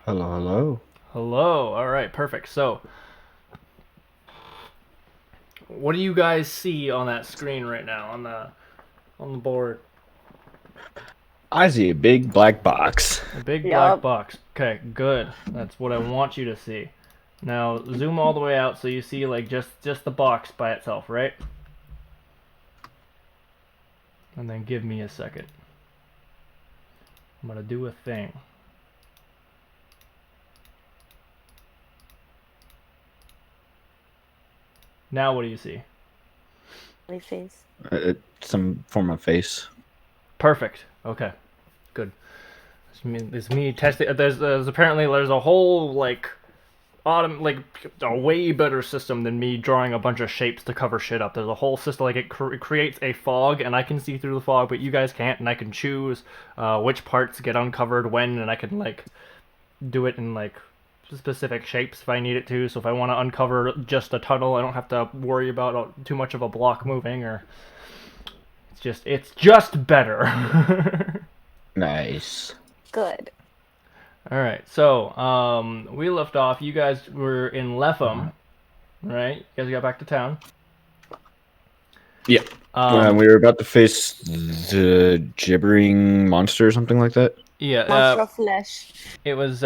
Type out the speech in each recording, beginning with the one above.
Hello, hello. Hello. All right, perfect. So, what do you guys see on that screen right now on the board? I see a big black box. A big black Yup. box. Okay, good. That's what I want you to see. Now, zoom all the way out so you see like just the box by itself, right? And then give me a second. I'm going to do a thing. Now what do you see? My face. Some form of face. Perfect. Okay. Good. It's me testing. There's apparently there's a whole like like a way better system than me drawing a bunch of shapes to cover shit up. There's a whole system like it creates a fog, and I can see through the fog, but you guys can't, and I can choose which parts get uncovered when, and I can like do it in like specific shapes if I need it to. So if I want to uncover just a tunnel, I don't have to worry about too much of a block moving, or it's just better. Nice. Good. All right, so we left off. You guys were in Letham, right? You guys got back to town. Yeah. We were about to face the Gibbering Monster or something like that. Yeah, Monster of flesh. it was.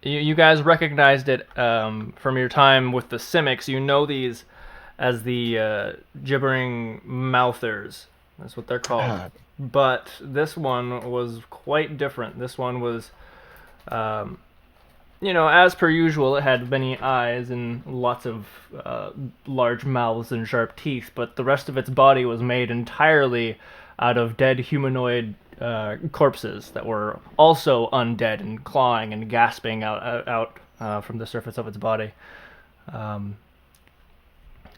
You guys recognized it from your time with the Simics. You know these as the Gibbering Mouthers. That's what they're called. Ah. But this one was quite different. This one was, as per usual, it had many eyes and lots of large mouths and sharp teeth, but the rest of its body was made entirely out of dead humanoid corpses that were also undead and clawing and gasping out from the surface of its body. It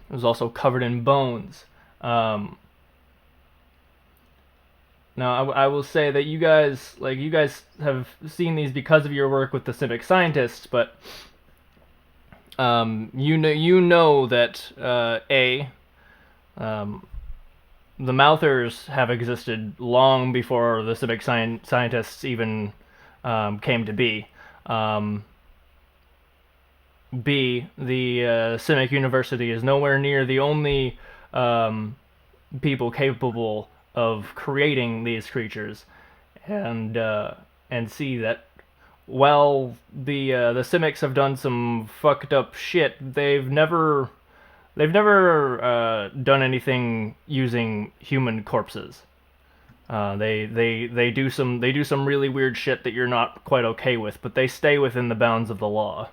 was also covered in bones. Now, I will say that you guys have seen these because of your work with the civic scientists, but you know that the Malthurs have existed long before the civic scientists even came to be. B, the Simic University is nowhere near the only people capable of creating these creatures, and see that while the Simics have done some fucked up shit, they've never done anything using human corpses. They do some really weird shit that you're not quite okay with, but they stay within the bounds of the law.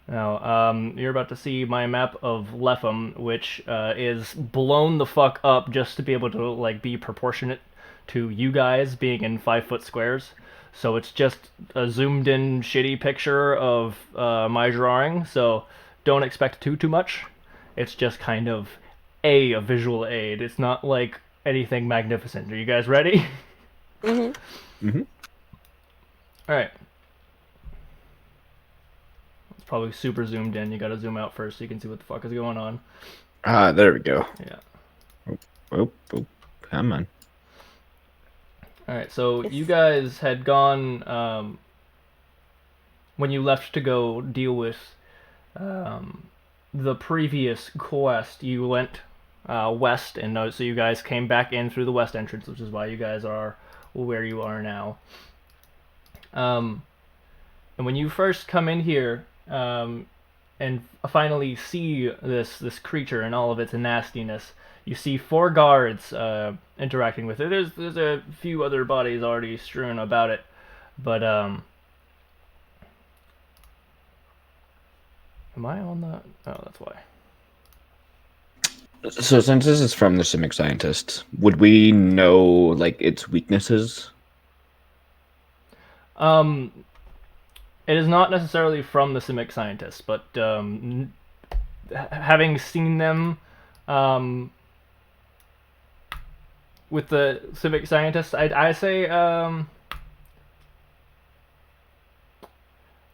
Now, you're about to see my map of Letham, which is blown the fuck up just to be able to like be proportionate to you guys being in 5 foot squares. So it's just a zoomed in shitty picture of my drawing. So don't expect too much. It's just kind of a visual aid. It's not like anything magnificent. Are you guys ready? Mm-hmm. All right. Probably super zoomed in. You gotta zoom out first so you can see what the fuck is going on. Ah, there we go. Yeah. Oh, come on. Alright, so you guys had gone, when you left to go deal with the previous quest, you went west, and so you guys came back in through the west entrance, which is why you guys are where you are now. And when you first come in here, and finally see this creature and all of its nastiness, you see 4 guards interacting with it. There's a few other bodies already strewn about it, but am I on that? Oh, that's why. So since this is from the Simic scientists, would we know like its weaknesses? It is not necessarily from the Simic scientists, but having seen them with the Simic scientists, I say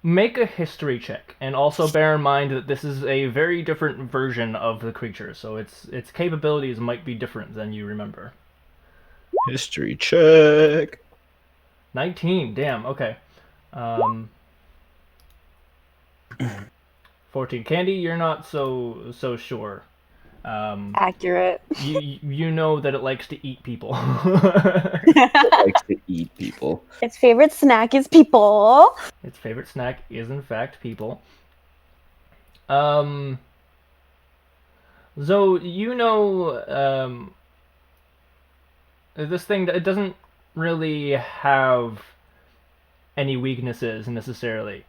make a history check, and also bear in mind that this is a very different version of the creature, so its capabilities might be different than you remember. History check. 19. Damn. Okay. 14. Candy, you're not so sure. Accurate. You know that it likes to eat people. It likes to eat people. Its favorite snack is people. Its favorite snack is in fact people. So you know this thing, it doesn't really have any weaknesses necessarily.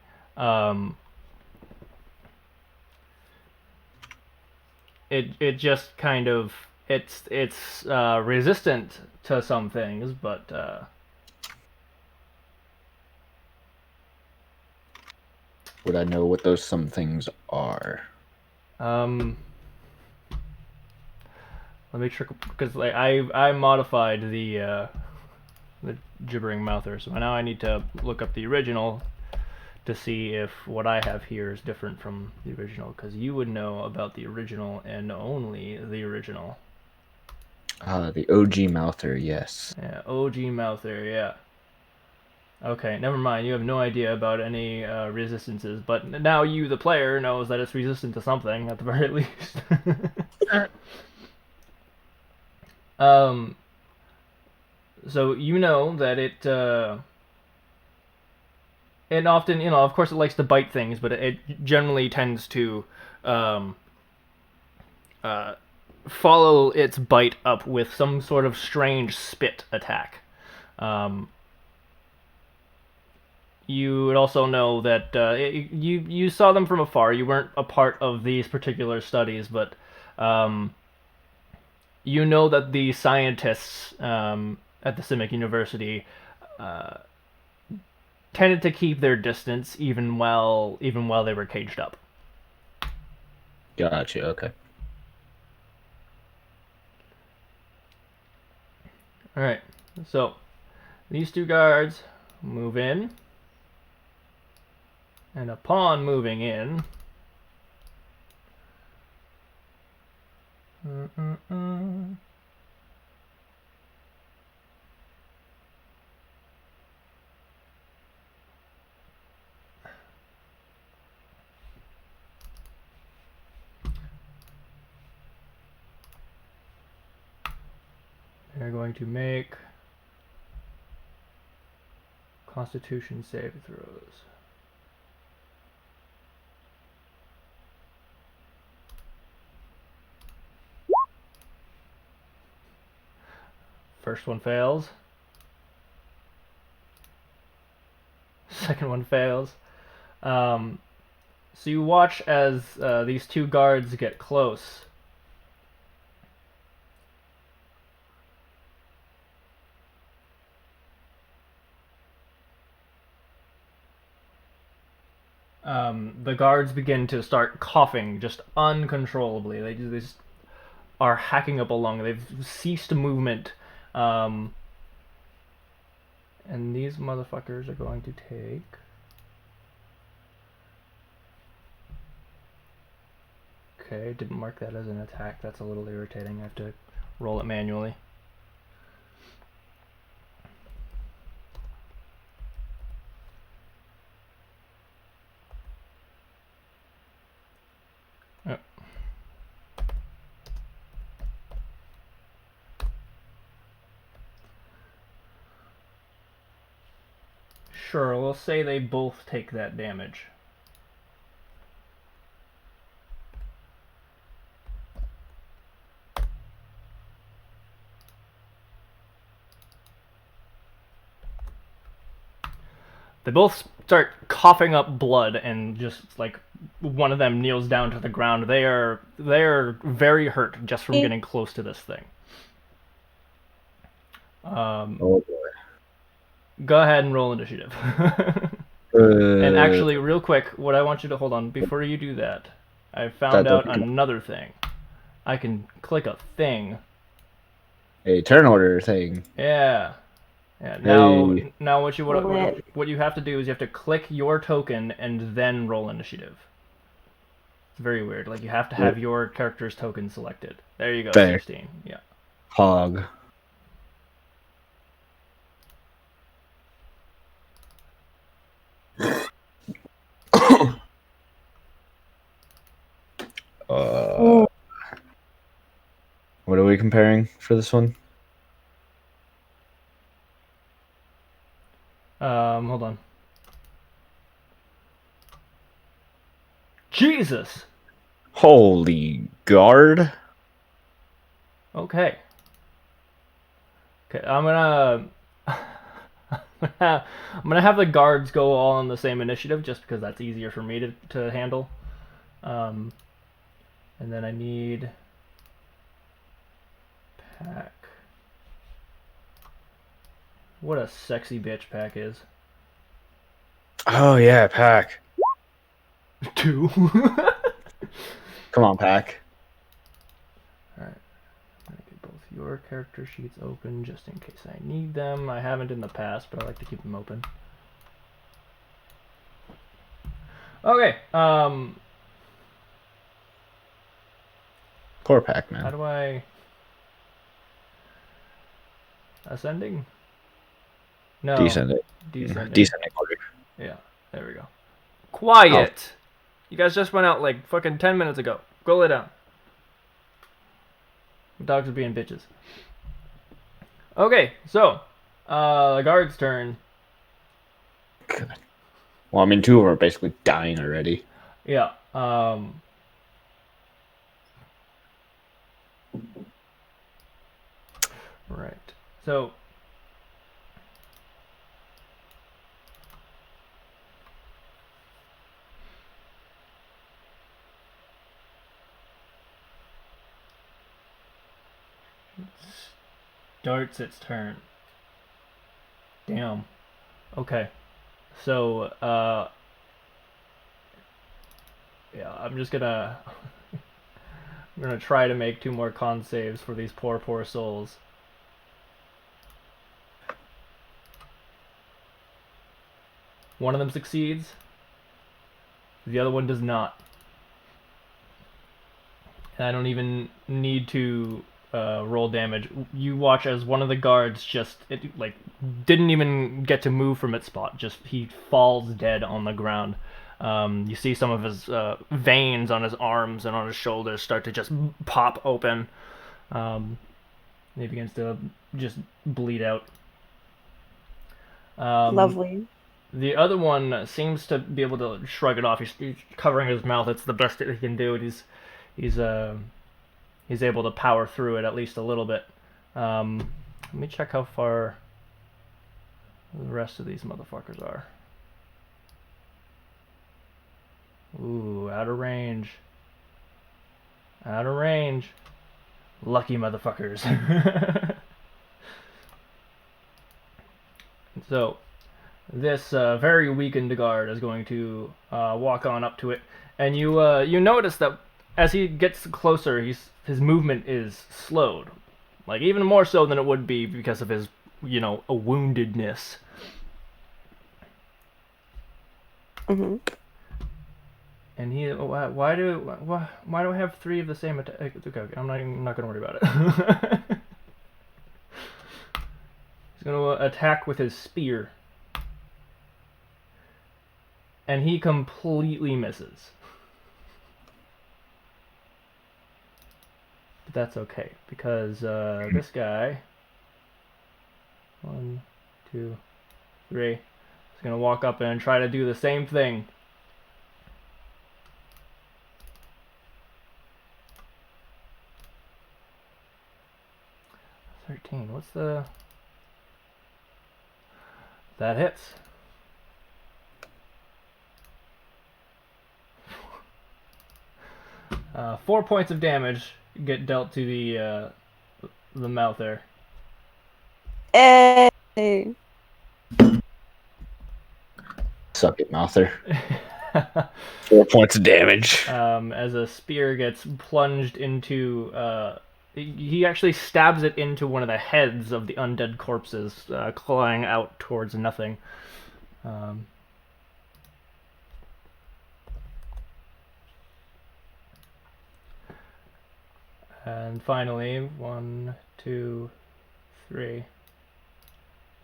It just kind of it's resistant to some things, but would I know what those some things are? Let me check, because like I modified the Gibbering Mouther, so now I need to look up the original to see if what I have here is different from the original, because you would know about the original and only the original. The OG Malthur, yes. Yeah, OG Malthur, yeah. Okay, never mind. You have no idea about any resistances, but now you, the player, knows that it's resistant to something at the very least. So you know that it often, of course, it likes to bite things, but it generally tends to follow its bite up with some sort of strange spit attack. You would also know that you saw them from afar. You weren't a part of these particular studies, but you know that the scientists at the Simic University tended to keep their distance even while they were caged up. Gotcha. Okay. All right. So these two guards move in, and upon moving in, they're going to make Constitution save throws. First one fails. Second one fails. So you watch as these two guards get close. The guards begin to start coughing just uncontrollably. They just are hacking up a lung. They've ceased movement. And these motherfuckers are going to take... Okay, didn't mark that as an attack. That's a little irritating. I have to roll it manually. Sure, we'll say they both take that damage. They both start coughing up blood, and just like one of them kneels down to the ground. They are very hurt just from getting close to this thing. Oh boy. Go ahead and roll initiative. And actually, real quick, what I want you to hold on before you do that, I found out another thing. I can click a thing. A turn order thing. Yeah. Yeah. Now what you have to do is you have to click your token and then roll initiative. It's very weird. Like you have to have your character's token selected. There you go. There. 16. Yeah. Hog. comparing for this one? Hold on. Jesus! Holy guard! Okay. Okay, I'm gonna I'm gonna have the guards go all on the same initiative just because that's easier for me to handle. And then I need Pack. What a sexy bitch Pack is. Oh yeah, Pack. 2. Come on, Pack. Alright. I'm gonna get both your character sheets open just in case I need them. I haven't in the past, but I like to keep them open. Okay, Poor Pack, man. how do I... Ascending? No. Descending. Descending. Descending order. Yeah, there we go. Quiet! You guys just went out like fucking 10 minutes ago. Go lay down. Dogs are being bitches. Okay, so, the guard's turn. God. Well, I mean, 2 of them are basically dying already. Yeah, right. So, starts its turn. Damn. Okay. So, yeah, I'm just gonna I'm gonna try to make 2 more con saves for these poor souls. One of them succeeds. The other one does not. And I don't even need to roll damage. You watch as one of the guards didn't even get to move from its spot. Just he falls dead on the ground. You see some of his veins on his arms and on his shoulders start to just pop open. He begins to just bleed out. Lovely. The other one seems to be able to shrug it off. He's covering his mouth. It's the best that he can do. And he's able to power through it at least a little bit. Let me check how far the rest of these motherfuckers are. Ooh, out of range. Out of range. Lucky motherfuckers. So, this very weakened guard is going to walk on up to it, and you notice that as he gets closer, his movement is slowed, like even more so than it would be because of his, a woundedness. Mm-hmm. And he, why do I have 3 of the same attack? Okay, I'm not gonna worry about it. He's gonna attack with his spear. And he completely misses. But that's okay, because this guy, 1, 2, 3, is going to walk up and try to do the same thing. What's the... That hits. Uh, 4 points of damage get dealt to the Malthur. Hey. Suck it, Malthur. 4 points of damage. As a spear gets plunged into... he actually stabs it into one of the heads of the undead corpses, clawing out towards nothing. And finally, 1, 2, 3.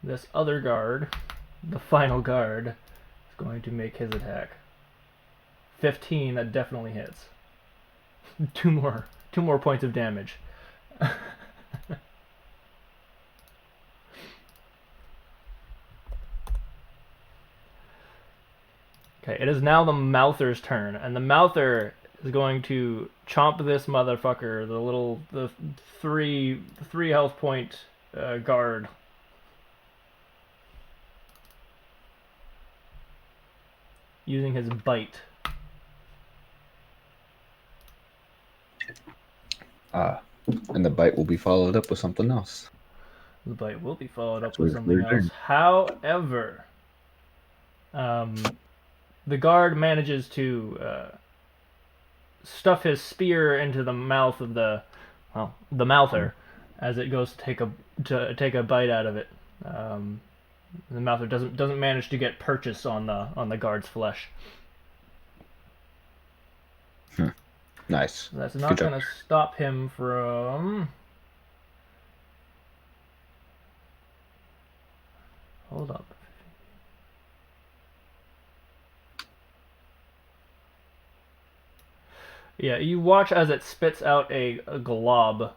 This other guard, the final guard, is going to make his attack. 15, that definitely hits. 2 more points of damage. Okay, it is now the Malthur's turn, and the Malthur is going to chomp this motherfucker, the three health point guard. Using his bite. And the bite will be followed up with something else. The bite will be followed up with something else. However, the guard manages to stuff his spear into the mouth of the Malthur as it goes to take a bite out of it. The Malthur doesn't manage to get purchase on the guard's flesh. Nice. That's not going to stop him from. Hold up. Yeah, you watch as it spits out a glob,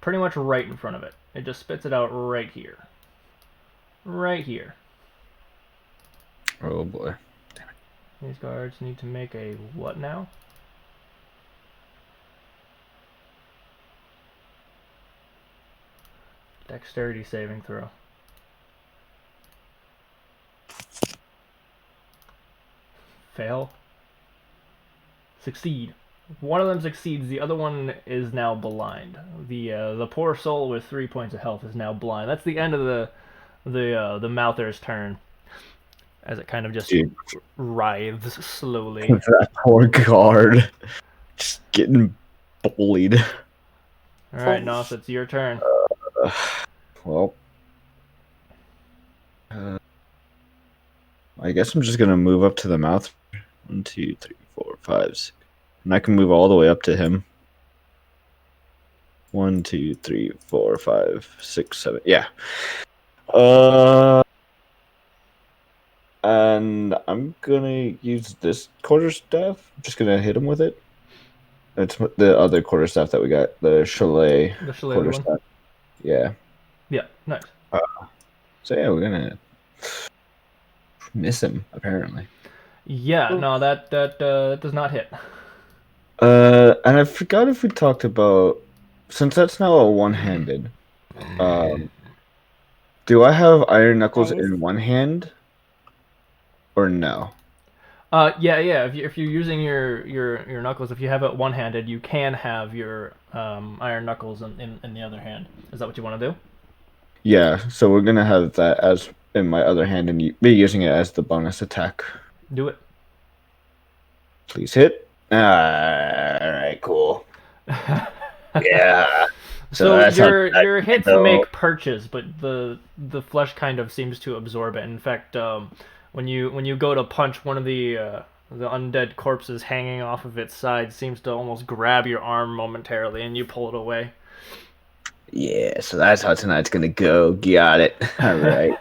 pretty much right in front of it. It just spits it out right here. Right here. Oh boy. Damn it. These guards need to make a what now? Dexterity saving throw. Fail. Succeed. One of them succeeds. The other one is now blind. The poor soul with 3 points of health is now blind. That's the end of the Malthur's turn, as it kind of just writhes slowly. That poor guard, just getting bullied. All right, Nos, it's your turn. Well, I guess I'm just gonna move up to the mouth. 1, 2, 3, 4, 5, 6. And I can move all the way up to him. 1, 2, 3, 4, 5, 6, 7. Yeah. And I'm gonna use this quarterstaff. I'm just gonna hit him with it. It's the other quarterstaff that we got, the chalet quarterstaff. One. Yeah. Yeah. Nice. So yeah, we're gonna miss him apparently. Yeah. No, that does not hit. And I forgot if we talked about, since that's now a one-handed. Do I have iron knuckles in one hand, or no? Yeah. If you're using your knuckles, if you have it one-handed, you can have your iron knuckles in the other hand. Is that what you want to do? Yeah. So we're gonna have that as in my other hand, and be using it as the bonus attack. Do it. Please hit. All right. Cool. Yeah. So your hits make purchase, but the flesh kind of seems to absorb it. In fact, when you go to punch, one of the undead corpses hanging off of its side seems to almost grab your arm momentarily, and you pull it away. Yeah, so that's how tonight's gonna go. Got it. All right.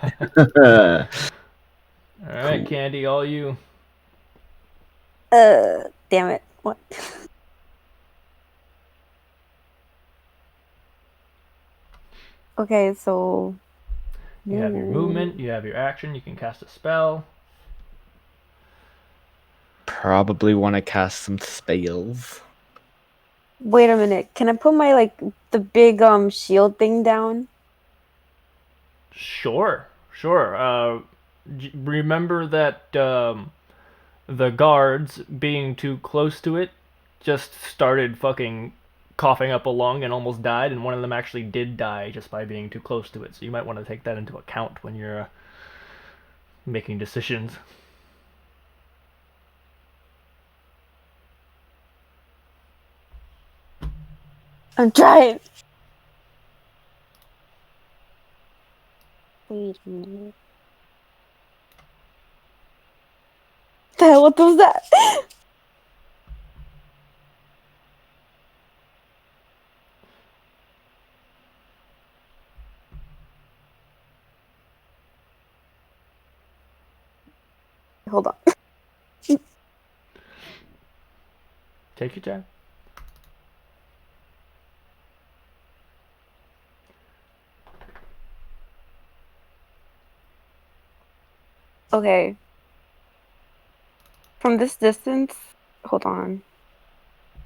All right, cool. Candy, all you. Damn it. What? Okay, so you have your movement, you have your action, you can cast a spell. Probably want to cast some spells. Wait a minute. Can I put my the big shield thing down? Sure. Remember that the guards being too close to it just started fucking coughing up a lung and almost died, and one of them actually did die just by being too close to it. So you might want to take that into account when you're making decisions. I'm trying. Wait a minute. The hell, what was that? Hold on. Take your time. Okay. From this distance, hold on.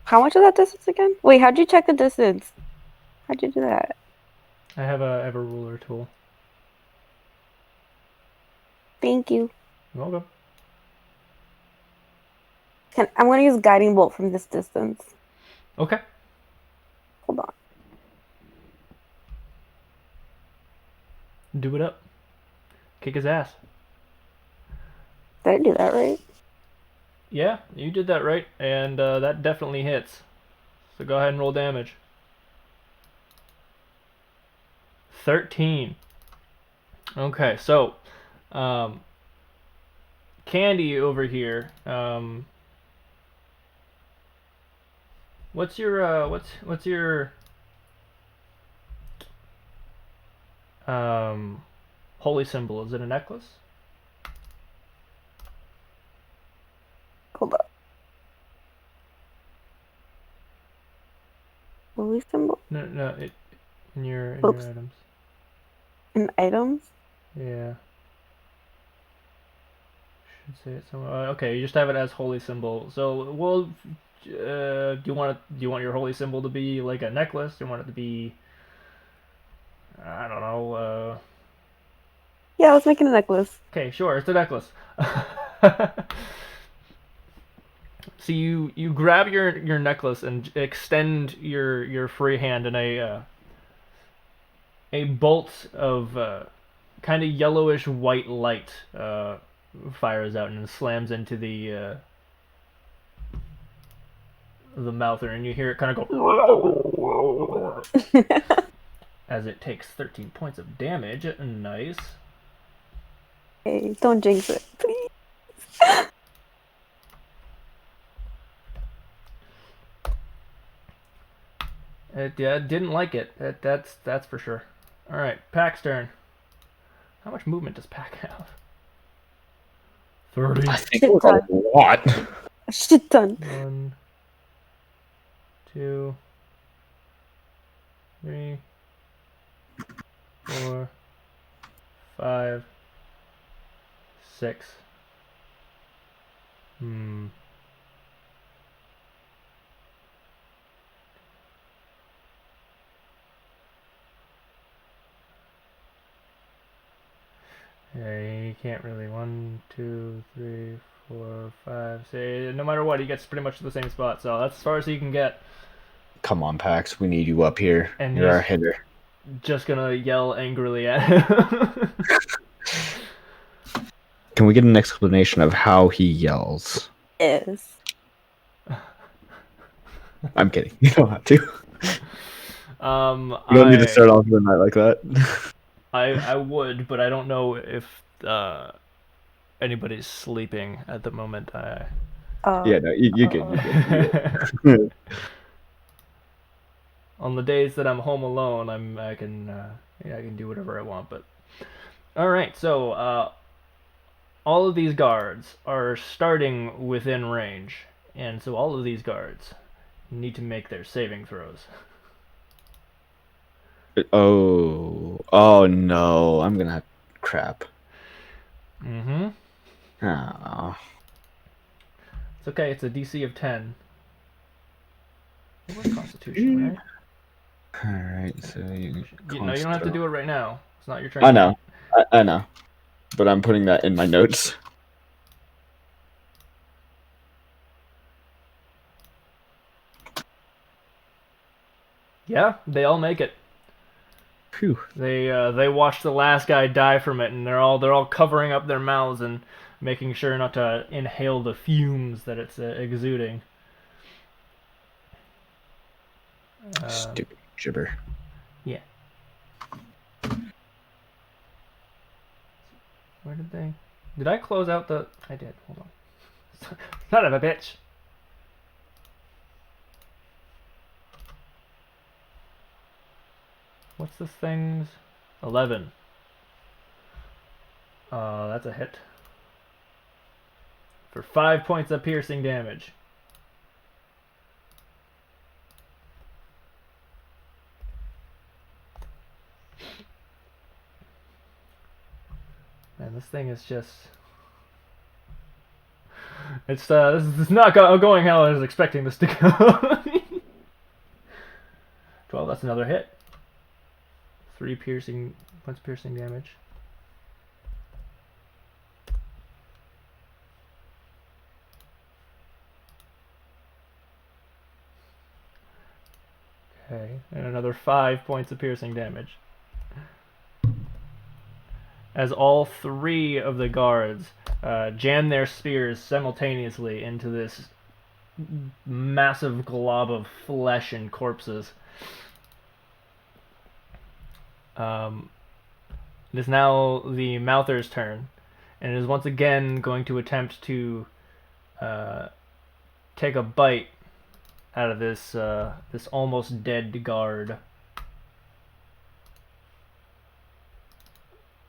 How much is that distance again? Wait, how'd you check the distance? How'd you do that? I have a ruler tool. Thank you. You're welcome. I'm gonna use guiding bolt from this distance. Okay. Hold on. Do it up. Kick his ass. Did I do that right? Yeah, you did that right, and that definitely hits. So go ahead and roll damage. 13. Okay, so Candy over here. What's your what's your holy symbol? Is it a necklace? Hold up. Holy symbol? No, in your items. In items? Yeah. Should say it somewhere. Okay, you just have it as holy symbol. So, well, do you want your holy symbol to be like a necklace? Do you want it to be, I don't know. Yeah, let's make it a necklace. Okay, sure, it's a necklace. So you grab your necklace and extend your free hand, and a bolt of kind of yellowish white light fires out and slams into the Malthur, and you hear it kind of go as it takes 13 points of damage. Nice. Hey, don't jinx it, please. It didn't like it. That's for sure. All right, Pack's turn. How much movement does Pack have? 30. I think it was a lot. A shit ton. 1, 2, 3, 4, 5, 6. Yeah, you can't really. 1, 2, 3, 4, 5. Say, no matter what, he gets pretty much to the same spot. So that's as far as he can get. Come on, Pax. We need you up here. And you're our hitter. Just gonna yell angrily at him. Can we get an explanation of how he yells? Is. I'm kidding. You don't have to. You don't need to start off the night like that. I would, but I don't know if anybody's sleeping at the moment. Yeah, no, you good. On the days that I'm home alone, I can do whatever I want. But all right, so all of these guards are starting within range, and so all of these guards need to make their saving throws. Oh no! I'm gonna have crap. Oh. It's okay. It's a DC of 10. It was Constitution, right? All right. So you don't have to do it right now. It's not your turn. I know. I know. But I'm putting that in my notes. Yeah, they all make it. Phew. They watch the last guy die from it, and they're all covering up their mouths and making sure not to inhale the fumes that it's exuding. Stupid gibber. Yeah. Where did they? Did I close out the? I did. Hold on. Son of a bitch. What's this thing's? 11. That's a hit. For 5 points of piercing damage. Man, this thing is just This is not going how I was expecting this to go. 12, that's another hit. 3 piercing, points piercing damage. Okay, and another 5 points of piercing damage. As all 3 of the guards jam their spears simultaneously into this massive glob of flesh and corpses. It is now the Malthur's turn, and it is once again going to attempt to take a bite out of this this almost dead guard.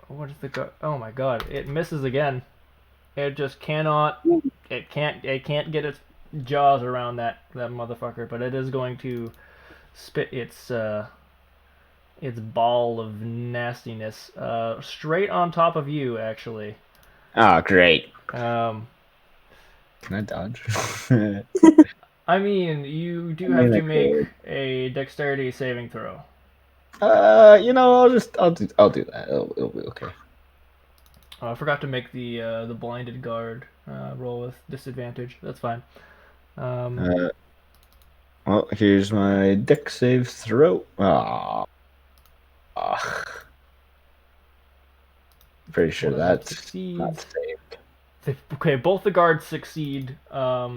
What is the guard? Oh my god! It misses again. It just cannot. It can't get its jaws around that motherfucker. But it is going to spit its ball of nastiness straight on top of you, actually. Oh, great. Can I dodge? I mean, you do have to make a dexterity saving throw. I'll do that. It'll be okay. I forgot to make the blinded guard roll with disadvantage. That's fine. Well, here's my dex save throw. Pretty sure that's not saved. Okay, both the guards succeed. I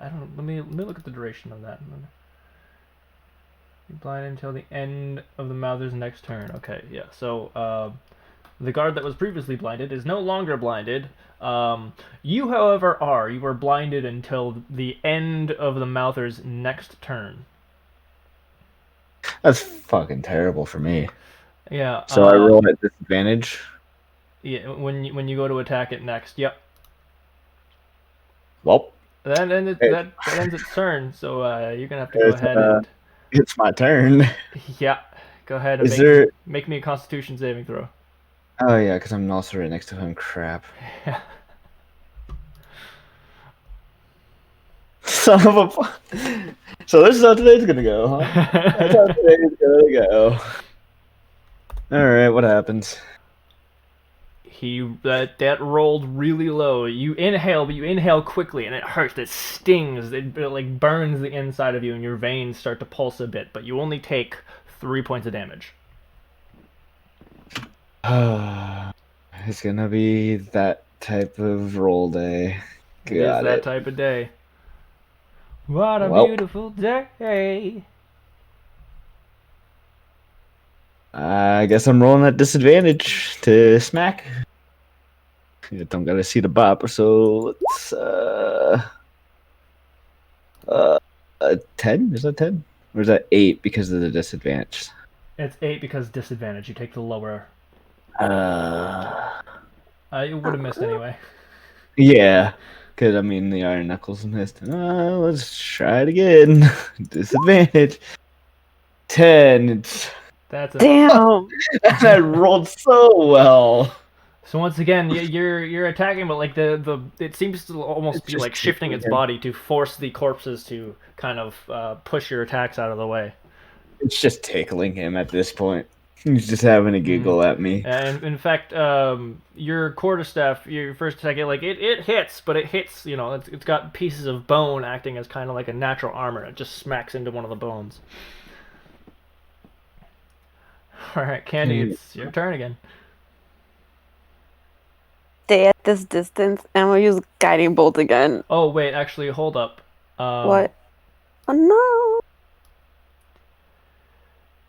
don't. Let me look at the duration of that. Be blinded until the end of the Malthur's next turn. Okay, yeah. So the guard that was previously blinded is no longer blinded. You, however, you were blinded until the end of the Malthur's next turn. That's fucking terrible for me. Yeah. So I roll at disadvantage. Yeah, when you go to attack it next. Yep. Well. That ends its turn. So you're gonna have to go ahead and. It's my turn. Yeah. Go ahead and make me a Constitution saving throw. Oh yeah, because I'm also right next to him. Crap. Yeah. Son of a. So this is how today's gonna go, huh? That's how today's gonna go. All right, what happens? That rolled really low. You inhale, but you inhale quickly, and it hurts. It stings. It like burns the inside of you, and your veins start to pulse a bit. But you only take 3 points of damage. It's gonna be that type of roll day. It is that type of day. What a beautiful day. I guess I'm rolling at disadvantage to smack. I don't gotta see the bop, so let's 10? Is that 10? Or is that 8 because of the disadvantage? It's 8 because disadvantage. You take the lower. You would have missed anyway. Yeah, because I mean the iron knuckles missed. Let's try it again. Disadvantage. 10. That's damn. I rolled so well. So once again, you're attacking, but like it seems to almost be like shifting its body to force the corpses to kind of push your attacks out of the way. It's just tickling him at this point. He's just having a giggle at me. And in fact, your quarterstaff, your first attack, it hits, but it hits. It's got pieces of bone acting as kind of like a natural armor. It just smacks into one of the bones. All right, Candy, it's your turn again. Stay at this distance, and we'll use Guiding Bolt again. Oh, wait, actually, hold up. What? Oh, no.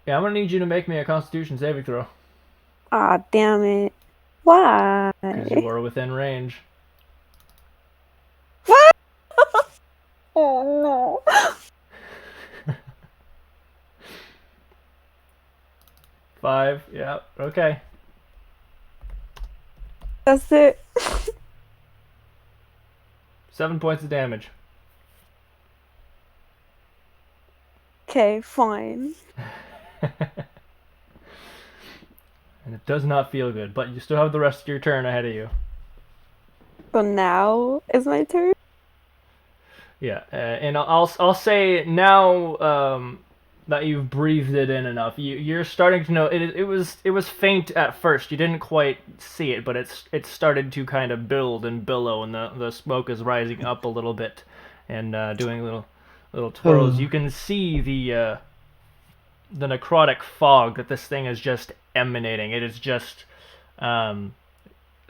Yeah, I'm going to need you to make me a Constitution saving throw. Ah, damn it. Why? Because you are within range. What? Oh, no. 5, yeah, okay. That's it. 7 points of damage. Okay, fine. And it does not feel good, but you still have the rest of your turn ahead of you. So now is my turn. Yeah, and I'll say now that you've breathed it in enough, you're starting to know it was faint at first. You didn't quite see it, but it's started to kind of build and billow, and the smoke is rising up a little bit, and doing little twirls. You can see the necrotic fog that this thing is just emanating. It is just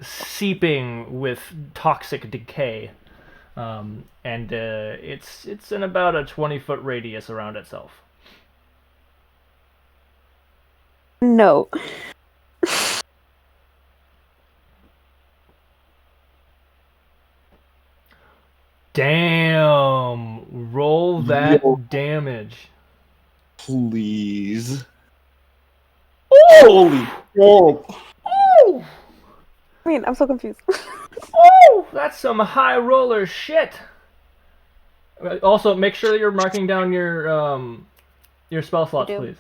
seeping with toxic decay. And it's in about a 20-foot radius around itself. No. Damn! Roll that damage. Please. Holy fuck! Oh! I mean, I'm so confused. Oh! That's some high roller shit! Also, make sure that you're marking down your spell slots, please.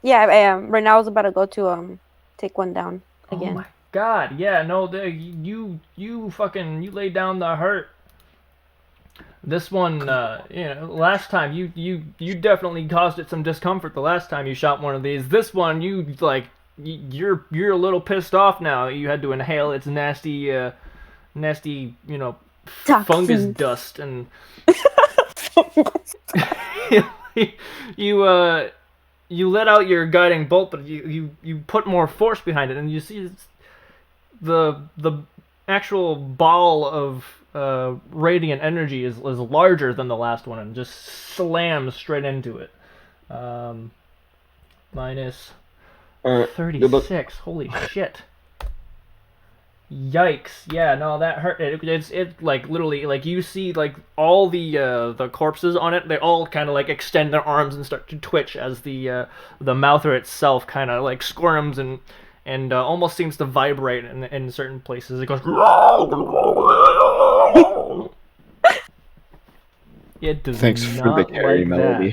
Yeah, I am. Right now I was about to go to take one down again. Oh my god, yeah, no, you laid down the hurt. This one, last time you definitely caused it some discomfort the last time you shot one of these. This one, you're a little pissed off now. You had to inhale its nasty, fungus dust, and you let out your guiding bolt, but you put more force behind it, and you see the actual ball of radiant energy is larger than the last one, and just slams straight into it. Minus 36. Holy shit. Yikes. Yeah, no, that hurt. It's like literally, like, you see like all the corpses on it, they all kind of like extend their arms and start to twitch as the Malthur itself kind of like squirms and almost seems to vibrate in certain places. It goes. It does Thanks not for the carry, like Melody.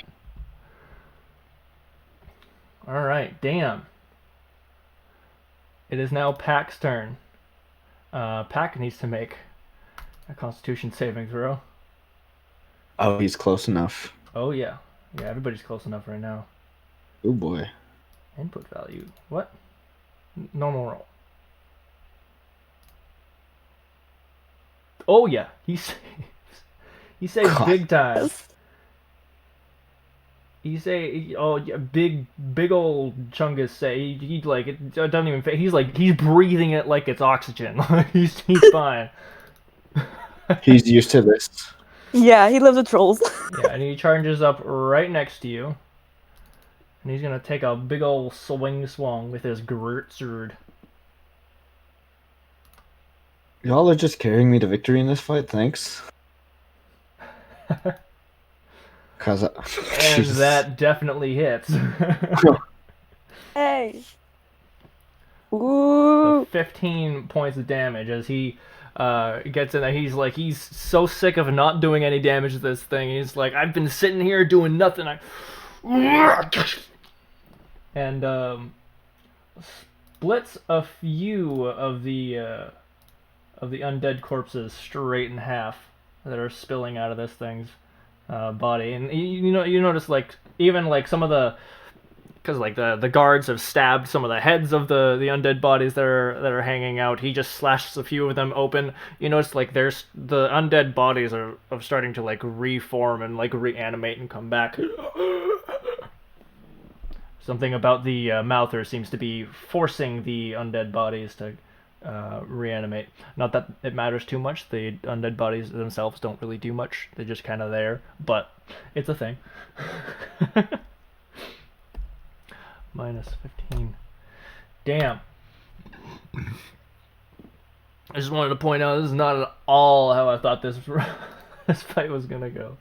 That. All right, damn. It is now Pack's turn. Pack needs to make a Constitution saving throw. Oh, he's close enough. Oh yeah, everybody's close enough right now. Oh boy. Input value. What? Normal roll. Oh yeah, he saves. He saves big time. He say, oh yeah, big old Chungus say he like it doesn't even. He's breathing it like it's oxygen. he's fine. He's used to this. Yeah, he lives with trolls. Yeah, and he charges up right next to you, and he's gonna take a big old swing with his great sword. Y'all are just carrying me to victory in this fight. Thanks. And that definitely hits. Hey. Ooh. 15 points of damage as he gets in there. He's so sick of not doing any damage to this thing. He's like, I've been sitting here doing nothing. And splits a few of the undead corpses straight in half that are spilling out of this thing's body. And you notice like even like some of the, because like the guards have stabbed some of the heads of the undead bodies that are hanging out. He just slashes a few of them open. You notice like there's the undead bodies are starting to like reform and like reanimate and come back. Something about the Malthur seems to be forcing the undead bodies to reanimate. Not that it matters too much. The undead bodies themselves don't really do much. They're just kind of there, but it's a thing. Minus 15. Damn. I just wanted to point out this is not at all how I thought this fight was gonna go.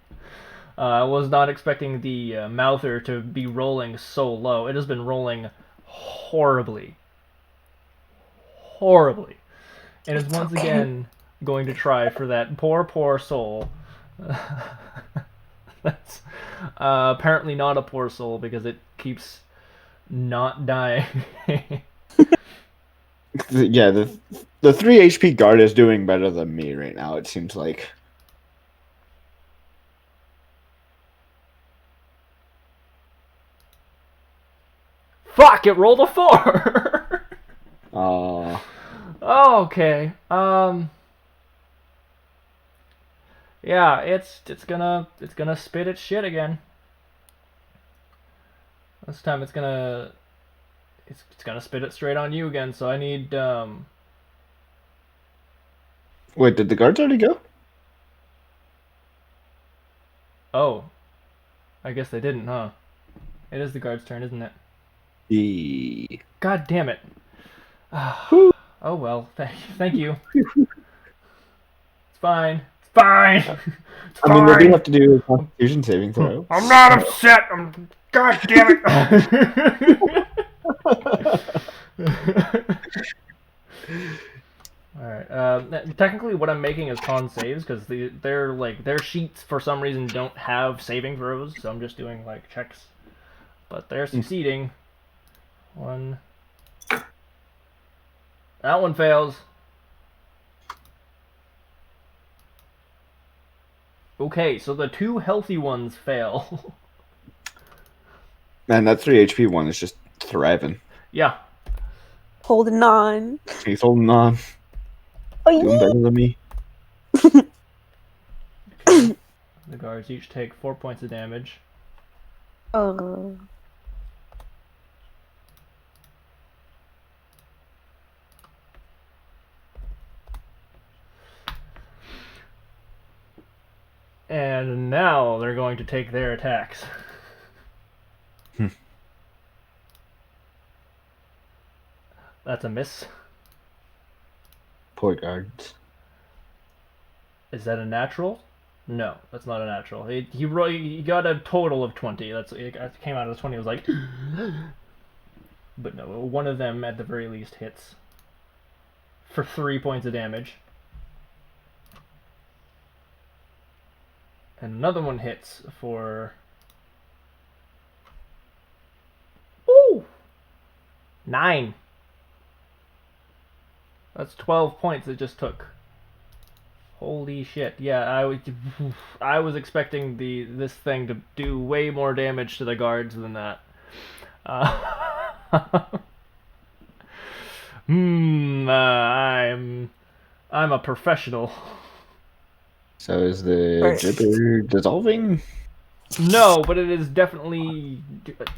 I was not expecting the Malthur to be rolling so low. It has been rolling horribly. And is once again going to try for that poor soul. That's apparently not a poor soul because it keeps not dying. Yeah, the 3 HP guard is doing better than me right now, it seems like. Fuck, it rolled a 4! Oh, okay. Yeah, it's gonna spit its shit again. This time it's gonna spit it straight on you again, so I need wait, did the guards already go? Oh. I guess they didn't, huh? It is the guard's turn, isn't it? God damn it. Oh well, thank you. It's fine. It's fine. It's I mean, they do fine. have to do a Constitution saving throw. I'm not upset. God damn it. Alright, technically what I'm making is con saves, because their sheets for some reason don't have saving throws, so I'm just doing like checks. But they're succeeding. One. That one fails. Okay, so the 2 healthy ones fail. Man, that 3 HP one is just thriving. Yeah. Holding on. He's holding on. Oh, Doing better than me. Okay. The guards each take 4 points of damage. Oh. And now they're going to take their attacks. That's a miss. Poor guards. Is that a natural? No, that's not a natural. He got a total of 20. It came out of 20. It was like, but no, one of them at the very least hits for 3 points of damage, and another one hits for 9. That's 12 points it just took. Holy shit! Yeah, I was expecting this thing to do way more damage to the guards than that. I'm a professional. So is the Gibber dissolving? No, but it is definitely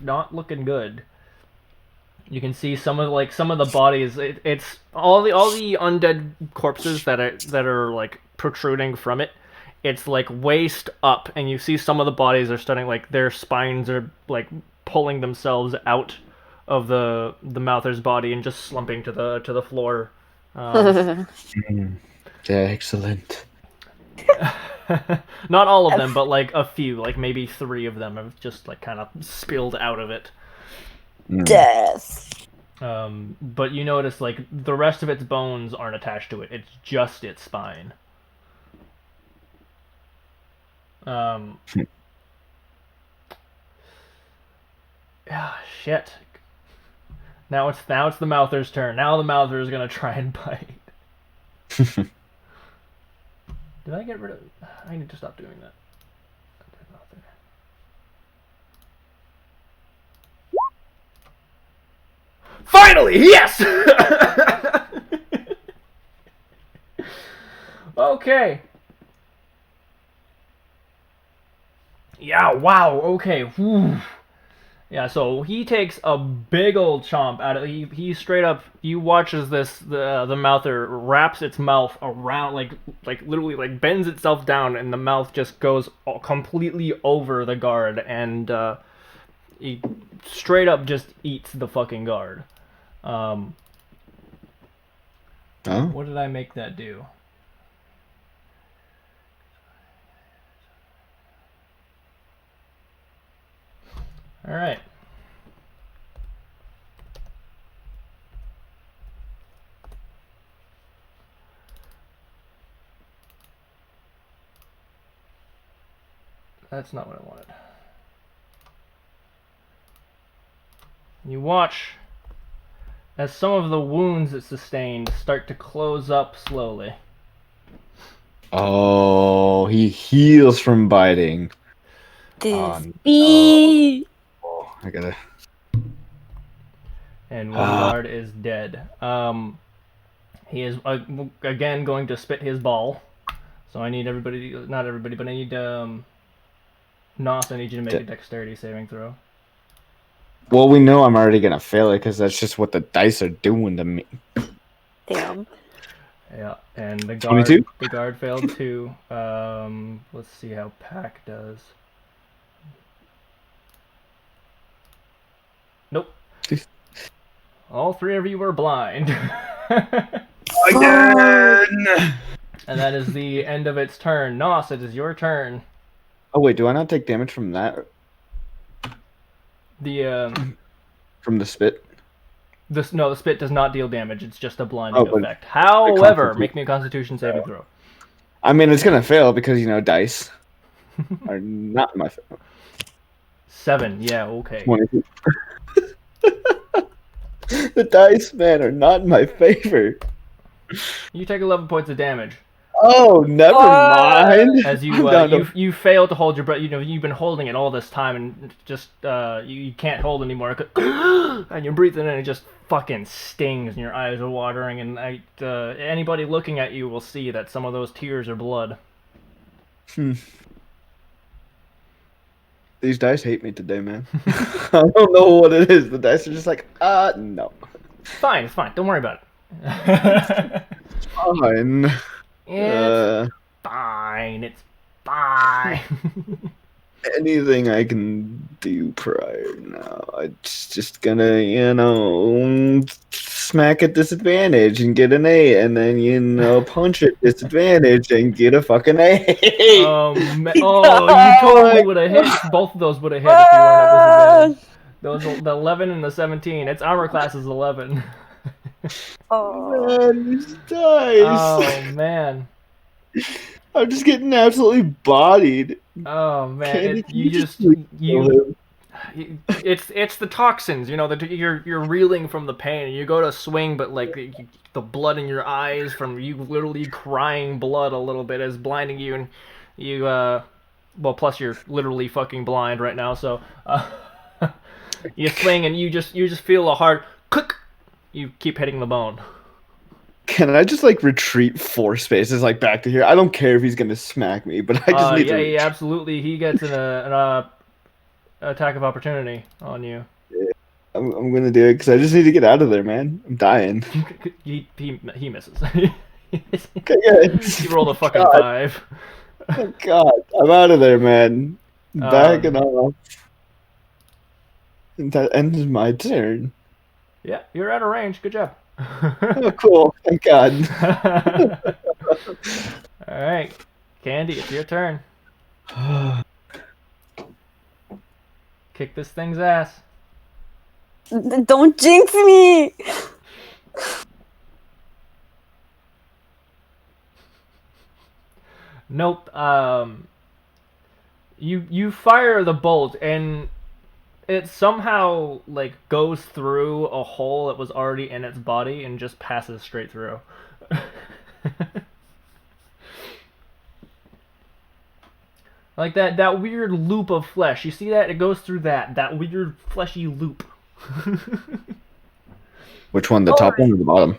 not looking good. You can see some of the bodies. It's all the undead corpses that are like protruding from it. It's like waist up, and you see some of the bodies are starting, like their spines are like pulling themselves out of the Malthur's body and just slumping to the floor. Excellent. Not all of them, but like a few, like maybe 3 of them have just like kind of spilled out of it. Death. But you notice like the rest of its bones aren't attached to it. It's just its spine. Shit. Now it's the Malthur's turn. Now the Malthur is gonna try and bite. Did I get rid of? I need to stop doing that. Finally, yes! Okay. Yeah, wow, okay. Whew. Yeah, so he takes a big old chomp out of he straight up, you watch as the Malthur wraps its mouth around, like literally like bends itself down, and the mouth just goes completely over the guard, and he straight up just eats the fucking guard. What did I make that do? All right. That's not what I wanted. You watch as some of the wounds it sustained start to close up slowly. Oh, he heals from biting. This bee. Oh, I gotta. And one guard is dead. He is again going to spit his ball. So I need everybody, not everybody, but I need Noth, I need you to make a dexterity saving throw. Well, we know I'm already gonna fail it because that's just what the dice are doing to me. Damn. Yeah, and the 22? guard failed too. Let's see how Pack does. Nope. All three of you were blind. Again! And that is the end of its turn. Nos, it is your turn. Oh wait, do I not take damage from that? From the spit? No, the spit does not deal damage. It's just a blinding effect. However, make me a Constitution saving throw. I mean, it's gonna fail because dice are not my favor. 7, yeah, okay. 22. The dice, man, are not in my favor. You take 11 points of damage. Oh, never mind. As you you fail to hold your breath. You've been holding it all this time, and just you can't hold anymore. And you're breathing in, and it just fucking stings, and your eyes are watering. And anybody looking at you will see that some of those tears are blood. These dice hate me today, man. I don't know what it is. The dice are just like, no. Fine, it's fine. Don't worry about it. It's fine. It's fine. It's fine. Anything I can do prior now. It's just gonna, smack at disadvantage and get an 8, and then, punch at disadvantage and get a fucking 8. You totally would have hit. Both of those would have hit if you weren't at disadvantage. Those, the 11 and the 17. Its armor class is 11. Man, these dice. Oh, man. I'm just getting absolutely bodied. Oh, man. It's the toxins, that you're reeling from the pain, and you go to swing, but the blood in your eyes from you literally crying blood a little bit is blinding you, and you plus you're literally fucking blind right now, so you swing and you just feel a hard click. You keep hitting the bone. Can I just retreat 4 spaces back to here? I don't care if he's gonna smack me, but I just need to. Yeah, absolutely. He gets an attack of opportunity on you. Yeah, I'm gonna do it because I just need to get out of there, man. I'm dying. he misses. Okay, good. He rolled a fucking 5. Oh God, I'm out of there, man. Backing off. And that ends my turn. Yeah, you're out of range. Good job. Oh, cool. Thank God. All right, Candy, it's your turn. Kick this thing's ass. Don't jinx me. Nope. You fire the bolt, and it somehow goes through a hole that was already in its body and just passes straight through. that weird loop of flesh. You see that? It goes through that weird fleshy loop. Which one? The top one or the bottom?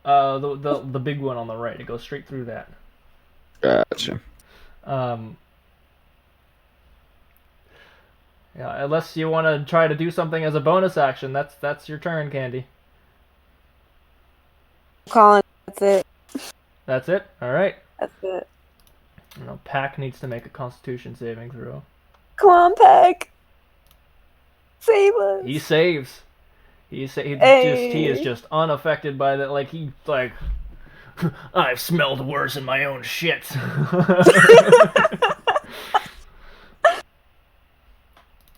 The big one on the right. It goes straight through that. Gotcha. Yeah, unless you want to try to do something as a bonus action, that's your turn, Candy. Colin, that's it. That's it? Alright. That's it. Pack needs to make a Constitution saving throw. Come on, Pack. Save us. He saves. He is just unaffected by that. I've smelled worse in my own shit.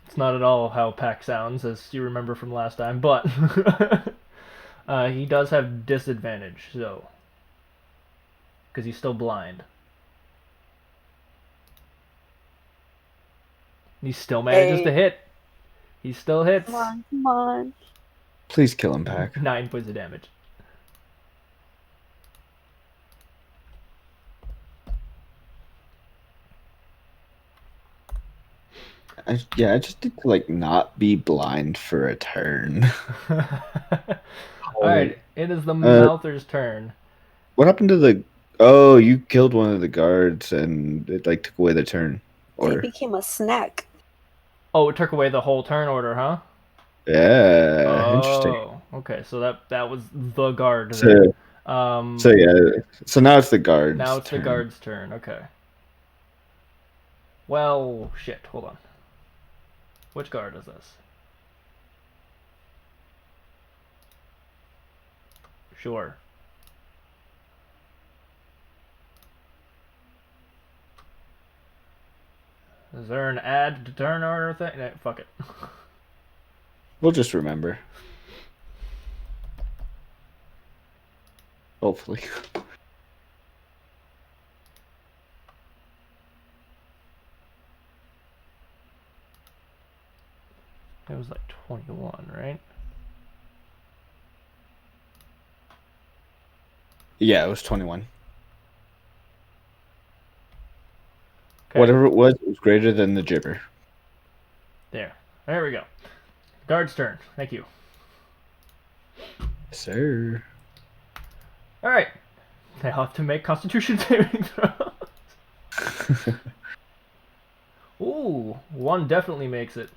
It's not at all how Pack sounds, as you remember from last time, but he does have disadvantage, so because he's still blind. He still manages to hit. He still hits. Come on. Please kill him, Pack. 9 points of damage. I just need to like not be blind for a turn. Alright, it is the Malthur's turn. What happened to the... Oh, you killed one of the guards and it like took away the turn order. It became a snack. Oh, it took away the whole turn order, huh? Yeah, interesting. Oh, okay, so that was the guard. So now it's the guard's Now it's turn. the guard's turn, okay. Well, shit, hold on. Which guard is this? Sure. Is there an add to turn order thing? No, fuck it. We'll just remember. Hopefully. It was like 21, right? Yeah, it was 21. Okay. Whatever it was greater than the gibber. There we go. Guard's turn. Thank you. Sir. Alright. They have to make Constitution saving throws. Ooh, one definitely makes it.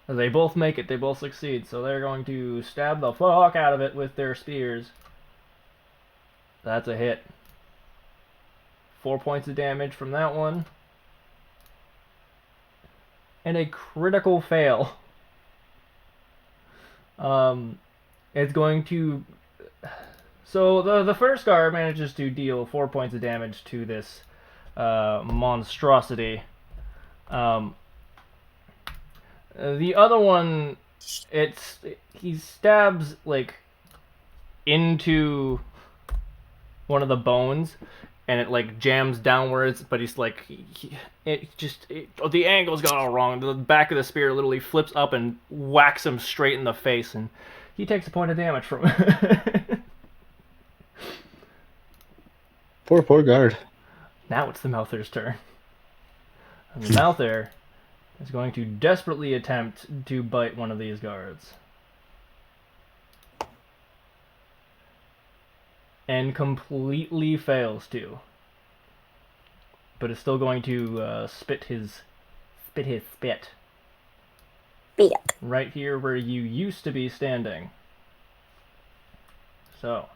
They both make it, they both succeed, so they're going to stab the fuck out of it with their spears. That's a hit. 4 points of damage from that one. And a critical fail. It's going to... So the first guard manages to deal 4 points of damage to this monstrosity. The other one, he stabs like into one of the bones, and it like jams downwards. But he's like, the angle's got all wrong. The back of the spear literally flips up and whacks him straight in the face, and he takes a point of damage from it. Poor guard. Now it's the Malthur's turn. And the Malthur is going to desperately attempt to bite one of these guards. And completely fails to. But is still going to spit his spit. Right here where you used to be standing. So.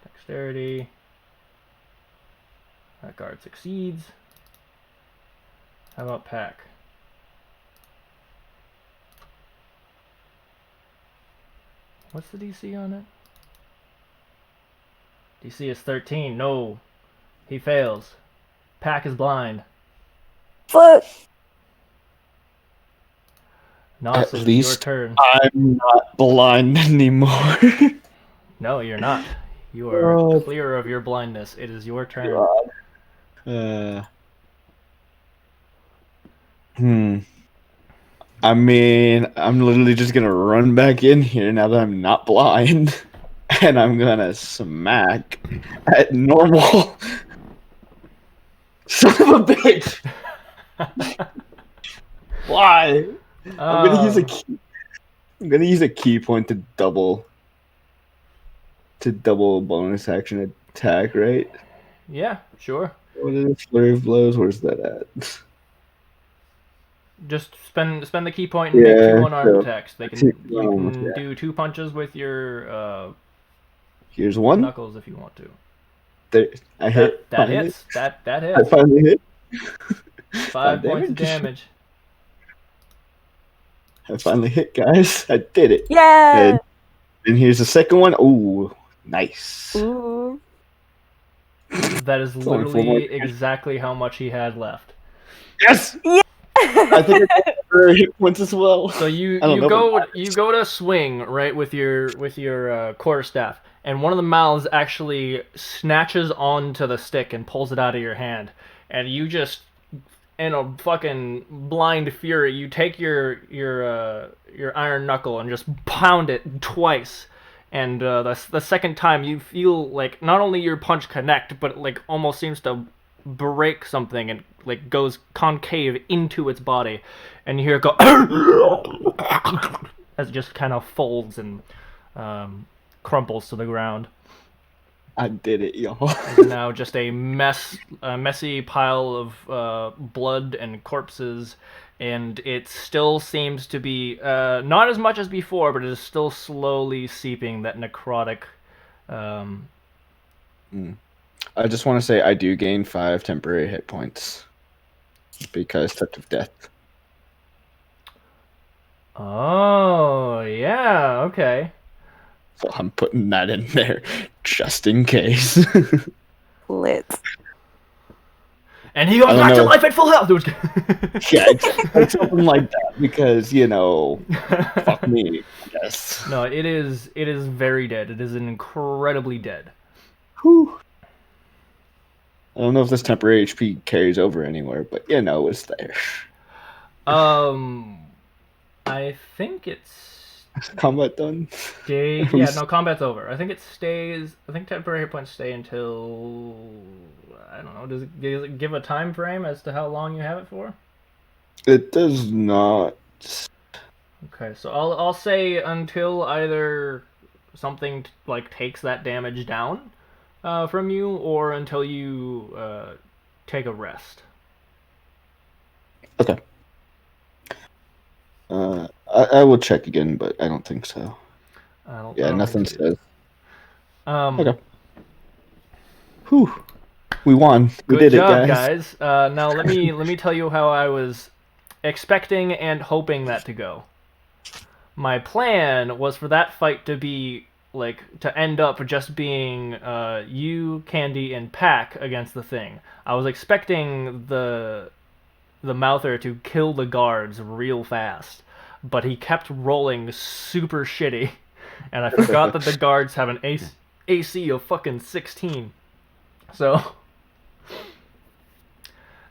Dexterity. That guard succeeds. How about Pack? What's the DC on it? DC is 13. No. He fails. Pack is blind. Fuck. Nos, At it's least your turn. I'm not blind anymore. No, you're not. You are clear of your blindness. It is your turn. I mean, I'm literally just gonna run back in here now that I'm not blind, and I'm gonna smack at normal. Son of a bitch! Why? I'm gonna use a key. I'm gonna use a key point to double bonus action attack, right? Yeah, sure. What is it? Flurry of blows? Where's that at? Just spend the key point and make 2 unarmed attacks. You can do 2 punches with your here's one knuckles if you want to. There, I hit. That hits. That hits. I finally hit. 5 points of damage. I finally hit, guys. I did it. Yeah. And here's the second one. Ooh, nice. Ooh. That is literally exactly how much he had left. Yes. Yeah. I think I got hit points as well. So you go to swing right with your quarterstaff, and one of the mouths actually snatches onto the stick and pulls it out of your hand, and you just in a fucking blind fury, you take your iron knuckle and just pound it twice. And the second time, you feel like not only your punch connect, but like almost seems to break something and like goes concave into its body, and you hear it go as it just kind of folds and crumples to the ground. I did it, y'all. And now just a messy pile of blood and corpses, and it still seems to be not as much as before, but it is still slowly seeping that necrotic. I just want to say I do gain 5 temporary hit points because touch of death. Oh yeah, okay. So I'm putting that in there just in case. Lit. And he goes back to life at full health. Yeah, it's something like that because fuck me. Yes. No, it is very dead. It is incredibly dead. Whew. I don't know if this temporary HP carries over anywhere, but it's there. I think it's. Combat done? Yeah, no, combat's over. I think it stays. I think temporary hit points stay until. I don't know. Does it give a time frame as to how long you have it for? It does not. Okay, so I'll say until either something like takes that damage down from you, or until you take a rest. Okay. I will check again, but I don't think so. I don't nothing says. Okay. Whew. We won. We did job, it, guys. Now let me tell you how I was expecting and hoping that to go. My plan was for that fight to be to end up just being you, Candy, and Pack against the thing. I was expecting the Malthur to kill the guards real fast, but he kept rolling super shitty, and I forgot that the guards have an AC of fucking 16. So,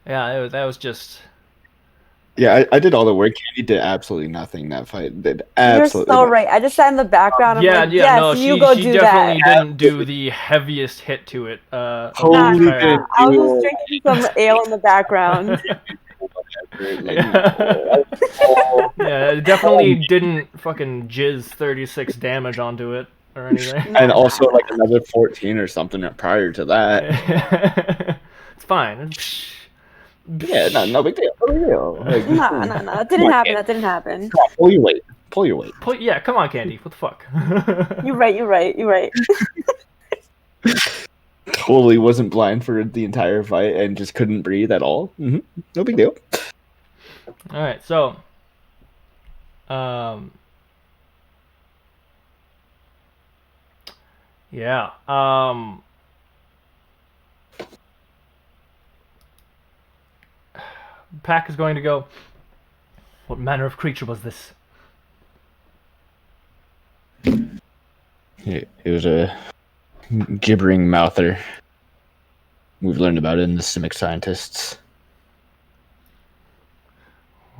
yeah, that was just... Yeah, I did all the work. Candy did absolutely nothing that fight. Did absolutely You're so right. I just sat in the background. Yeah, like, yes, no, you she do definitely that. didn't do the heaviest hit to it. I was just drinking some ale in the background. Yeah, it definitely didn't fucking jizz 36 damage onto it or anything. And also another 14 or something prior to that. It's fine. Yeah, no big deal. No big deal. No. That didn't happen. That didn't happen. Come on, pull your weight. Yeah, come on, Candy. What the fuck? You're right. Totally wasn't blind for the entire fight and just couldn't breathe at all. Mm-hmm. No big deal. All right, so, yeah, Pack is going to go. What manner of creature was this? It was a gibbering mouther. We've learned about it in the Simic Scientists.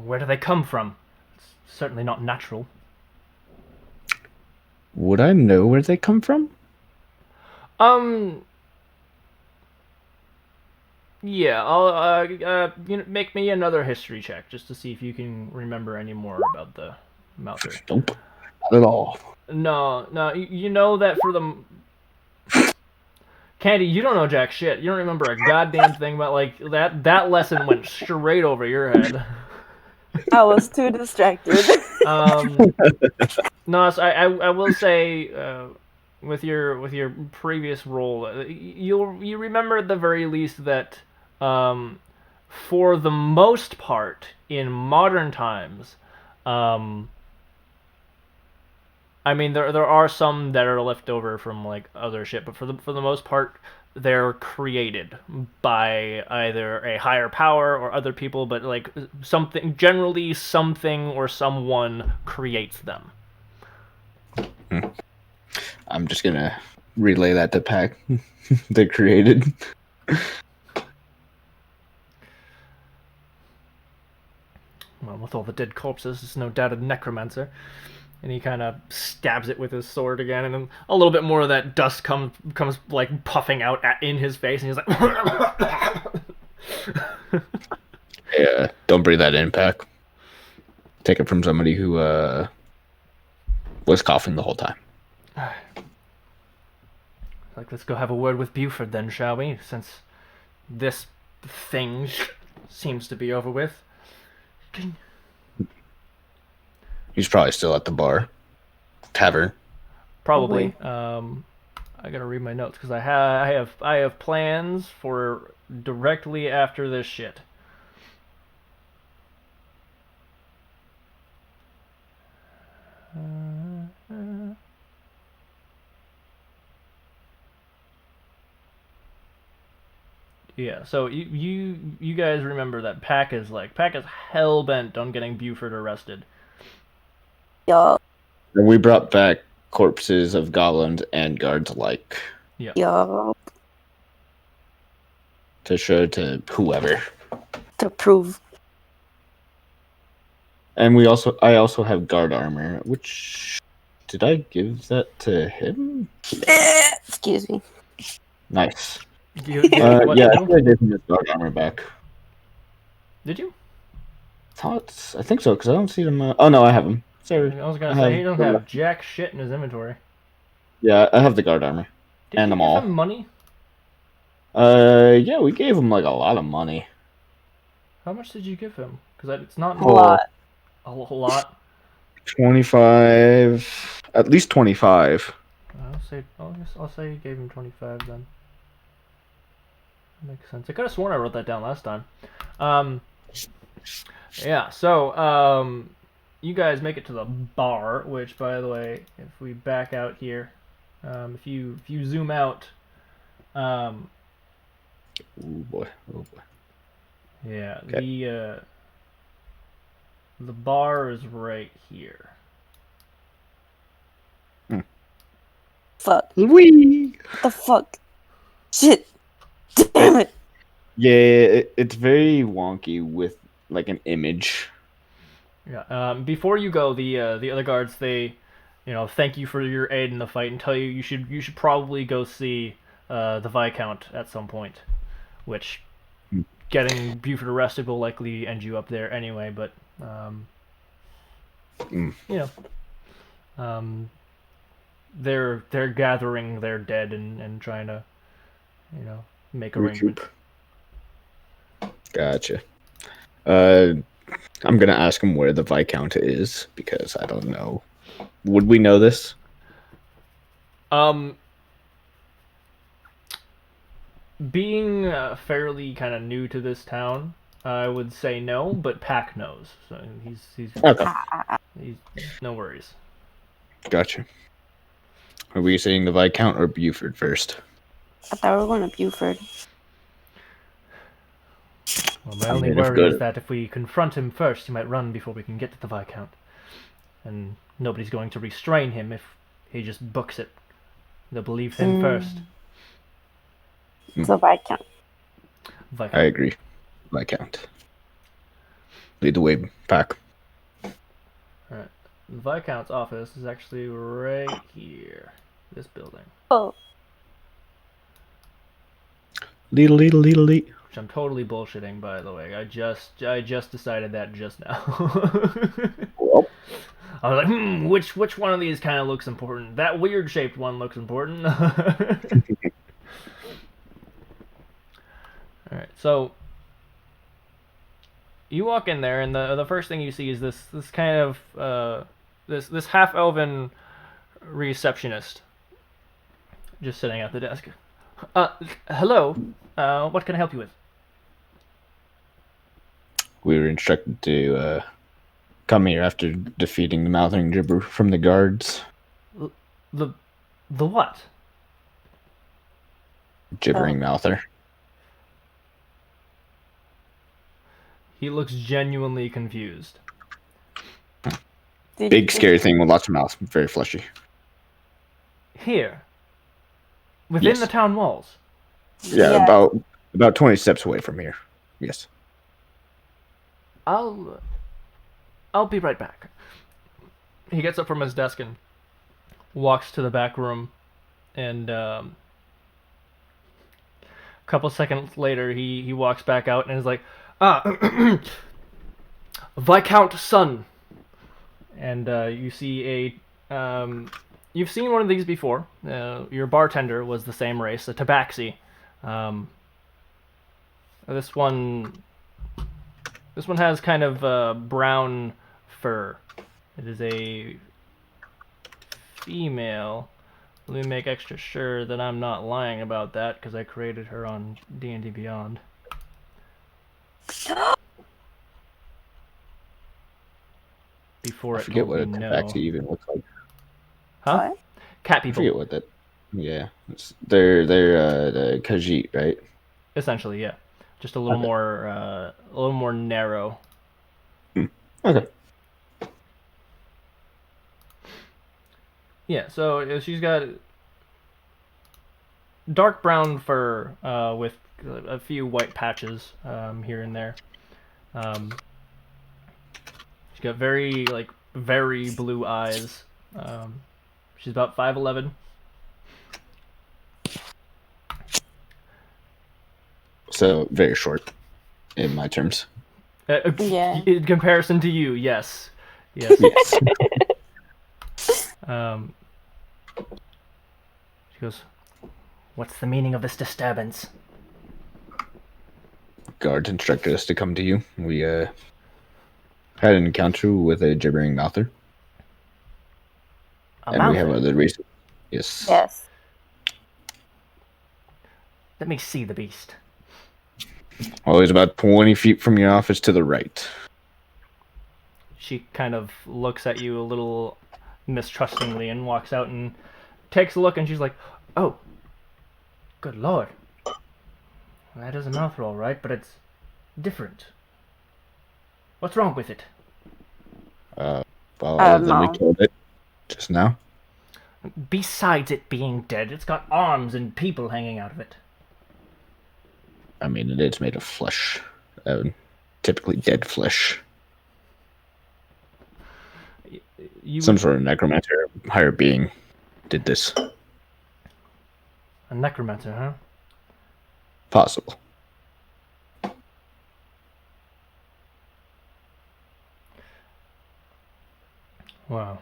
Where do they come from? It's certainly not natural. Would I know where they come from? Yeah, I'll make me another history check just to see if you can remember any more about the Malthur. Nope, not at all. No, you know that for the Candy, you don't know jack shit. You don't remember a goddamn thing about that lesson went straight over your head. I was too distracted. No, so I will say, with your previous role, you remember at the very least that, for the most part in modern times, I mean there are some that are left over from other shit, but for the most part, they're created by either a higher power or other people, but something or someone creates them. I'm just gonna relay that to Pack. They're created. with all the dead corpses. It's no doubt a necromancer. And he kind of stabs it with his sword again, and then a little bit more of that dust comes like puffing out in his face, and he's like, Yeah, don't breathe that in, Pack. Take it from somebody who was coughing the whole time. Like, let's go have a word with Buford then, shall we? Since this thing seems to be over with. He's probably still at the bar. Tavern. Probably. I gotta read my notes because I have plans for directly after this shit. Yeah, so you guys remember that Pack is hell bent on getting Buford arrested. Yup. And we brought back corpses of goblins and guards alike. Yeah. Yup. To show to whoever. To prove. And I also have guard armor, which did I give that to him? Excuse me. Nice. Yeah, I think I gave him his guard armor back. Did you? I think so, because I don't see them. Oh no, I have them. Sorry. I was gonna say he doesn't have jack shit in his inventory. Yeah, I have the guard armor. Did and you them give all. him money? Yeah, we gave him like a lot of money. How much did you give him? Because it's not A lot. A whole lot. 25, at least 25. I'll say you gave him 25 then. Makes sense. I could have sworn I wrote that down last time. Yeah. So you guys make it to the bar, which, by the way, if we back out here, if you zoom out, Oh boy. yeah, Okay. the bar is right here. Fuck. Wee. The fuck? Shit. Damn it. Yeah, it's very wonky with like an image. Yeah. Before you go, the other guards, they, thank you for your aid in the fight and tell you should probably go see the Viscount at some point, which getting Buford arrested will likely end you up there anyway. But they're gathering their dead and trying to make arrangements. Gotcha. I'm gonna ask him where the Viscount is because I don't know. Would we know this? Being fairly kind of new to this town, I would say no, but Pack knows, so he's Okay. he's no worries. Gotcha. Are we saying the Viscount or Buford first? I thought we were going to Buford. Well, my only worry is that if we confront him first, he might run before we can get to the Viscount. And nobody's going to restrain him if he just books it. They'll believe him first. So Viscount. I agree. Viscount. Lead the way, Pack. Alright. The Viscount's office is actually right here. This building. Oh. Lead. Which I'm totally bullshitting, by the way. I just decided that just now. Well. I was like, which one of these kind of looks important? That weird shaped one looks important. Alright, so you walk in there, and the first thing you see is this kind of this half elven receptionist just sitting at the desk. Hello. What can I help you with? We were instructed to come here after defeating the Malthur Gibber from the guards. The what? Gibbering Malthur. He looks genuinely confused. Big scary thing with lots of mouths, very fleshy. Here. Within the town walls. Yeah, about 20 steps away from here. Yes. I'll I'll be right back. He gets up from his desk and walks to the back room, and a couple seconds later, he walks back out and is like, Viscount Sun. And you see you've seen one of these before. Your bartender was the same race, a tabaxi. This one has kind of brown fur. It is a female. Let me make extra sure that I'm not lying about that, because I created her on D&D Beyond. Before I forget what a tabaxi even looks like. Huh? What? Cat people. I forget what that. Yeah, they're the Khajiit, right? Essentially, yeah. Just a little more narrow. Okay. Yeah, so she's got dark brown fur with a few white patches here and there. She's got very blue eyes. She's about 5'11". So very short, in my terms. Yeah. In comparison to you, yes. Yes. She goes, "What's the meaning of this disturbance?" Guards instructed us to come to you. We had an encounter with a gibbering Malthur. And we have other reasons. Yes. Yes. Let me see the beast. Well, he's about 20 feet from your office to the right. She kind of looks at you a little mistrustingly and walks out and takes a look, and she's like, "Oh, good lord. That is a Malthur, all right, but it's different. What's wrong with it?" Well, other than we killed it just now. Besides it being dead, it's got arms and people hanging out of it. I mean, it is made of flesh. Typically dead flesh. Some sort of necromancer, higher being, did this. A necromancer, huh? Possible. Wow.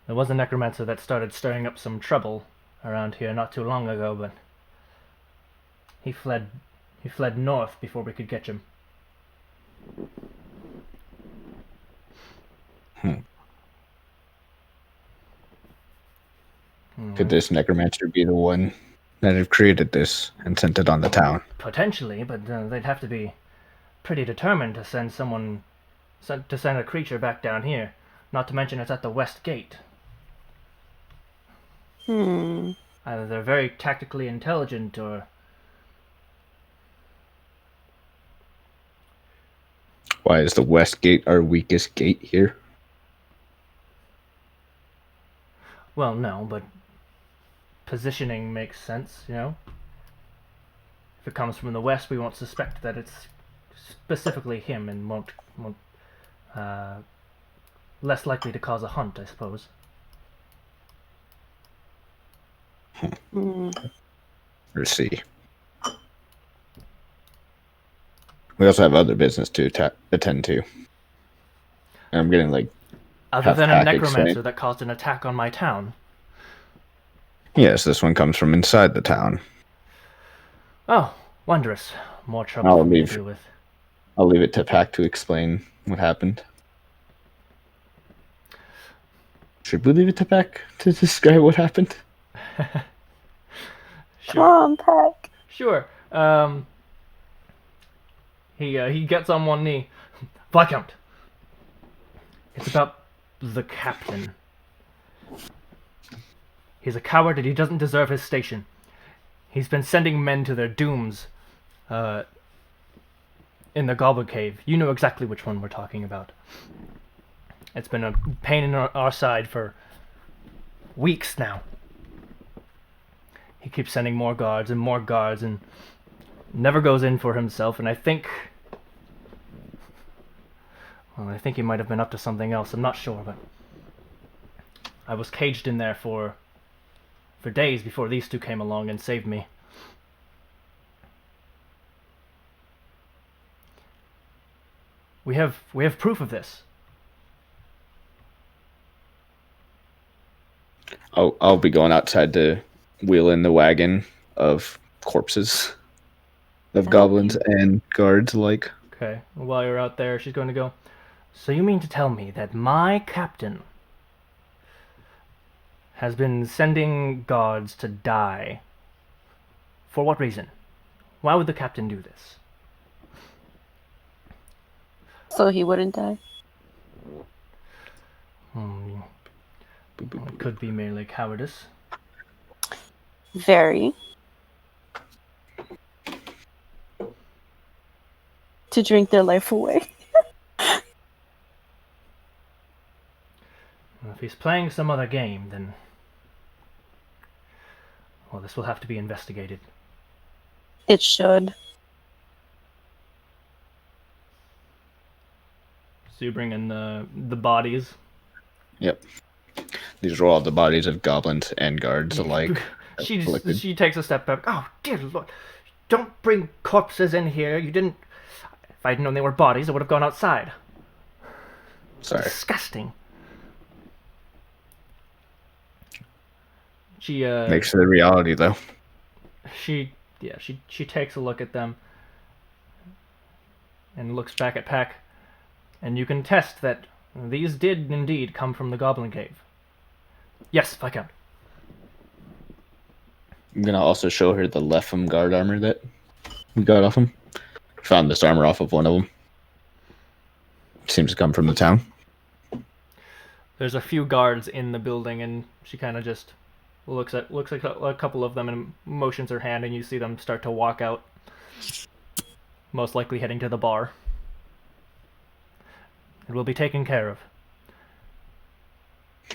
There was a necromancer that started stirring up some trouble around here not too long ago, but he fled north before we could catch him. Could this necromancer be the one that have created this and sent it on the town? Potentially, but they'd have to be pretty determined to send a creature back down here. Not to mention it's at the west gate. Either they're very tactically intelligent, or... Why is the west gate our weakest gate here? Well, no, but positioning makes sense, you know? If it comes from the west, we won't suspect that it's specifically him, and won't less likely to cause a hunt, I suppose. Let's see. We also have other business to attend to. And I'm getting other than a necromancer that caused an attack on my town. Yes, this one comes from inside the town. Oh, wondrous. More trouble for me to deal with. I'll leave it to Pac to explain what happened. Should we leave it to Pac to describe what happened? Sure. Come on, Pac. Sure. He gets on one knee. Viscount. It's about the captain. He's a coward and he doesn't deserve his station. He's been sending men to their dooms in the Goblin Cave. You know exactly which one we're talking about. It's been a pain in our side for weeks now. He keeps sending more guards and never goes in for himself, and I think Well, I think he might have been up to something else. I'm not sure, but I was caged in there for days before these two came along and saved me. We have proof of this. I'll be going outside to wheel in the wagon of corpses of goblins and guards alike. Okay. While you're out there, she's going to go, so you mean to tell me that my captain has been sending guards to die? For what reason? Why would the captain do this? So he wouldn't die? It could be merely cowardice. Very. To drink their life away. If he's playing some other game, then... well, this will have to be investigated. It should. So you bring in the bodies? Yep. These are all the bodies of goblins and guards alike. She takes a step back. Oh, dear Lord. Don't bring corpses in here. You didn't... If I'd known they were bodies, I would have gone outside. Sorry. Disgusting. She makes it a reality, though. She takes a look at them and looks back at Pack, and you can test that these did indeed come from the Goblin Cave. Yes, Viscount. I'm gonna also show her the Lepham guard armor that we got off him. Found this armor off of one of them. Seems to come from the town. There's a few guards in the building, and she kind of just looks at a couple of them and motions her hand, and you see them start to walk out, most likely heading to the bar. It will be taken care of.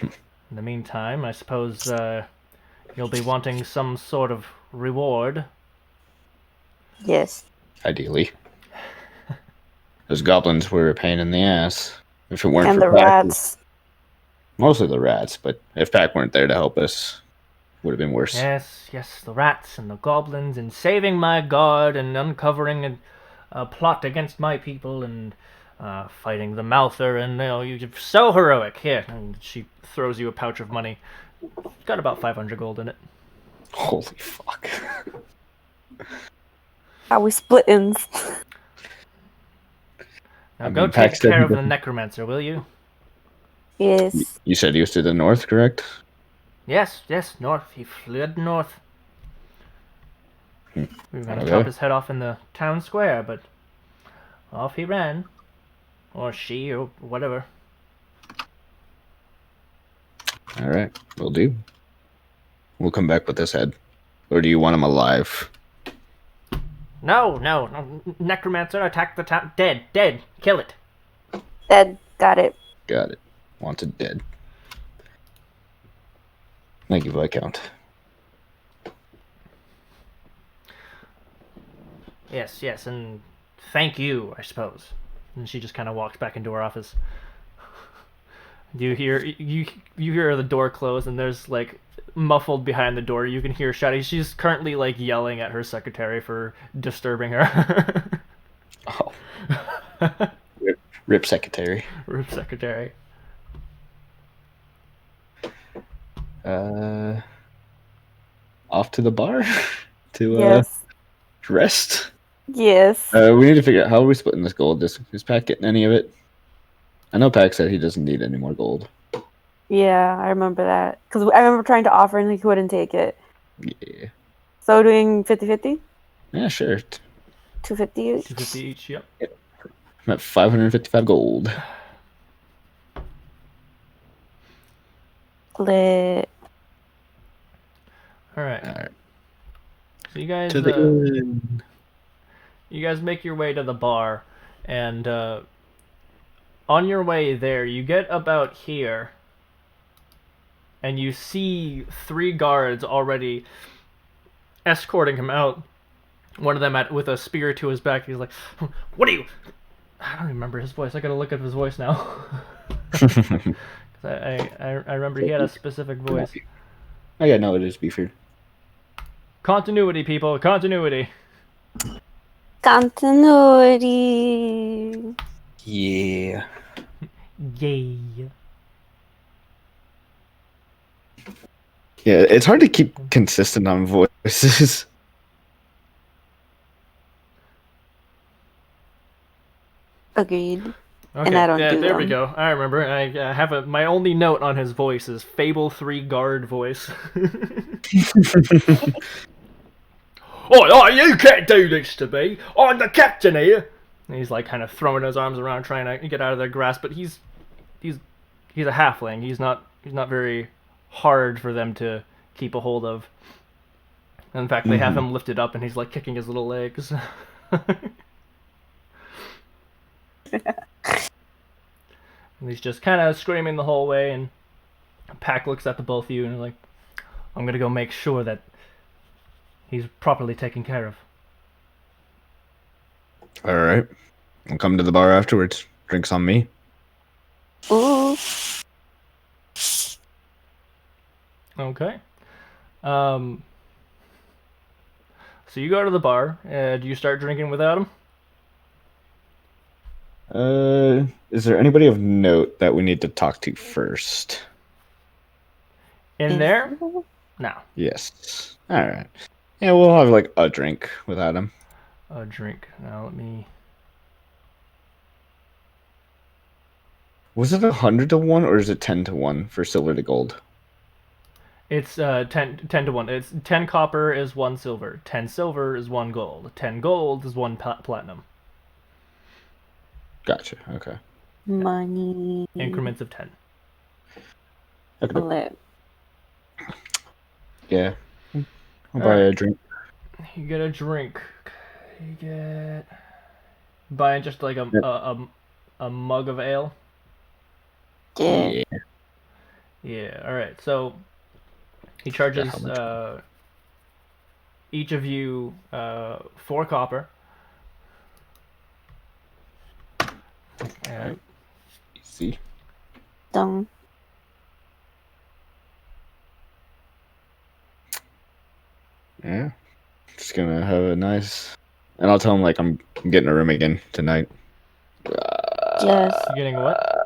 In the meantime, I suppose you'll be wanting some sort of reward. Yes. Ideally. Those goblins were a pain in the ass. If it weren't and for the Pac, rats. mostly the rats, but if Pac weren't there to help us, would have been worse. Yes, the rats and the goblins, and saving my guard and uncovering a plot against my people, and fighting the Malthur, and you're so heroic. Here, and she throws you a pouch of money. It's got about 500 gold in it. Holy fuck. How we splitting? Now go take care of the Necromancer, will you? Yes. You said he was to the north, correct? Yes, north. He fled north. We were going to Okay. chop his head off in the town square, but off he ran. Or she, or whatever. Alright, will do. We'll come back with this head. Or do you want him alive? No. Necromancer, attack the town. Dead. Kill it. Dead. Got it. Got it. Wanted dead. Thank you, Viscount. Yes, and thank you, I suppose. And she just kind of walks back into her office. You hear the door close, and there's like muffled behind the door. You can hear shouting. She's currently like yelling at her secretary for disturbing her. Oh. Rip secretary. Rip secretary. Off to the bar to Yes. rest. Yes. We need to figure out how are we splitting this gold. Is Pac getting any of it? I know Pac said he doesn't need any more gold. Yeah, I remember that. Because I remember trying to offer and he wouldn't take it. Yeah. So doing 50-50? Yeah, sure. 250 each? 250 each, yep. I'm at 555 gold. Lit. Alright. Alright. So you guys To the end. you guys make your way to the bar, and on your way there, you get about here, and you see 3 guards already escorting him out. One of them with a spear to his back. He's like, "What are you? I don't remember his voice. I gotta look up his voice now. I remember he had a specific voice. Oh yeah, no, it is Beeford. Continuity, people. Continuity. Continuity. Yeah. Yay. Yeah, it's hard to keep consistent on voices. Agreed. Okay, And I don't yeah, do there them. we go. I remember. I have my only note on his voice is Fable 3 guard voice. Oh, you can't do this to me. I'm the captain here. And he's like kind of throwing his arms around, trying to get out of their grasp. But he's a halfling. He's not very hard for them to keep a hold of. In fact, they have him lifted up, and he's like kicking his little legs. And he's just kind of screaming the whole way, and Pack looks at the both of you and is like, I'm gonna go make sure that he's properly taken care of. All right. I'll come to the bar afterwards. Drinks on me. Ooh. Okay. So you go to the bar. Do you start drinking without him? Is there anybody of note that we need to talk to first? In there? No. Yes. All right. Yeah, we'll have like a drink without him. A drink. Now let me... Was it 100 to 1 or is it 10 to 1 for silver to gold? It's 10 to 1. It's 10 copper is 1 silver. 10 silver is 1 gold. 10 gold is 1 platinum. Gotcha. Okay. Money. Increments of 10. Okay. Lit. Yeah. I'll buy a drink. You get a drink. You get... Buy just like a mug of ale. Yeah. Yeah, alright. So he charges each of you 4 copper. Alright. Easy. Dumb. Yeah. Just gonna have a nice... And I'll tell him, like, I'm getting a room again tonight. Yes. You're getting what?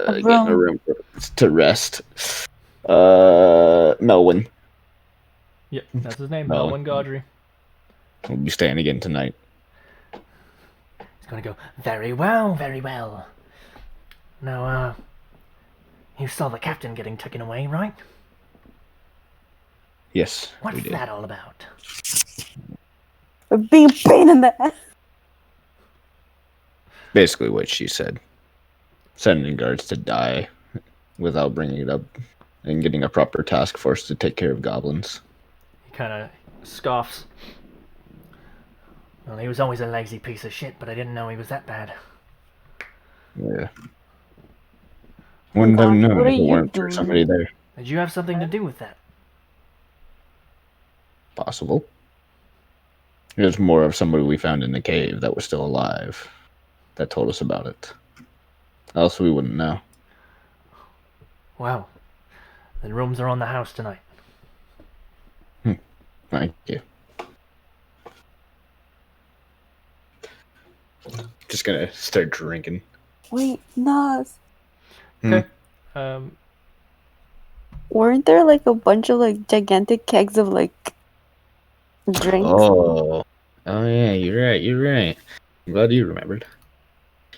Getting a room to rest. Melwin. Yep, that's his name. No. Melwin Gaudry. We'll be staying again tonight. He's gonna go, very well, very well. Now, you saw the captain getting taken away, right? Yes, What's we did. that all about? We're being a pain in the ass. Basically what she said. Sending guards to die without bringing it up and getting a proper task force to take care of goblins. He kind of scoffs. Well, he was always a lazy piece of shit, but I didn't know he was that bad. Yeah. Wouldn't have known What are if it you weren't for doing? somebody there. Did you have something to do with that? Possible. It was more of somebody we found in the cave that was still alive that told us about it. Else we wouldn't know. Wow. The rooms are on the house tonight. Thank you. Just gonna start drinking. Wait, Nas. Okay. Weren't there like a bunch of like gigantic kegs of like drinks? Oh yeah, you're right. I'm glad you remembered.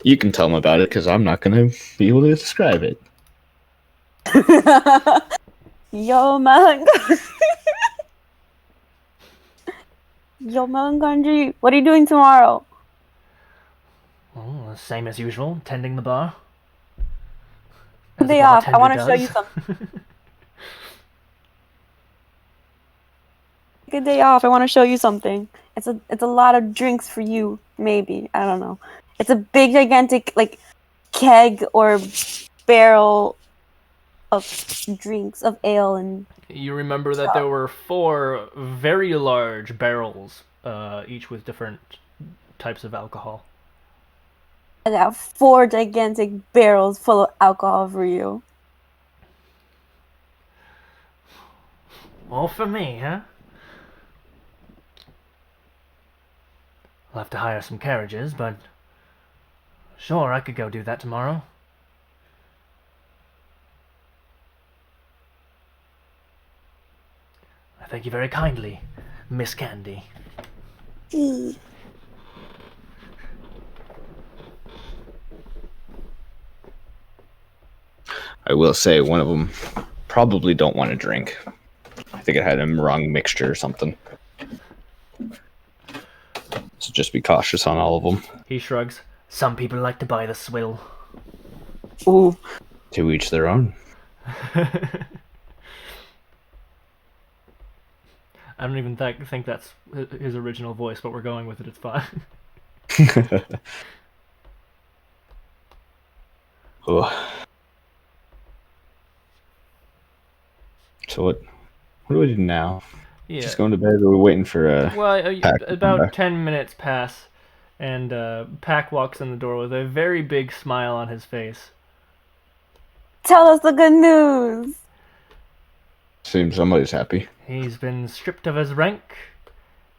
You can tell them about it because I'm not gonna be able to describe it. Yo, man. Yo, Melanchondry, what are you doing tomorrow? Well, same as usual, tending the bar. Day off. I want to show you something. Good day off. I want to show you something. It's a lot of drinks for you. Maybe, I don't know. It's a big, gigantic like keg or barrel of drinks of ale and. You remember that there were 4 very large barrels, each with different types of alcohol. I got 4 gigantic barrels full of alcohol for you. All for me, huh? I'll have to hire some carriages, but sure, I could go do that tomorrow. I thank you very kindly, Miss Candy. I will say one of them probably don't want to drink. I think it had a wrong mixture or something. So just be cautious on all of them. He shrugs. Some people like to buy the swill. Ooh. To each their own. I don't even think that's his original voice, but we're going with it. It's fine. Oh. So what do we do now? Yeah. Just going to bed, or we're waiting for Pack about 10 minutes pass, and Pack walks in the door with a very big smile on his face. Tell us the good news. Seems somebody's happy. He's been stripped of his rank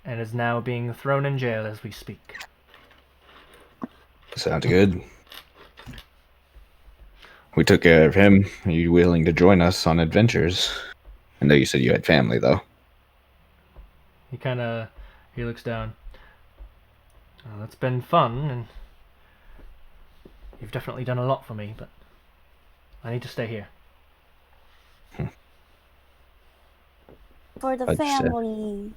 and is now being thrown in jail as we speak. Sounds good. We took care of him. Are you willing to join us on adventures? I know you said you had family, though. He looks down. Well, it's been fun, and you've definitely done a lot for me, but I need to stay here. For the family.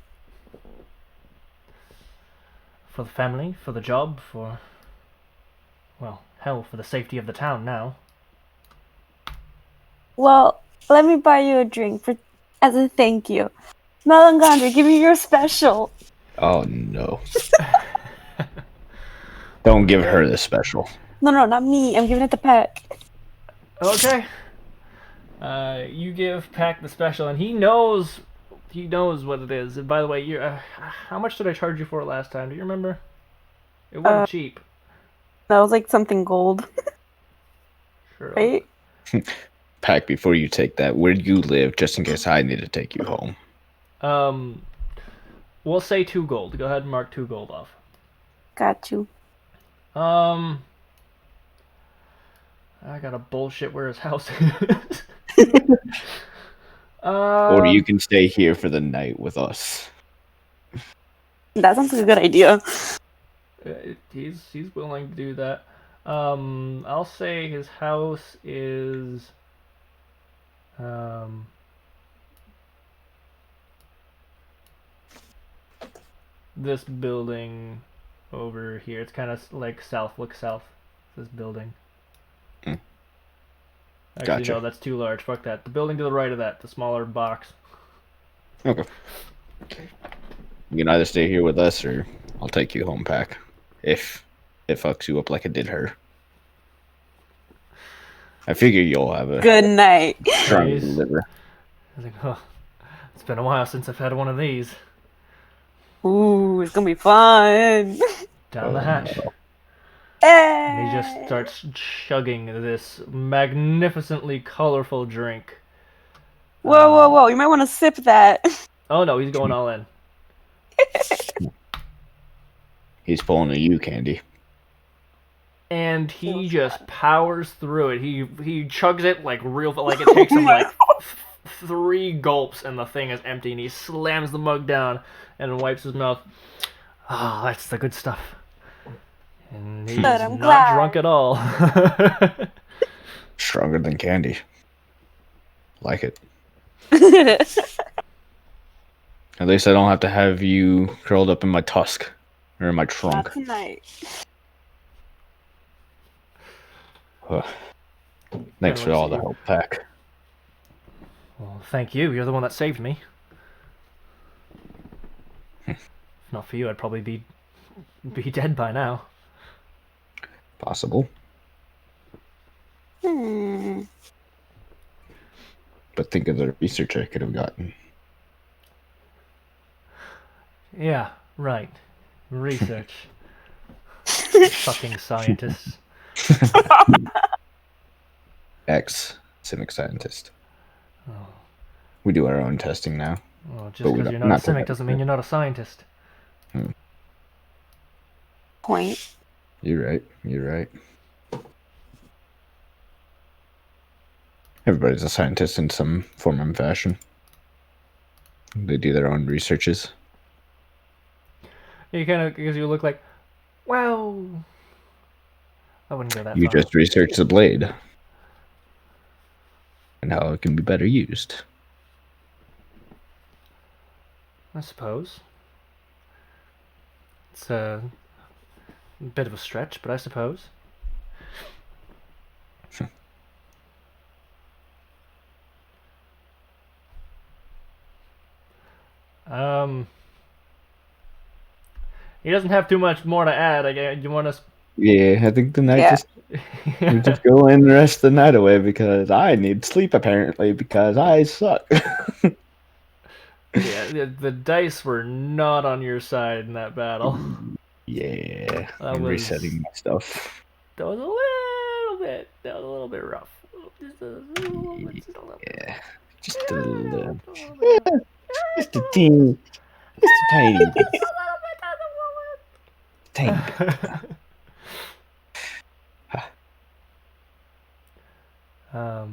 For the family, for the job, for... well, hell, for the safety of the town now. Well, let me buy you a drink as a thank you. Melangandra, give me your special. Oh, no. Don't give her the special. No, not me. I'm giving it to Pack. Okay. You give Pack the special, and he knows what it is. And by the way, you how much did I charge you for it last time? Do you remember? It wasn't cheap. That was like something gold. Sure. Right? Pack, before you take that, where do you live, just in case I need to take you home? We'll say 2 gold. Go ahead and mark 2 gold off. Got you. I got a bullshit where his house is. Or you can stay here for the night with us. That sounds like a good idea. He's willing to do that. I'll say his house is this building over here. It's kind of like south. Look south. This building. Actually, Gotcha. no, that's too large. Fuck that. The building to the right of that, the smaller box. Okay. You can either stay here with us, or I'll take you home, Pack. If it fucks you up like it did her. I figure you'll have a good night. Strong liver. I think, oh, it's been a while since I've had one of these. Ooh, it's gonna be fun. Down the hatch. No. And he just starts chugging this magnificently colorful drink. Whoa. You might want to sip that. Oh no, he's going all in. He's pulling a you, Candy. And he just powers through it. He chugs it like it takes him like 3 gulps and the thing is empty, and he slams the mug down and wipes his mouth. Ah, oh, that's the good stuff. And he's not drunk at all. Stronger than Candy. Like it. At least I don't have to have you curled up in my tusk or in my trunk. Not tonight. Thanks for all the help, Pack. Well, thank you. You're the one that saved me. If not for you, I'd probably be dead by now. Possible. But think of the research I could have gotten. Yeah, right. Research. Fucking scientists. Simic scientist. Oh. We do our own testing now. Well, just because you're not a Simic doesn't mean you're not a scientist. Point. You're right. Everybody's a scientist in some form and fashion. They do their own researches. You kind of, because you look like, wow. I wouldn't go that far. You just researched the blade. And how it can be better used. I suppose. It's a bit of a stretch, but I suppose. He doesn't have too much more to add. You want us? Yeah, I think the night we just go in and rest the night away because I need sleep apparently because I suck. Yeah, the dice were not on your side in that battle. Yeah, I'm resetting my stuff. That was a little bit rough. Just a little bit. Just a little. Just a teeny. Just a tiny bit. Tiny bit. All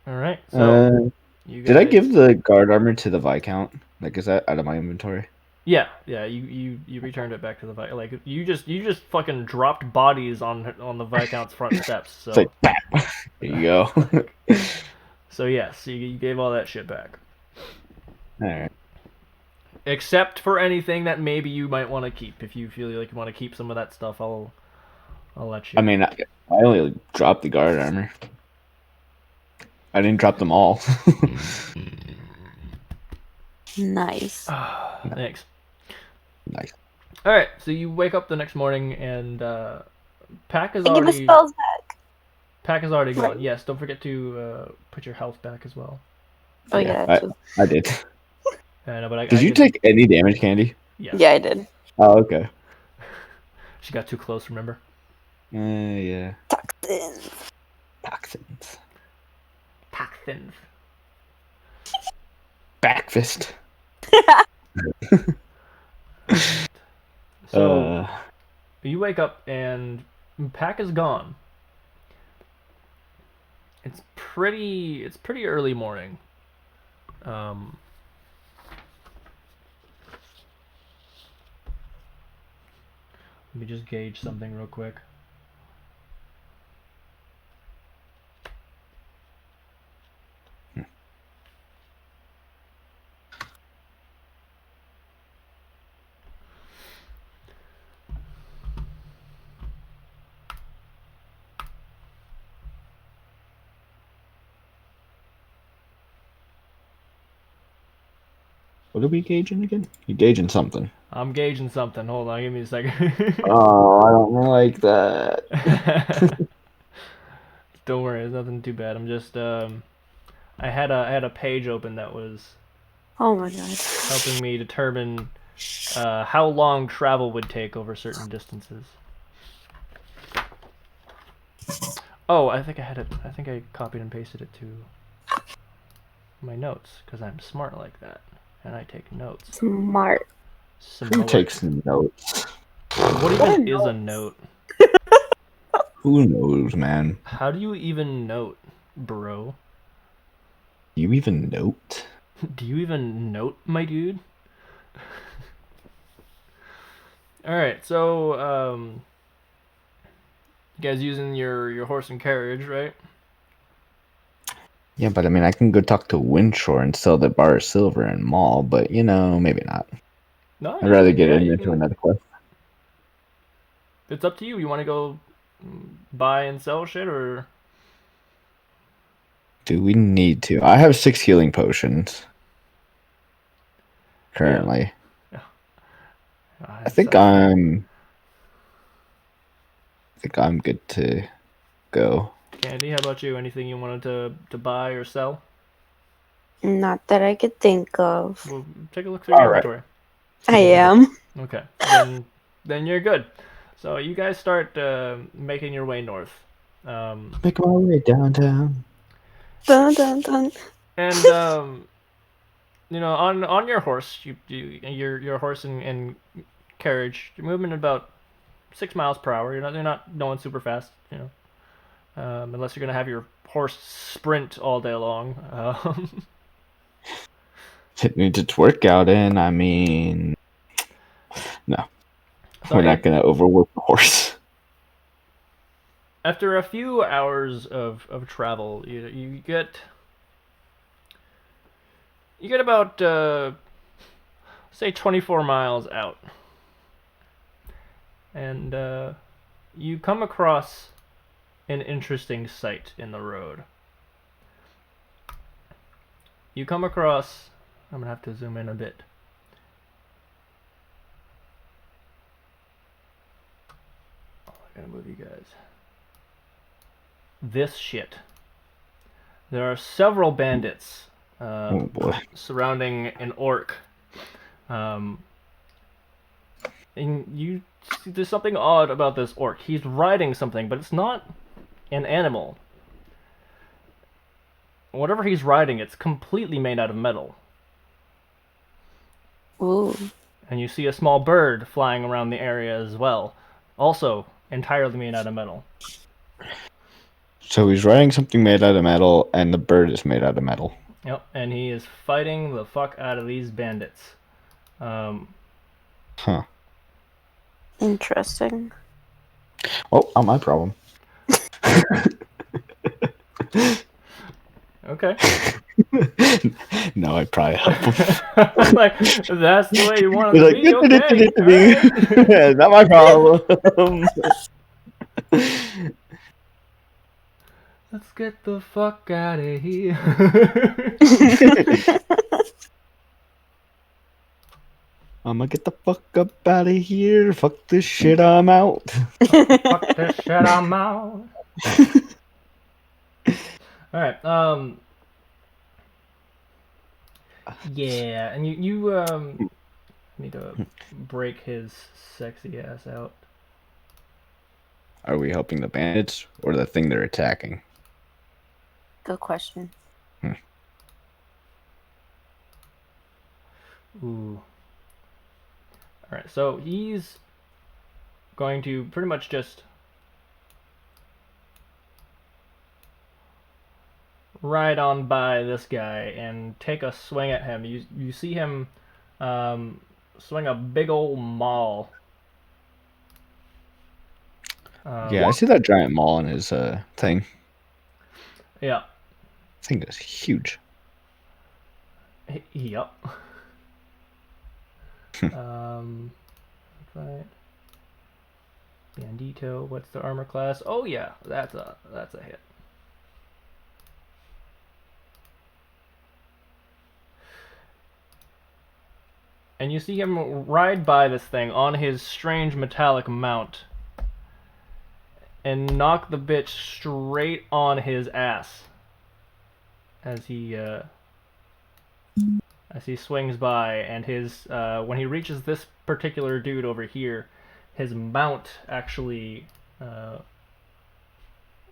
right. So, did I give the guard armor to the Viscount? Like, is that out of my inventory? Yeah. You returned it back to the Viscount. Like, you just fucking dropped bodies on the Viscount's front steps. So it's like, bam. There you go. So yes, you gave all that shit back. All right. Except for anything that maybe you might want to keep. If you feel like you want to keep some of that stuff, I'll let you. I mean, I only dropped the guard armor. I didn't drop them all. Nice. Thanks. Nice. All right, so you wake up the next morning and Pack is Give already. the spells back. Pack is already gone. Yes, don't forget to put your health back as well. Oh yeah, I did. I know, but did you take any damage, Candy? Yeah. Yeah, I did. Oh, okay. She got too close, remember? Yeah. Toxins. Backfist. So you wake up and Pack is gone. It's pretty early morning. Let me just gauge something real quick. What are we gauging again? You gauging something? I'm gauging something. Hold on, give me a second. Oh, I don't like that. Don't worry, it's nothing too bad. I'm just I had a page open that was Oh my god. helping me determine how long travel would take over certain distances. Oh, I think I had it. I think I copied and pasted it to my notes because I'm smart like that, and I take notes. Smart. Who takes notes? What even is a note? Who knows, man? How do you even note, bro? You even note? Do you even note, my dude? Alright, so, you guys using your horse and carriage, right? Yeah, but I mean, I can go talk to Windshore and sell the bar of silver and mall, but, you know, maybe not. No, I'd rather get into another quest. It's up to you. You want to go buy and sell shit, or... Do we need to? I have 6 healing potions. Currently. Yeah. I think I'm good to go. Candy, how about you? Anything you wanted to buy or sell? Not that I could think of. Well, take a look through your inventory. I am. Okay. Then then you're good. So you guys start making your way north. Make my way downtown. Dun dun dun. And on your horse, your horse and carriage, you're moving at about 6 miles per hour. You're not going super fast, unless you're gonna have your horse sprint all day long. It needs its workout in. I mean, no, we're not gonna overwork the horse. After a few hours of travel, you get about say 24 miles out, and you come across an interesting sight in the road. You come across... I'm gonna have to zoom in a bit. Oh, I gotta move you guys. This shit. There are several bandits Oh boy. surrounding an orc. And you see, there's something odd about this orc. He's riding something, but it's not an animal. Whatever he's riding, it's completely made out of metal. Ooh. And you see a small bird flying around the area as well, also entirely made out of metal. So he's riding something made out of metal, and the bird is made out of metal. Yep, and he is fighting the fuck out of these bandits. Huh. Interesting. Oh, not my problem. Okay. No, I'd probably help him. Like, that's the way you want it to Like, be? Okay. yeah, not my problem. Let's get the fuck out of here. I'ma get the fuck up out of here. Fuck this shit, I'm out. Fuck this shit, I'm out. Alright, yeah, and you need to break his sexy ass out. Are we helping the bandits or the thing they're attacking? Good question. Ooh. Alright, so he's going to pretty much just ride on by this guy and take a swing at him. You see him swing a big old maul. Yeah, I see that giant maul in his thing. Yeah. Thing is huge. Yep. Right. Bandito, what's the armor class? Oh yeah, that's a hit. And you see him ride by this thing on his strange metallic mount and knock the bitch straight on his ass as he swings by, and his when he reaches this particular dude over here, his mount actually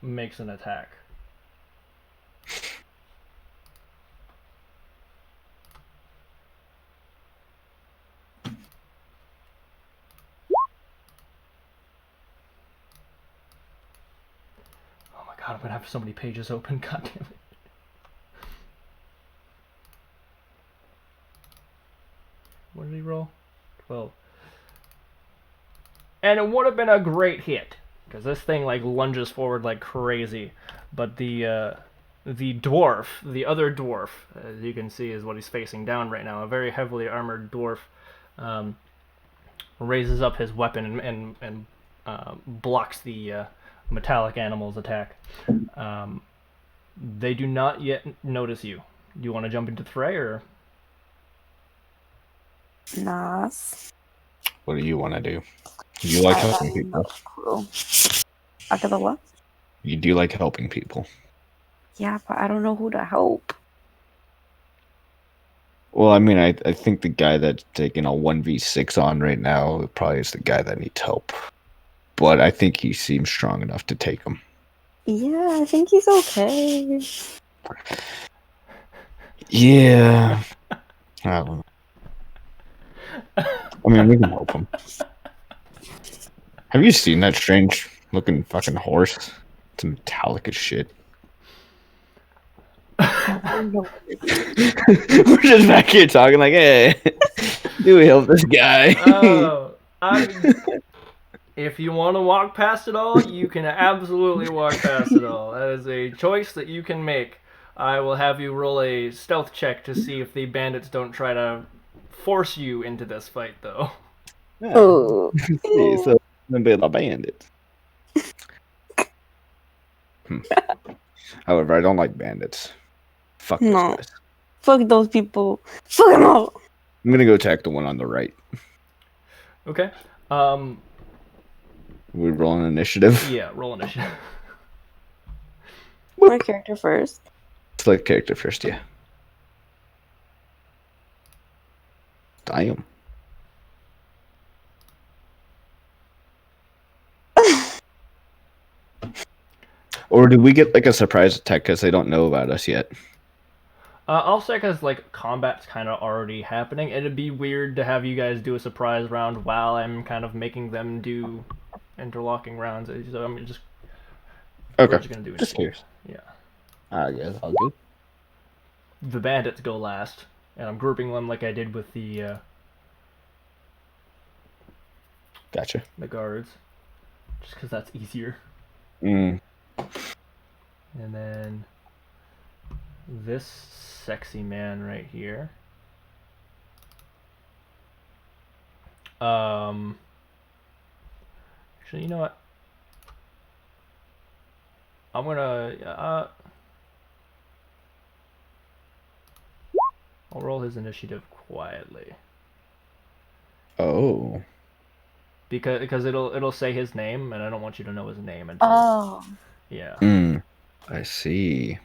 makes an attack. Oh my god, I'm gonna have so many pages open, god damn it. What did he roll? 12. And it would have been a great hit, because this thing like lunges forward like crazy. But the dwarf, the other dwarf, as you can see, is what he's facing down right now. A very heavily armored dwarf raises up his weapon and blocks the metallic animal's attack. They do not yet notice you. Do you want to jump into the fray, or? Nice. What do you want to do? You like helping people. Cool. After the what? You do like helping people. Yeah, but I don't know who to help. Well, I mean, I think the guy that's taking a 1v6 on right now probably is the guy that needs help. But I think he seems strong enough to take him. Yeah, I think he's okay. Yeah. I don't know. I mean, we can help him. Have you seen that strange looking fucking horse? It's metallic as shit. We're just back here talking like, hey, do we help this guy? If you want to walk past it all, you can absolutely walk past it all. That is a choice that you can make. I will have you roll a stealth check to see if the bandits don't try to force you into this fight, though. Yeah. Oh. So, I'm gonna be the bandits. However, I don't like bandits. Fuck those guys. Fuck those people. Fuck them all. I'm gonna go attack the one on the right. Okay. We roll an initiative? Yeah, roll initiative. My character first. Select character first, yeah. Damn. Or did we get like a surprise attack because they don't know about us yet? I'll say because like combat's kind of already happening. It'd be weird to have you guys do a surprise round while I'm kind of making them do interlocking rounds. So I'm just okay. We're just gonna do just curious. Yeah. Yeah, I'll do. The bandits go last, and I'm grouping them like I did with the. Gotcha. The guards, just because that's easier. Mm. And then this sexy man right here. Actually, you know what? I'm gonna I'll roll his initiative quietly. Oh. Because it'll say his name, and I don't want you to know his name until. Yeah. I see.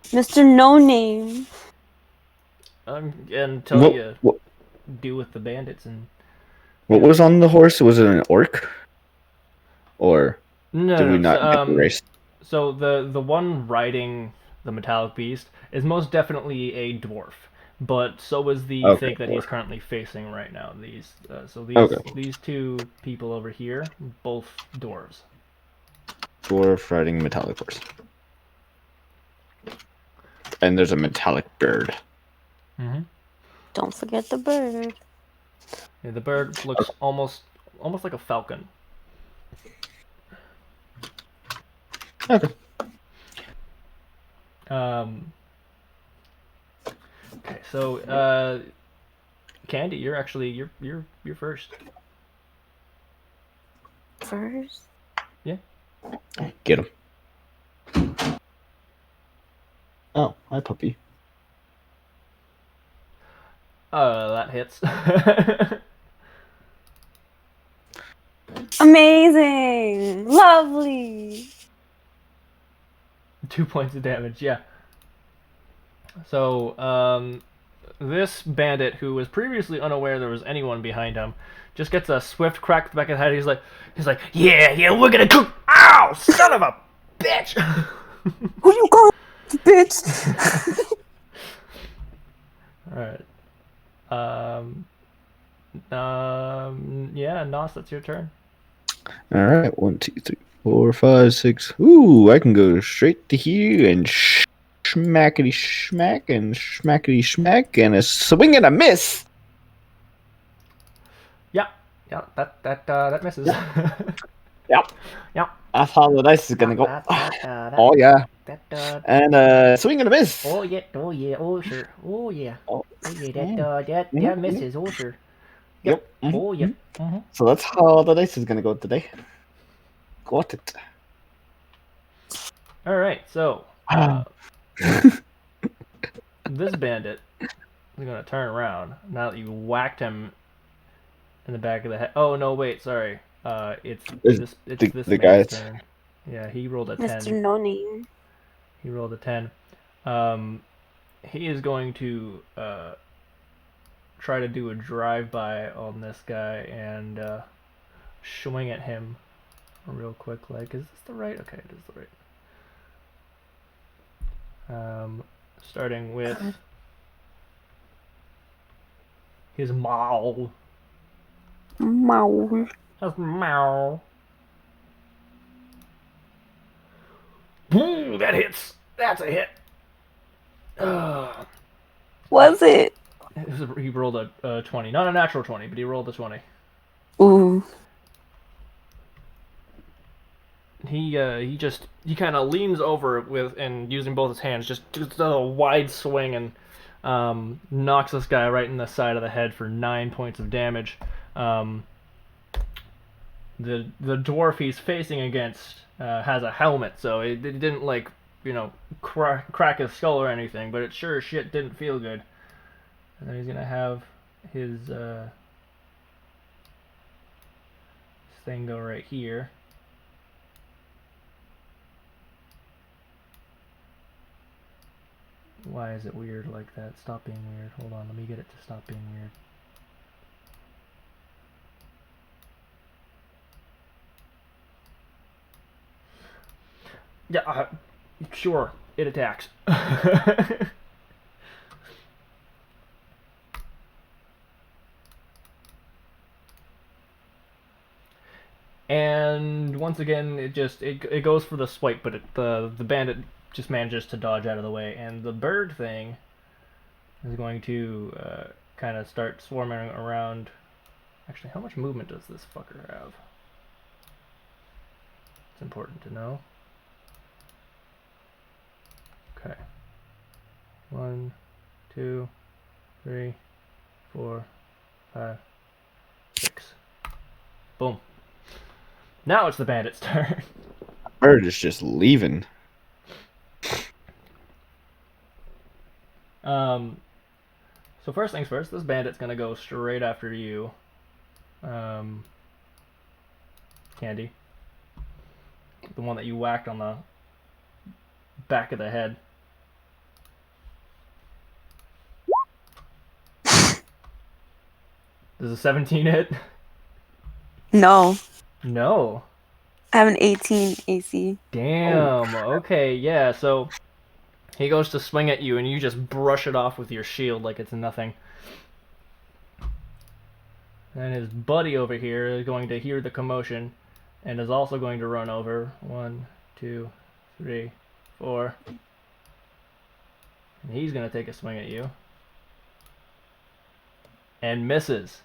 Mr. No Name. Until you deal with the bandits and. What was on the horse? Was it an orc? Or did we not get the race? So the one riding the metallic beast is most definitely a dwarf, but so is the thing that he's currently facing right now. These two people over here, both dwarves. Dwarf riding metallic horse. And there's a metallic bird. Mm-hmm. Don't forget the bird. Yeah, the bird looks almost like a falcon. Okay. Okay, so Candy, you're first. First? Yeah. Get him. Oh, hi puppy. That hits. Amazing! Lovely! 2 points of damage, yeah. So, this bandit, who was previously unaware there was anyone behind him, just gets a swift crack to the back of the head. He's like, yeah, we're gonna cook. Ow, son of a bitch! Who you calling, bitch? Alright. Yeah, Nos, that's your turn. Alright, 1, 2, 3, 4, 5, 6. Ooh, I can go straight to here and schmackety schmack and schmackety schmack and a swing and a miss. Yeah, that misses. Yep. That's how the dice is gonna go. Oh yeah. And swing and a miss. Oh yeah, oh sure. Oh yeah. That misses, oh sure. Yep. Mm-hmm. Oh yeah. Mm-hmm. So that's how the dice is gonna go today. Got it. Alright, so this bandit is gonna turn around now that you whacked him in the back of the head. Oh no, wait, sorry. It's this the guy's turn. Yeah, he rolled a 10. Mr. No Name. He rolled a 10. He is going to try to do a drive-by on this guy and swing at him real quick. Like, is this the right? Okay, it is the right. Starting with his maul. Mow. That's maul. Ooh, that hits. That's a hit. Was it? He rolled a 20. Not a natural 20, but he rolled a 20. Ooh. He kind of leans over and using both his hands, just does a wide swing and knocks this guy right in the side of the head for 9 points of damage. The dwarf he's facing against has a helmet, so it didn't crack his skull or anything, but it sure as shit didn't feel good. And then he's gonna have his thing go right here. Why is it weird like that? Stop being weird. Hold on, let me get it to stop being weird. Yeah, sure, it attacks. And once again, it goes for the swipe, but the bandit just manages to dodge out of the way, and the bird thing is going to kind of start swarming around. Actually, how much movement does this fucker have? It's important to know. Okay. 1, 2, 3, 4, 5, 6. Boom. Now it's the bandit's turn. Bird is just leaving. So first things first, this bandit's gonna go straight after you. Candy. The one that you whacked on the back of the head. Does a 17 hit? No. No. I have an 18 AC. Damn. Okay, yeah, so he goes to swing at you and you just brush it off with your shield like it's nothing. And his buddy over here is going to hear the commotion and is also going to run over. 1, 2, 3, 4. And he's going to take a swing at you. And misses.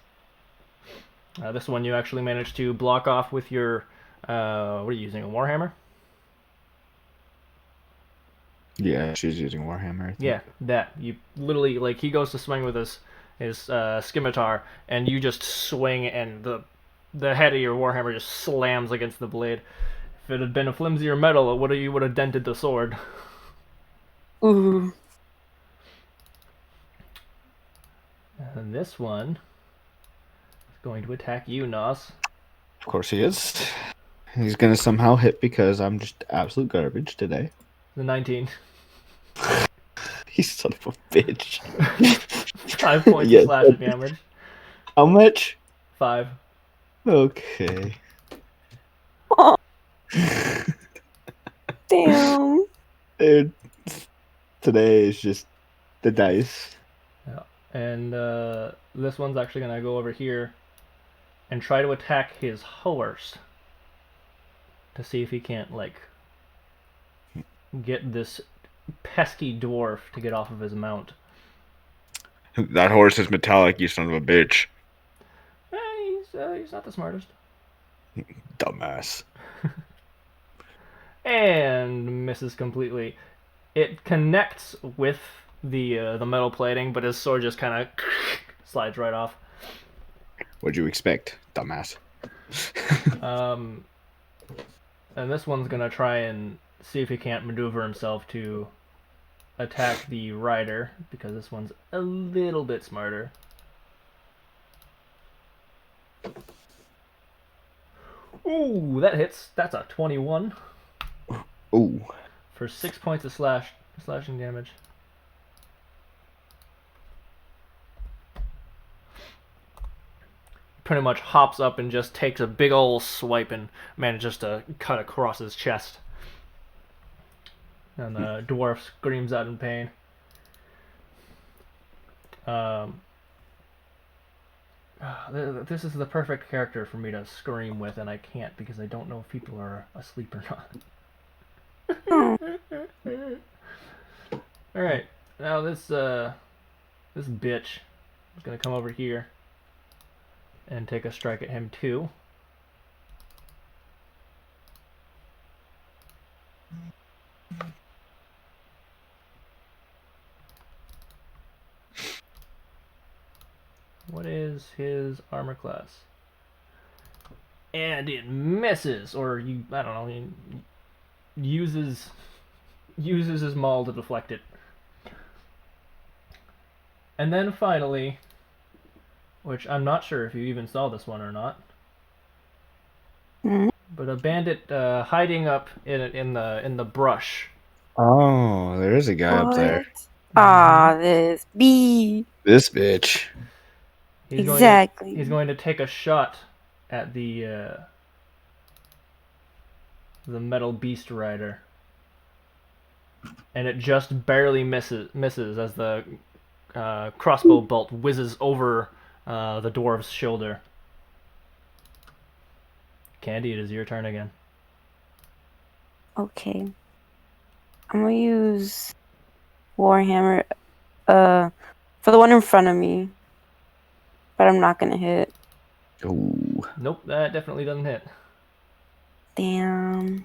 This one you actually managed to block off with your, what are you using, a Warhammer? Yeah, she's using Warhammer. I think. Yeah, that. You literally, like, he goes to swing with his scimitar, and you just swing, and the head of your Warhammer just slams against the blade. If it had been a flimsier metal, you would have dented the sword. Ooh. And this one is going to attack you, Nos. Of course he is. He's gonna somehow hit because I'm just absolute garbage today. The 19. You son of a bitch. 5 points of slashing damage. How much? 5. Okay. Oh. Damn. Dude, today is just the dice. Yeah. And this one's actually going to go over here and try to attack his horse to see if he can't, like, get this pesky dwarf to get off of his mount. That horse is metallic, you son of a bitch. He's not the smartest. Dumbass. And misses completely. It connects with the metal plating, but his sword just kind of slides right off. What'd you expect, dumbass? And this one's gonna try and see if he can't maneuver himself to attack the rider, because this one's a little bit smarter. Ooh, that hits. That's a 21. Ooh. For 6 points of slashing damage. pretty much hops up and just takes a big old swipe and manages to cut across his chest. And the dwarf screams out in pain. This is the perfect character for me to scream with, and I can't because I don't know if people are asleep or not. Alright, now this bitch is gonna come over here and take a strike at him too. What is his armor class? And it misses, or I don't know, he uses his maul to deflect it. And then finally, which I'm not sure if you even saw this one or not, but a bandit hiding up in the brush. Oh, there is a guy up there. Ah, this bee. This bitch. He's going to take a shot at the metal beast rider, and it just barely misses as the crossbow bolt whizzes over the dwarf's shoulder. Candy, it is your turn again. Okay. I'm gonna use Warhammer for the one in front of me. But I'm not gonna hit. Ooh. Nope, that definitely doesn't hit. Damn.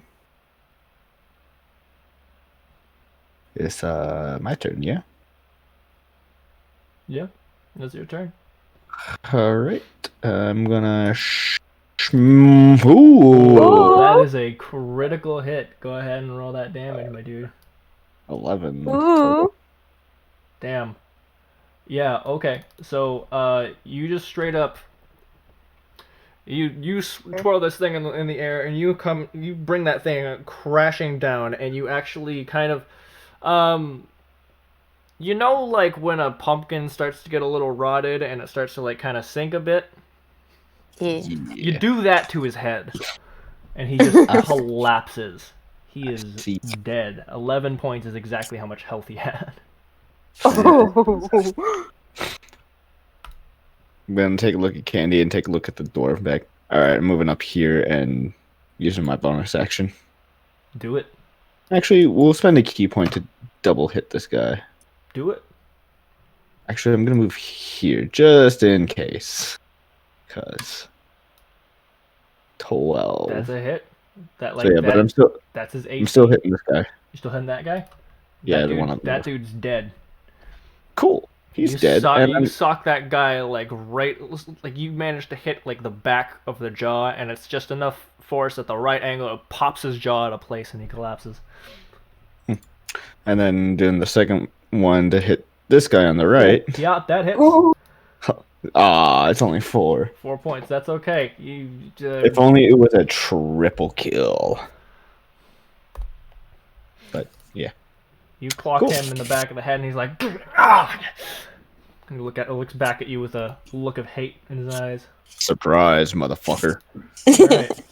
It's my turn, yeah? Yeah, it's your turn. Alright. I'm gonna ooh. That is a critical hit. Go ahead and roll that damage, my dude. 11. Ooh. Damn. Yeah, okay. So, you just straight up you twirl this thing in the air, and you bring that thing crashing down, and you actually kind of you know, like when a pumpkin starts to get a little rotted and it starts to like kind of sink a bit? Yeah. You do that to his head, and he just collapses. He is dead. 11 points is exactly how much health he had. Oh. I'm gonna take a look at Candy and take a look at the dwarf back. Alright, I'm moving up here and using my bonus action. Do it. Actually, we'll spend a key point to double hit this guy. Do it. Actually, I'm gonna move here just in cause 12. That's a hit. That like So, yeah, that, but I'm still that's his AC. I'm still hitting this guy. You still hitting that guy? Yeah, the one up that dude's dead. Cool. He's dead. You sock that guy like right, like you managed to hit like the back of the jaw, and it's just enough force at the right angle. It pops his jaw out of place, and he collapses. And then doing the second one to hit this guy on the right. Yeah, that hits. Ah, it's only 4. 4 points. That's okay. If only it was a triple kill. But yeah. You clocked him in the back of the head, and he's like, ah! And he looks back at you with a look of hate in his eyes. Surprise, motherfucker. All right.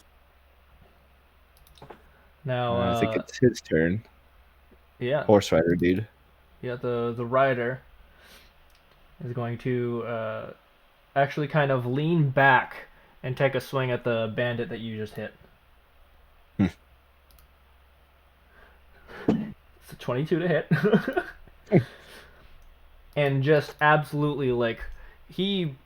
Now, I think it's his turn. Yeah. Horse rider, dude. Yeah, the rider is going to actually kind of lean back and take a swing at the bandit that you just hit. It's a 22 to hit. And just absolutely, like, he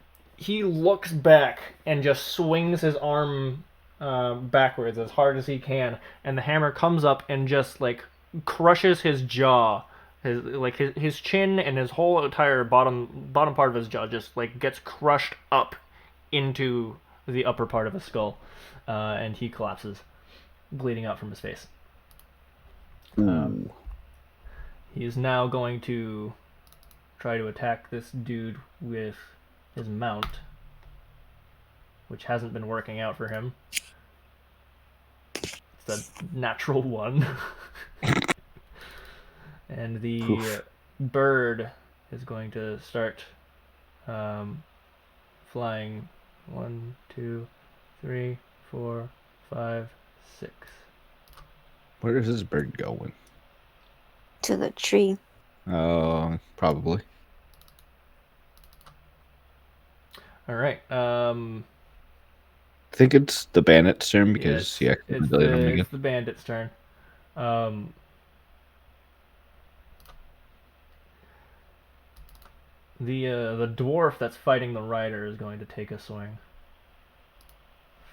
looks back and just swings his arm backwards as hard as he can, and the hammer comes up and just, like, crushes his jaw. His chin and his whole entire bottom part of his jaw just, like, gets crushed up into the upper part of his skull, and he collapses, bleeding out from his face. He is now going to try to attack this dude with his mount, which hasn't been working out for him. It's a natural 1. And the bird is going to start flying 1, 2, 3, 4, 5, 6. Where is this bird going? To the tree. Oh, probably. All right. I think it's the bandit's turn because Yeah, he accidentally deleted him again. it's the bandit's turn. The dwarf that's fighting the rider is going to take a swing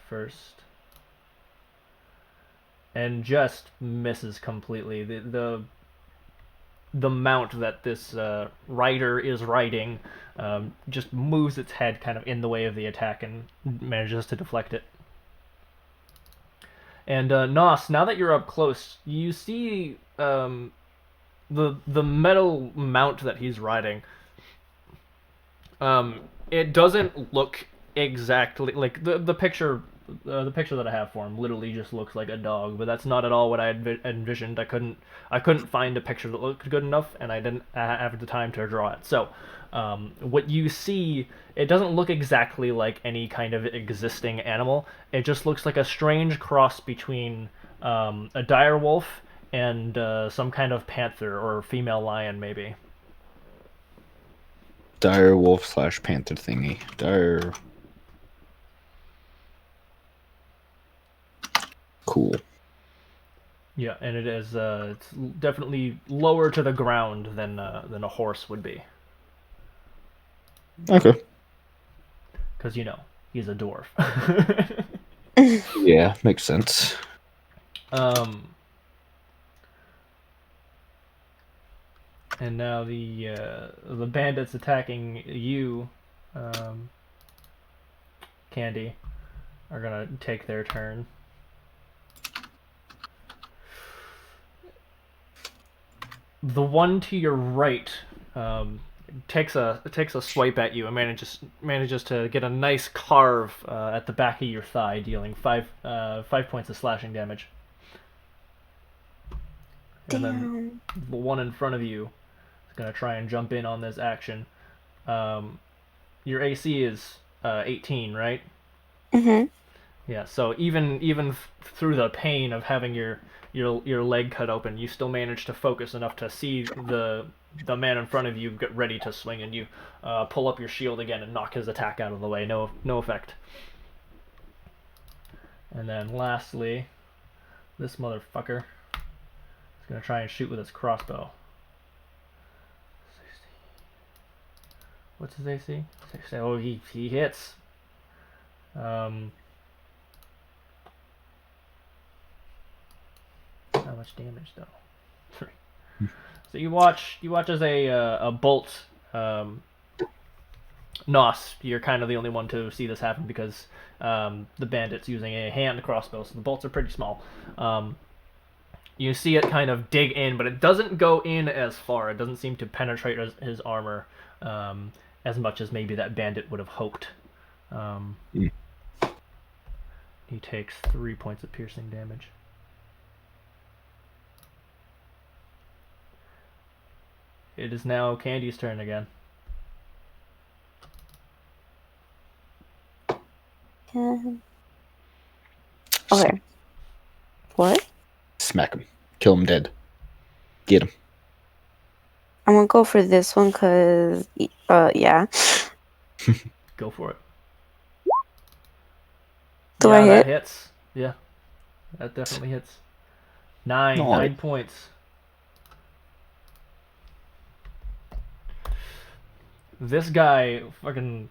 first, and just misses completely. The mount that this rider is riding just moves its head kind of in the way of the attack and manages to deflect it. And Nos, now that you're up close, you see the metal mount that he's riding. It doesn't look exactly like the picture. The picture that I have for him literally just looks like a dog, but that's not at all what I envisioned. I couldn't find a picture that looked good enough, and I didn't have the time to draw it. So, what you see, it doesn't look exactly like any kind of existing animal. It just looks like a strange cross between a dire wolf and some kind of panther or female lion, maybe. Dire wolf / panther thingy. Dire. Cool. Yeah, and it is. It's definitely lower to the ground than a horse would be. Okay. Because he's a dwarf. Yeah, makes sense. And now the bandits attacking you, Candy, are gonna take their turn. The one to your right takes a swipe at you and manages to get a nice carve at the back of your thigh, dealing 5 points of slashing damage. Damn. And then the one in front of you is gonna try and jump in on this action. Your AC is 18, right? Mhm. Yeah. So even through the pain of having your leg cut open, you still manage to focus enough to see the man in front of you get ready to swing, and you pull up your shield again and knock his attack out of the way. No effect. And then lastly, this motherfucker is gonna try and shoot with his crossbow. What's his AC? Oh, he hits. How much damage though? 3. So you watch as a bolt. Nos, you're kind of the only one to see this happen because the bandit's using a hand crossbow, so the bolts are pretty small. You see it kind of dig in, but it doesn't go in as far. It doesn't seem to penetrate his armor as much as maybe that bandit would have hoped. He takes 3 points of piercing damage. It is now Candy's turn again. Okay. What? Smack him. Kill him dead. Get him. I'm gonna go for this one because, yeah. Go for it. Do yeah, I hit? That hits. Yeah, that definitely hits. 9 Nice. points. This guy fucking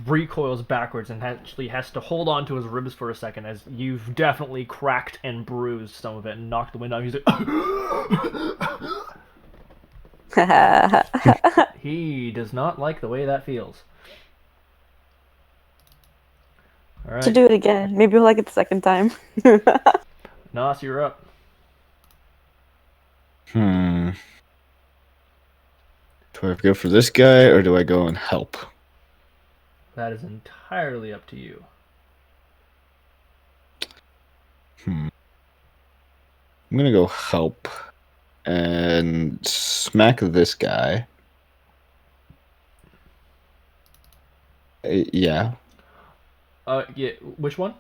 recoils backwards and actually has to hold on to his ribs for a second, as you've definitely cracked and bruised some of it and knocked the wind out. He's like, he does not like the way that feels. All right. To do it again. Maybe we'll like it the second time. Nos, you're up. Do I go for this guy or do I go and help? That is entirely up to you. I'm gonna go help and smack this guy. Yeah. Yeah. Which one?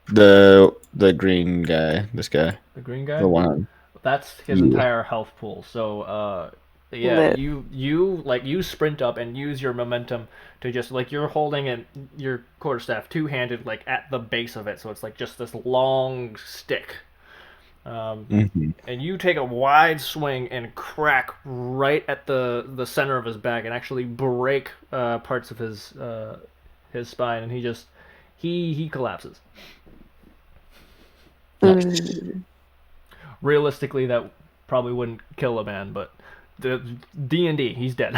The green guy. This guy. The green guy. The one. That's his Yeah. entire health pool. So, yeah, Lit. you sprint up and use your momentum to just like you're holding your quarterstaff two-handed like at the base of it, so it's like just this long stick. Mm-hmm. And you take a wide swing and crack right at the center of his back and actually break parts of his spine, and he collapses. Nice. Realistically, that probably wouldn't kill a man, but the D&D, he's dead.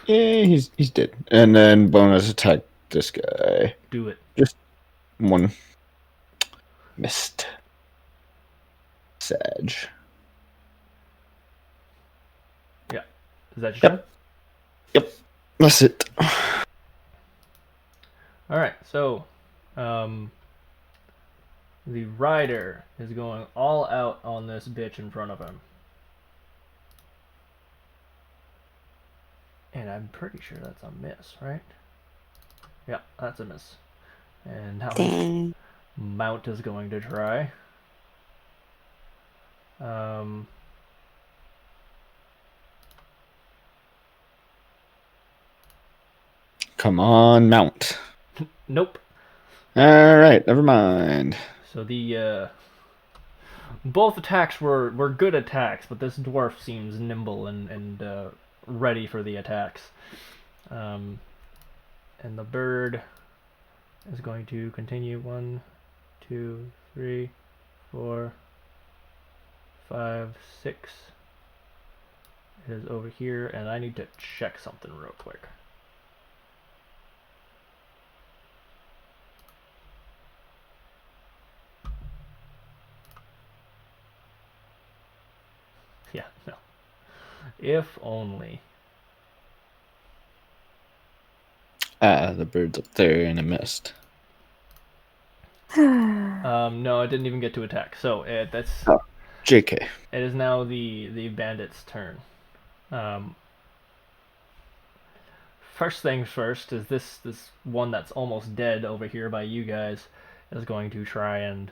Yeah, he's dead. And then bonus attack this guy. Do it. Just one. Missed. Sag. Yeah. Is that your turn? Yep. That's it. Alright, so the rider is going all out on this bitch in front of him. And I'm pretty sure that's a miss, right? Yeah, that's a miss. And now Dang. Mount is going to try. Come on, Mount. Nope. Alright, never mind. So the both attacks were good attacks, but this dwarf seems nimble and ready for the attacks. And the bird is going to continue. 1, 2, 3, 4, 5, 6. It is over here, and I need to check something real quick. Yeah, no. If only. The bird's up there and it missed. No, it didn't even get to attack. So that's JK. it is now the bandit's turn. First things first is this one that's almost dead over here by you guys is going to try and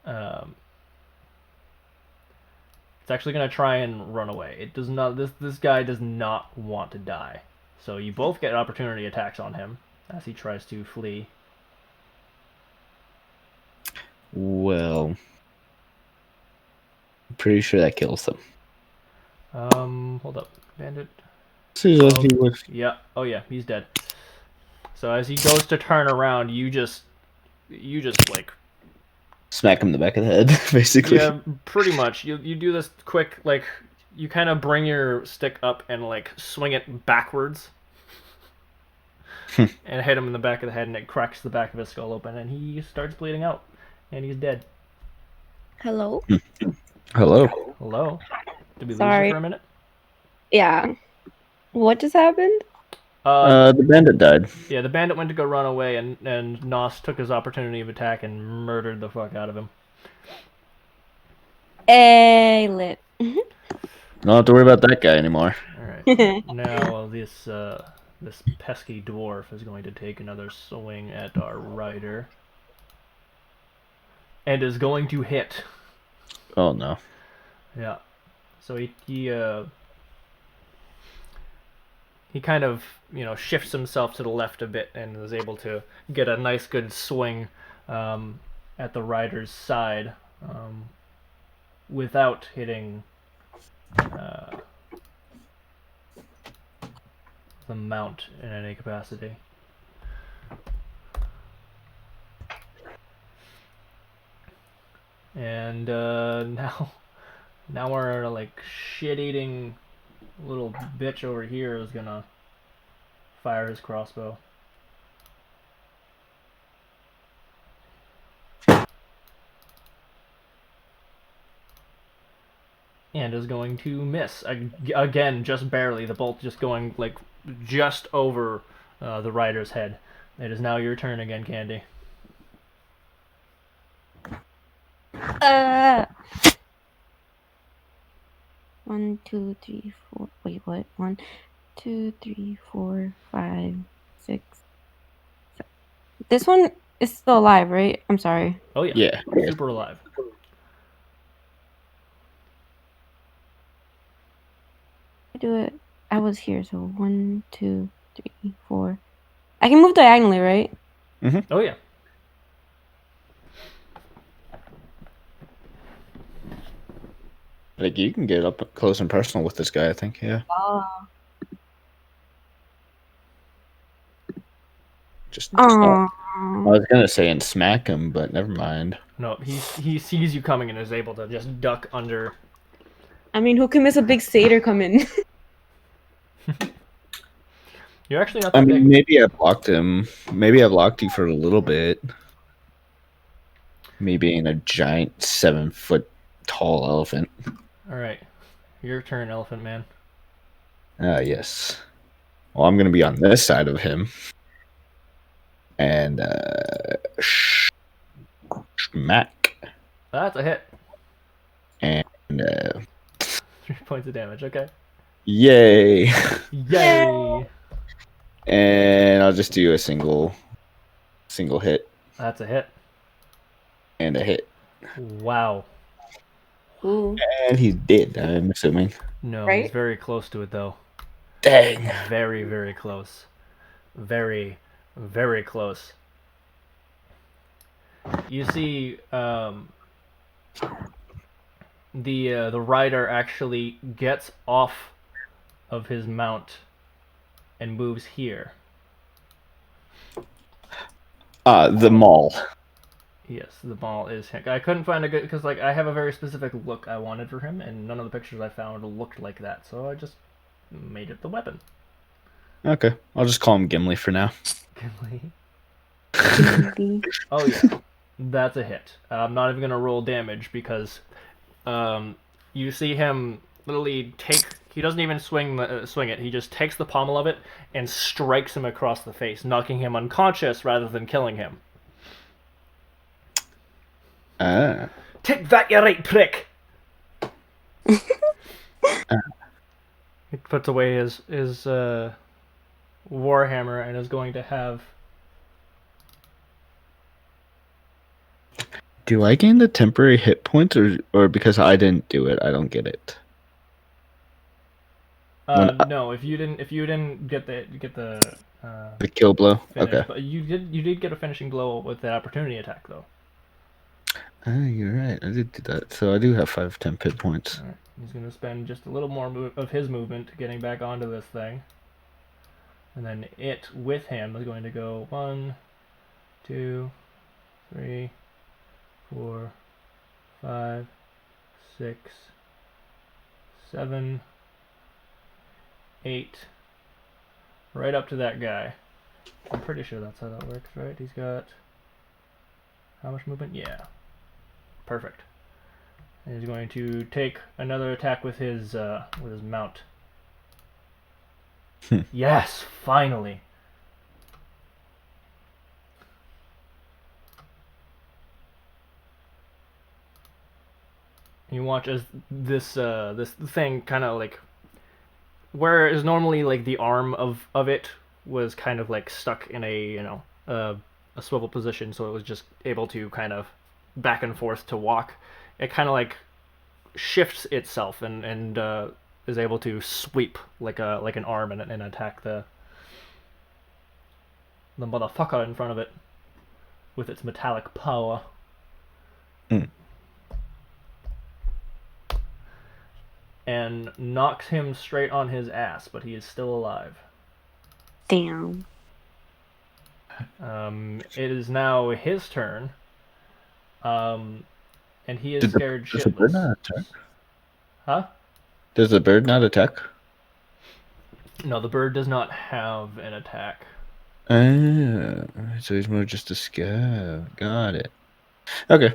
it's actually going to try and run away. It does not. This guy does not want to die. So you both get opportunity attacks on him as he tries to flee. Well, I'm pretty sure that kills them. Hold up, bandit. Yeah. Oh yeah, he's dead. So as he goes to turn around, you just like Smack him in the back of the head, basically. yeah, pretty much. You do this quick, like you kind of bring your stick up and like swing it backwards and hit him in the back of the head, and it cracks the back of his skull open, and he starts bleeding out, and he's dead. Hello? Hello. Hello? Did we lose Sorry. you for a minute? Yeah. What just happened? The bandit died. Yeah, the bandit went to go run away, and Nos took his opportunity of attack and murdered the fuck out of him. Hey, lit. Don't have to worry about that guy anymore. Alright. Now this pesky dwarf is going to take another swing at our rider. And is going to hit. Oh no. Yeah. So he kind of, shifts himself to the left a bit and is able to get a nice good swing at the rider's side without hitting the mount in any capacity. And now our like shit-eating little bitch over here is gonna fire his crossbow. And is going to miss again, just barely. The bolt just going like just over the rider's head. It is now your turn again, Candy. 1, 2, 3, 4. Wait, what? 1, 2, 3, 4, 5, 6, This one is still alive, right? I'm sorry. Oh yeah. Yeah. Super alive. I do it. I was here, so 1, 2, 3, 4. I can move diagonally, right? Oh yeah. Like you can get up close and personal with this guy, I think. Yeah. Oh. Just Aww. I was gonna say and smack him, but never mind. No, he sees you coming and is able to just duck under. I mean, who can miss a big satyr coming? You're actually not I that mean, big. maybe I blocked him. Maybe I blocked you for a little bit. Me being a giant 7-foot tall elephant. All right, your turn, Elephant Man. Yes. Well, I'm gonna be on this side of him. And smack. That's a hit. And 3 points of damage. Okay. yay. Yay! And I'll just do a single hit That's a hit. and a hit. Wow. Ooh. And he's dead, I'm assuming. No, Right? he's very close to it though. Dang. Very, very close. Very, very close. You see, the rider actually gets off of his mount and moves here. The mall. Yes, the ball is him. I couldn't find a good because like I have a very specific look I wanted for him, and none of the pictures I found looked like that, so I just made it the weapon. Okay. I'll just call him Gimli for now. Oh yeah, that's a hit. I'm not even gonna roll damage because you see him literally take. He doesn't even swing it. He just takes the pommel of it and strikes him across the face, knocking him unconscious rather than killing him. Take that, you right prick! He puts away his warhammer and is going to have. Do I gain the temporary hit points, or because I didn't do it, I don't get it? No, if you didn't get the The kill blow. finish, Okay. but you did get a finishing blow with the opportunity attack though. You're right. I did do that. So I do have 5 temp hit points. All right. He's going to spend just a little more of his movement getting back onto this thing, and then it with him is going to go 1, 2, 3, 4, 5, 6, 7, 8, right up to that guy. I'm pretty sure that's how that works, right? He's got how much movement? Yeah. Perfect. And he's going to take another attack with his mount. Yes, finally. You watch as this thing kind of like, whereas normally like the arm of it was kind of like stuck in a a swivel position, so it was just able to kind of back and forth to walk. It kind of like shifts itself and is able to sweep like an arm and attack the motherfucker in front of it with its metallic power. And knocks him straight on his ass, but he is still alive. Damn. It is now his turn. And he is Does scared the bird shitless. not attack? Huh? Does the bird not attack? No, the bird does not have an attack. So he's more just a scav. Got it. Okay.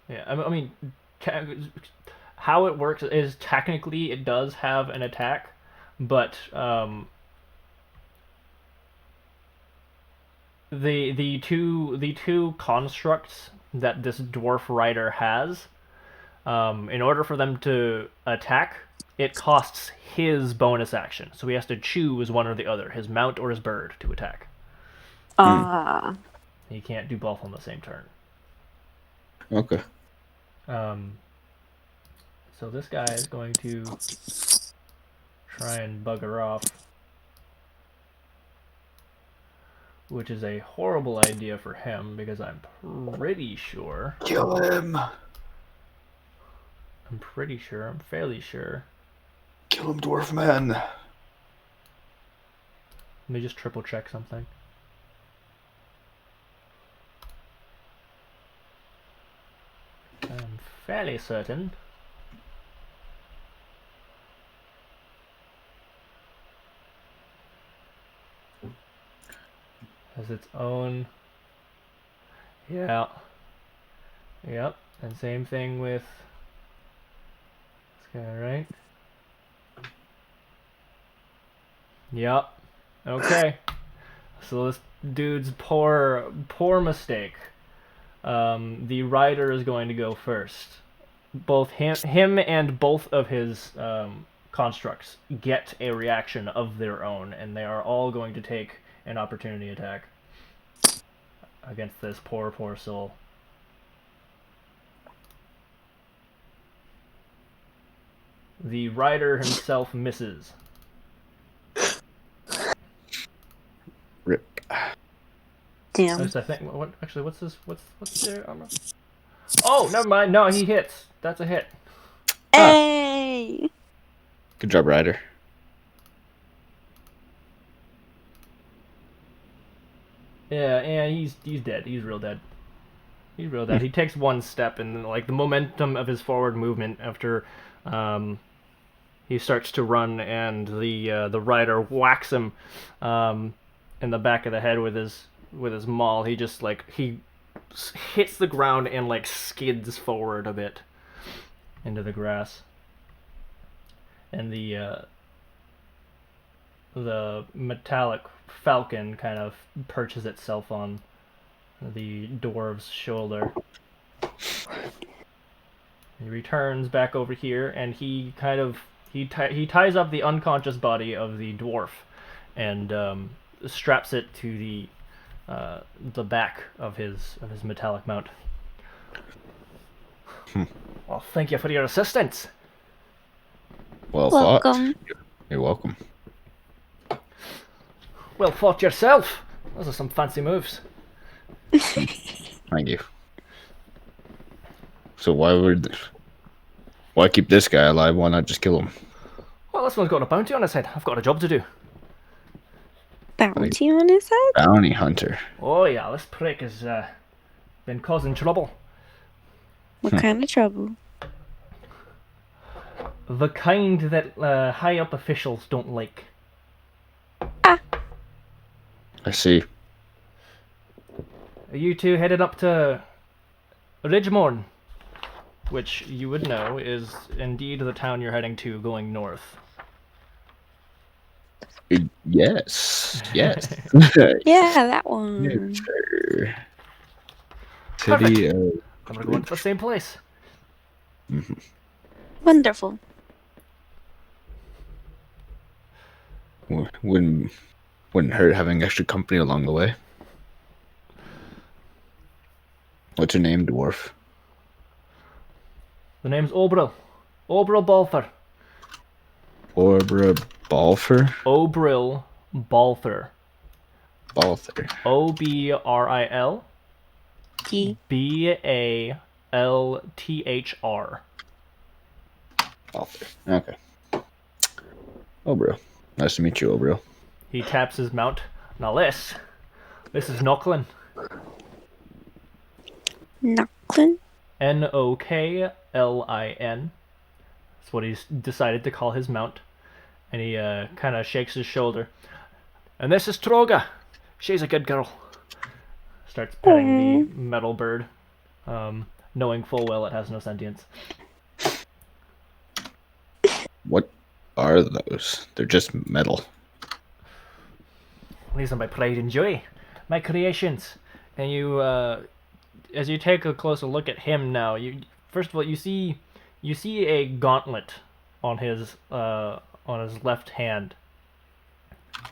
Yeah, I mean, how it works is technically it does have an attack, but the two constructs that this dwarf rider has, in order for them to attack, it costs his bonus action. So he has to choose one or the other, his mount or his bird, to attack. Ah. He can't do both on the same turn. Okay. So this guy is going to try and bugger off, which is a horrible idea for him because I'm pretty sure. Kill him. I'm fairly sure. Kill him, dwarf man. Let me just triple check something. I'm fairly certain. Has its own. Yeah. Yep. And same thing with this guy, right? Yep. Okay. So this dude's poor mistake. The rider is going to go first. Both him and both of his constructs get a reaction of their own, and they are all going to take an opportunity attack against this poor soul. The rider himself misses. Rip. Damn. I think. What? Actually, what's this? What's their armor? Oh, never mind. No, he hits. That's a hit. Hey! Good job, Ryder. Yeah, he's dead. He's real dead. He's real dead. He takes one step, and like the momentum of his forward movement after he starts to run, and the rider whacks him in the back of the head with his maul. He just he hits the ground and like skids forward a bit into the grass, and the metallic falcon kind of perches itself on the dwarf's shoulder. He returns back over here, and he kind of he ties up the unconscious body of the dwarf, and straps it to the back of his metallic mount. Well, thank you for your assistance. Well fought. Welcome. You're welcome. Well fought yourself. Those are some fancy moves. Thank you. So why keep this guy alive? Why not just kill him? Well, this one's got a bounty on his head. I've got a job to do. Bounty on his head? Bounty hunter. Oh yeah, this prick has been causing trouble. What kind of trouble? The kind that high up officials don't like. I see. Are you two headed up to Ridgemorn? Which you would know is indeed the town you're heading to going north. Yes. Yes. Yeah, that one. Yes, sir. Perfect. City of... I'm gonna go into the same place. Wonderful. Wouldn't hurt having extra company along the way. What's your name, dwarf? The name's Obril. Obril Balthur. Orbra Balfer? Obril Balthur. Balther. Obril T. Balthr. Balther. Okay. Obril. Nice to meet you, Obril. He taps his mount. Now this is Nocklin. Nocklin? Noklin. That's what he's decided to call his mount. And he kind of shakes his shoulder. And this is Troga. She's a good girl. Starts petting the metal bird, knowing full well it has no sentience. What are those? They're just metal. These are my pride and joy, my creations. And you, as you take a closer look at him now, first of all you see a gauntlet on his left hand,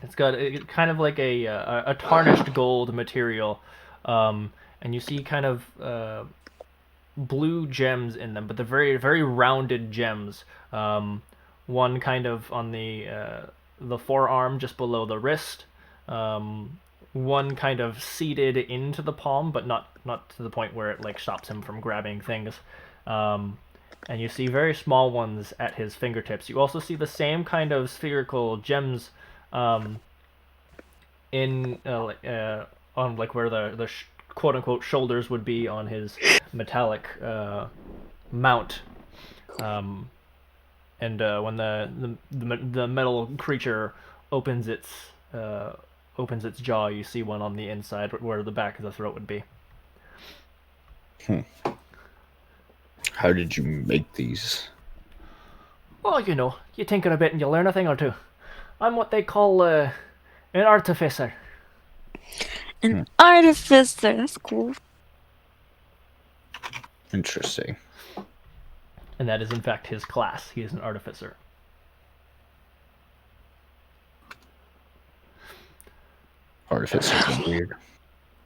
It's got kind of like a tarnished gold material, and you see kind of blue gems in them, but they're very very rounded gems. One kind of on the forearm just below the wrist. One kind of seated into the palm, but not to the point where it like stops him from grabbing things. And you see very small ones at his fingertips. You also see the same kind of spherical gems in on like where the quote unquote shoulders would be on his metallic mount. And when the metal creature opens its jaw, you see one on the inside where the back of the throat would be. How did you make these? Well, you know, you tinker a bit and you learn a thing or two. I'm what they call an artificer. An artificer. That's cool. Interesting. And that is in fact his class. He is an artificer. Artificers are weird.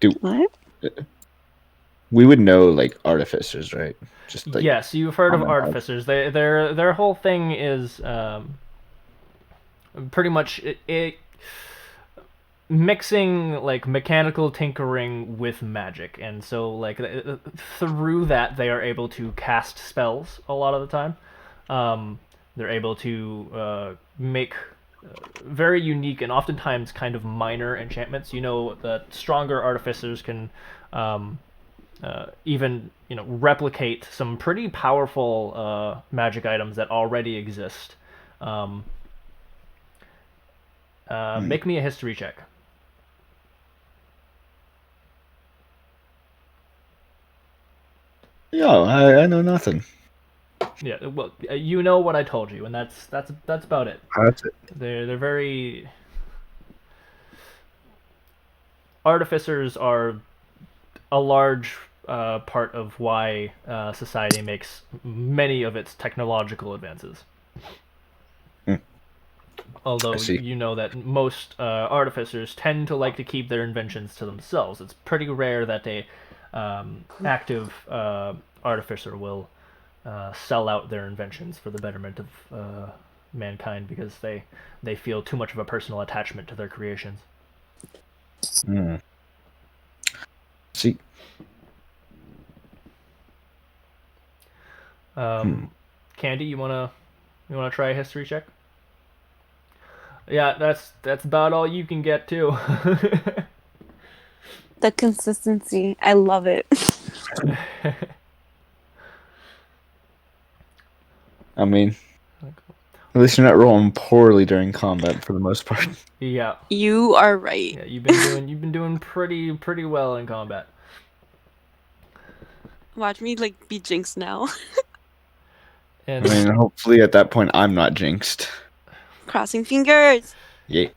Dude, What? we would know like artificers, right? Just like Yes, you've heard of common artificers. Their whole thing is pretty much it mixing like mechanical tinkering with magic, and so like through that they are able to cast spells a lot of the time. They're able to make very unique and oftentimes kind of minor enchantments. You know that stronger artificers can even replicate some pretty powerful magic items that already exist. Make me a history check. Yo, I know nothing. Yeah, well, you know what I told you, and that's about it. That's it. They're very artificers are a large part of why society makes many of its technological advances. Although you know that most artificers tend to like to keep their inventions to themselves. It's pretty rare that a active artificer will sell out their inventions for the betterment of mankind because they feel too much of a personal attachment to their creations. See. Candy, you wanna try a history check? Yeah, that's about all you can get too. The consistency. I love it. I mean, at least you're not rolling poorly during combat for the most part. Yeah. You are right. Yeah, you've been doing pretty well in combat. Watch me like be jinxed now. And I mean, hopefully at that point I'm not jinxed. Crossing fingers. Yeah.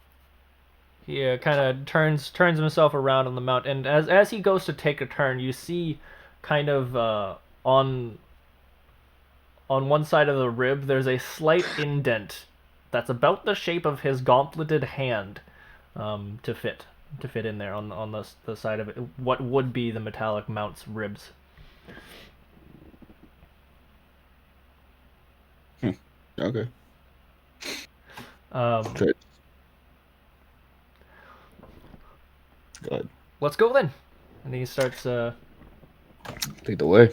he kind of turns himself around on the mount, and as he goes to take a turn, you see kind of on one side of the rib there's a slight indent that's about the shape of his gauntleted hand, to fit in there on the side of it, what would be the metallic mount's ribs. Okay. Good. Good. Let's go then. And he starts Lead the way.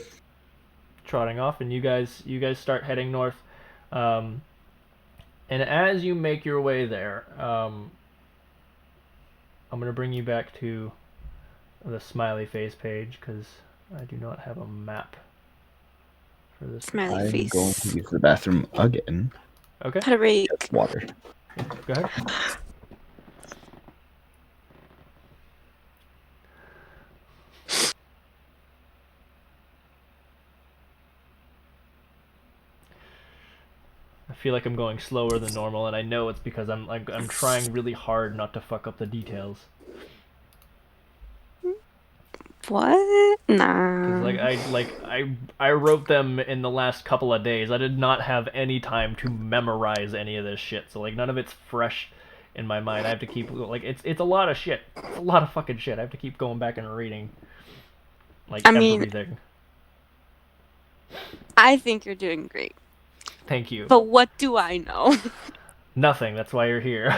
trotting off, and you guys start heading north. And as you make your way there, I'm gonna bring you back to the smiley face page because I do not have a map for this. Smiley I'm face. going to use the bathroom again. Okay, Had a rake. Get water. go ahead. I feel like I'm going slower than normal, and I know it's because I'm trying really hard not to fuck up the details. What? Nah. 'Cause I wrote them in the last couple of days. I did not have any time to memorize any of this shit, so like none of it's fresh in my mind. I have to keep like it's a lot of shit. It's a lot of fucking shit. I have to keep going back and reading like everything. I think you're doing great. Thank you. But what do I know? Nothing. That's why you're here.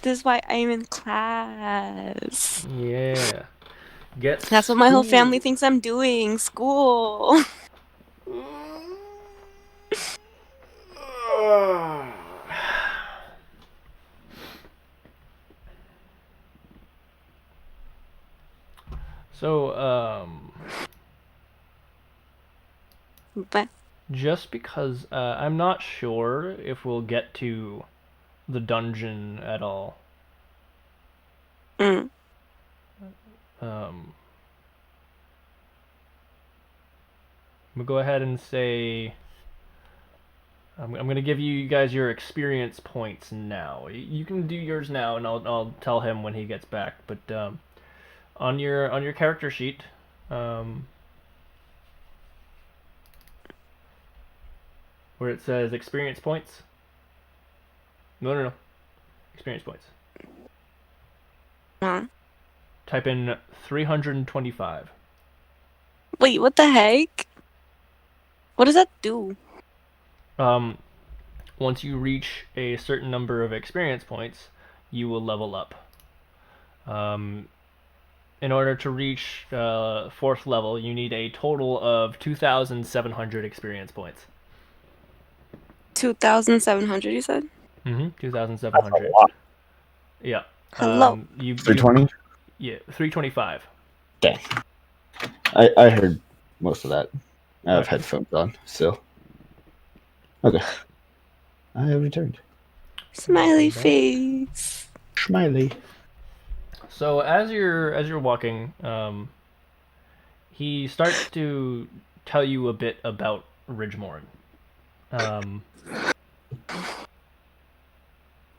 This is why I'm in class. Yeah. That's what my whole family thinks I'm doing. School. So, But just because I'm not sure if we'll get to the dungeon at all. mm. We'll go ahead and say I'm gonna give you guys your experience points now. You can do yours now, and I'll tell him when he gets back. But on your character sheet, where it says experience points. No. Experience points. Huh? Type in 325. Wait, what the heck? What does that do? Once you reach a certain number of experience points, you will level up. In order to reach 4th level, you need a total of 2,700 experience points. 2,700, you said? 2,700. Yeah. Hello. 320? Yeah, 325. Dang. I heard most of that. I have headphones on still. Okay. I have returned. Smiley face. Smiley. So as you're walking, he starts to tell you a bit about Ridgemorn.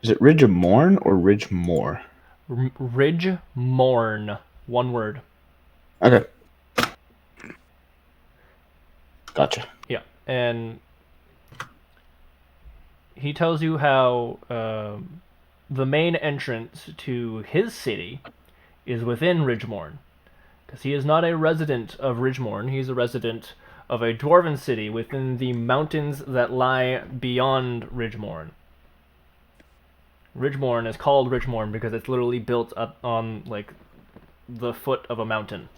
Is it Ridge of Morn or Ridgemore? Ridgemorn, one word. Okay. Gotcha. Yeah, and he tells you how the main entrance to his city is within Ridgemorn, because he is not a resident of Ridgemorn. He's a resident of a dwarven city within the mountains that lie beyond Ridgemorn. Ridgemorn is called Ridgemorn because it's literally built up on like the foot of a mountain.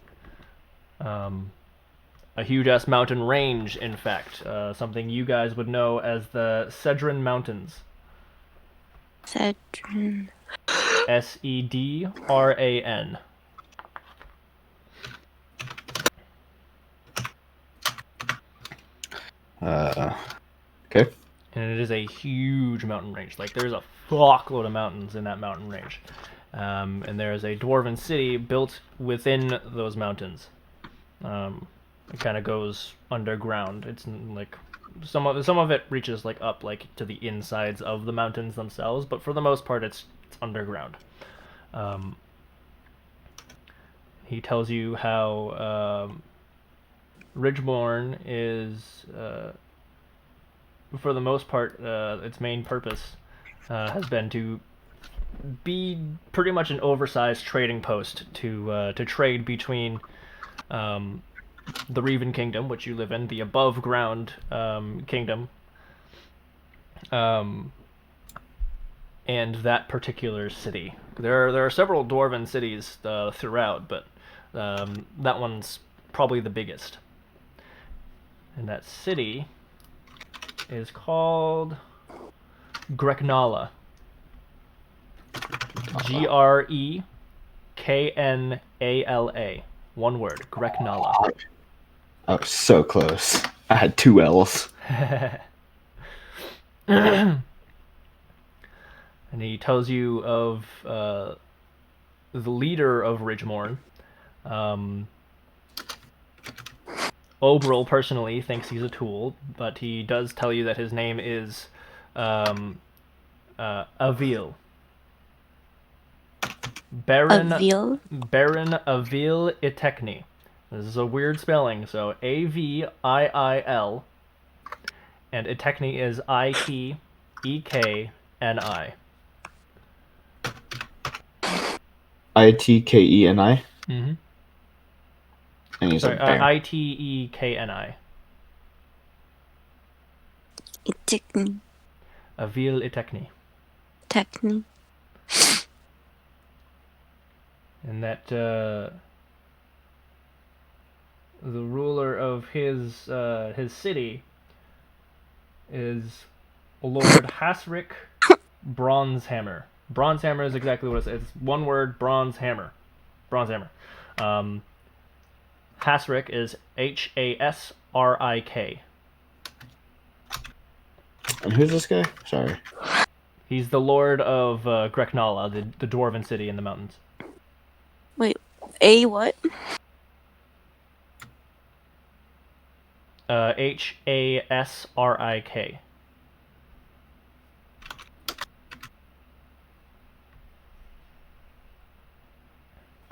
A huge-ass mountain range, in fact. Something you guys would know as the Cedran Mountains. Cedran. Sedran. Okay. And it is a huge mountain range. Like, there's a fuckload of mountains in that mountain range. And there is a dwarven city built within those mountains. It kind of goes underground. It's like some of it reaches like up like to the insides of the mountains themselves, but for the most part it's underground. He tells you how Ridgemorn is for the most part its main purpose has been to be pretty much an oversized trading post to trade between the Reven Kingdom, which you live in, the above-ground kingdom, and that particular city. There are several dwarven cities throughout, but that one's probably the biggest. And that city is called Greknala. Greknala. One word, Greknala. Oh, so close. I had 2 L's. And he tells you of the leader of Ridgemorn. Obril personally thinks he's a tool, but he does tell you that his name is Avil. Baron Avil Itekni. This is a weird spelling, so Avil, and Itekni is Itekni. Itkeni. Mm-hmm. And he's Sorry, a bear. Itekni. Itikni. Vaxiel Itekni. Techni. And that the ruler of his city is Lord Hasric Bronzehammer. Bronzehammer is exactly what it is. It's one word, bronze hammer. Bronzehammer. Hasric is Hasrik. And who's this guy? Sorry. He's the lord of Greknala, the dwarven city in the mountains. Wait, a what? Hasrik.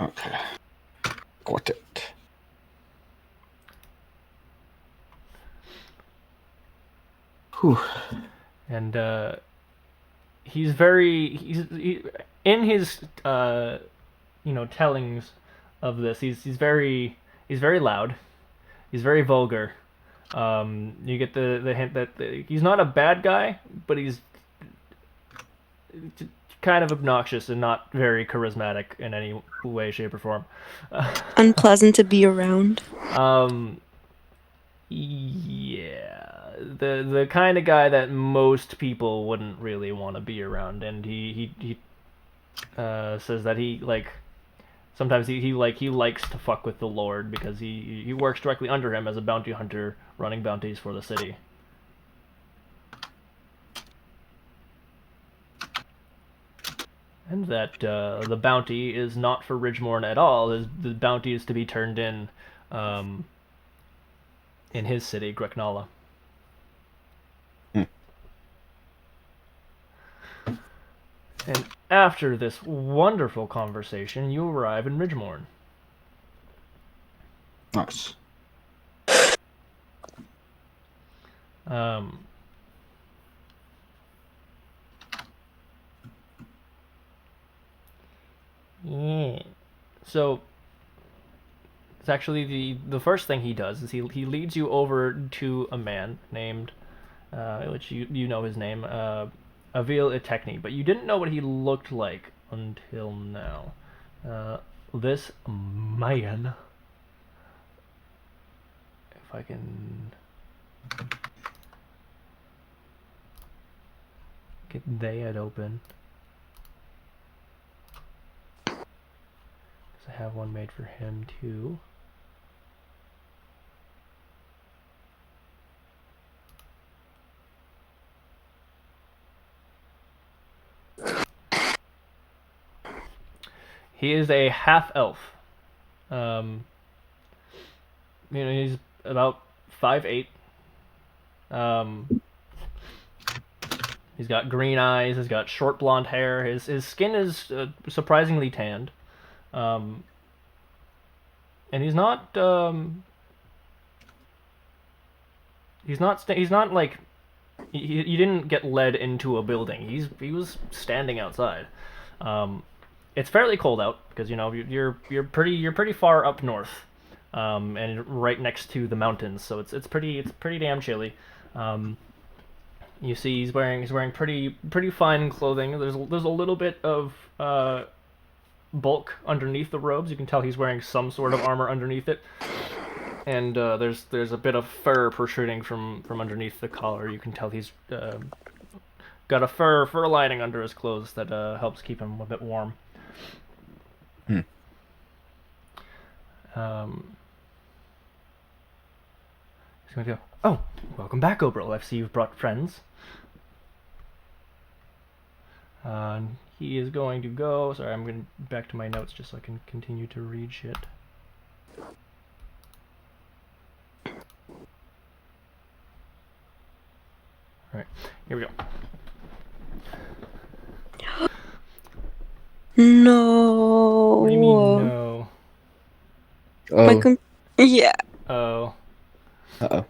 Okay. Got it. Whew. And he's in his tellings of this. He's very loud. He's very vulgar. You get the hint that he's not a bad guy, but he's kind of obnoxious and not very charismatic in any way, shape, or form. Unpleasant to be around. Yeah, the kind of guy that most people wouldn't really want to be around, and he says that he sometimes he likes to fuck with the Lord because he works directly under him as a bounty hunter running bounties for the city. And that the bounty is not for Ridgemorn at all. The bounty is to be turned in his city, Greknala. And after this wonderful conversation, you arrive in Ridgemorn. Nice. Yeah. So it's actually the first thing he does is he leads you over to a man named, which you know his name, Vaxiel Itekni, but you didn't know what he looked like until now. This man, if I can get that open, because I have one made for him too. He is a half-elf. He's about 5'8". He's got green eyes. He's got short blonde hair. His skin is surprisingly tanned. And he's not like you didn't get led into a building. He was standing outside. It's fairly cold out because you're pretty far up north, and right next to the mountains, so it's pretty damn chilly. You see he's wearing pretty fine clothing. There's a little bit of bulk underneath the robes. You can tell he's wearing some sort of armor underneath it, and there's a bit of fur protruding from underneath the collar. You can tell he's got a fur lining under his clothes that helps keep him a bit warm. He's going to go, "Oh, welcome back, Oberl. I see you've brought friends." He is going to go... Sorry, I'm going back to my notes just so I can continue to read shit. Alright, here we go. No. What do you mean, no? Oh. Yeah. Oh. Uh-oh.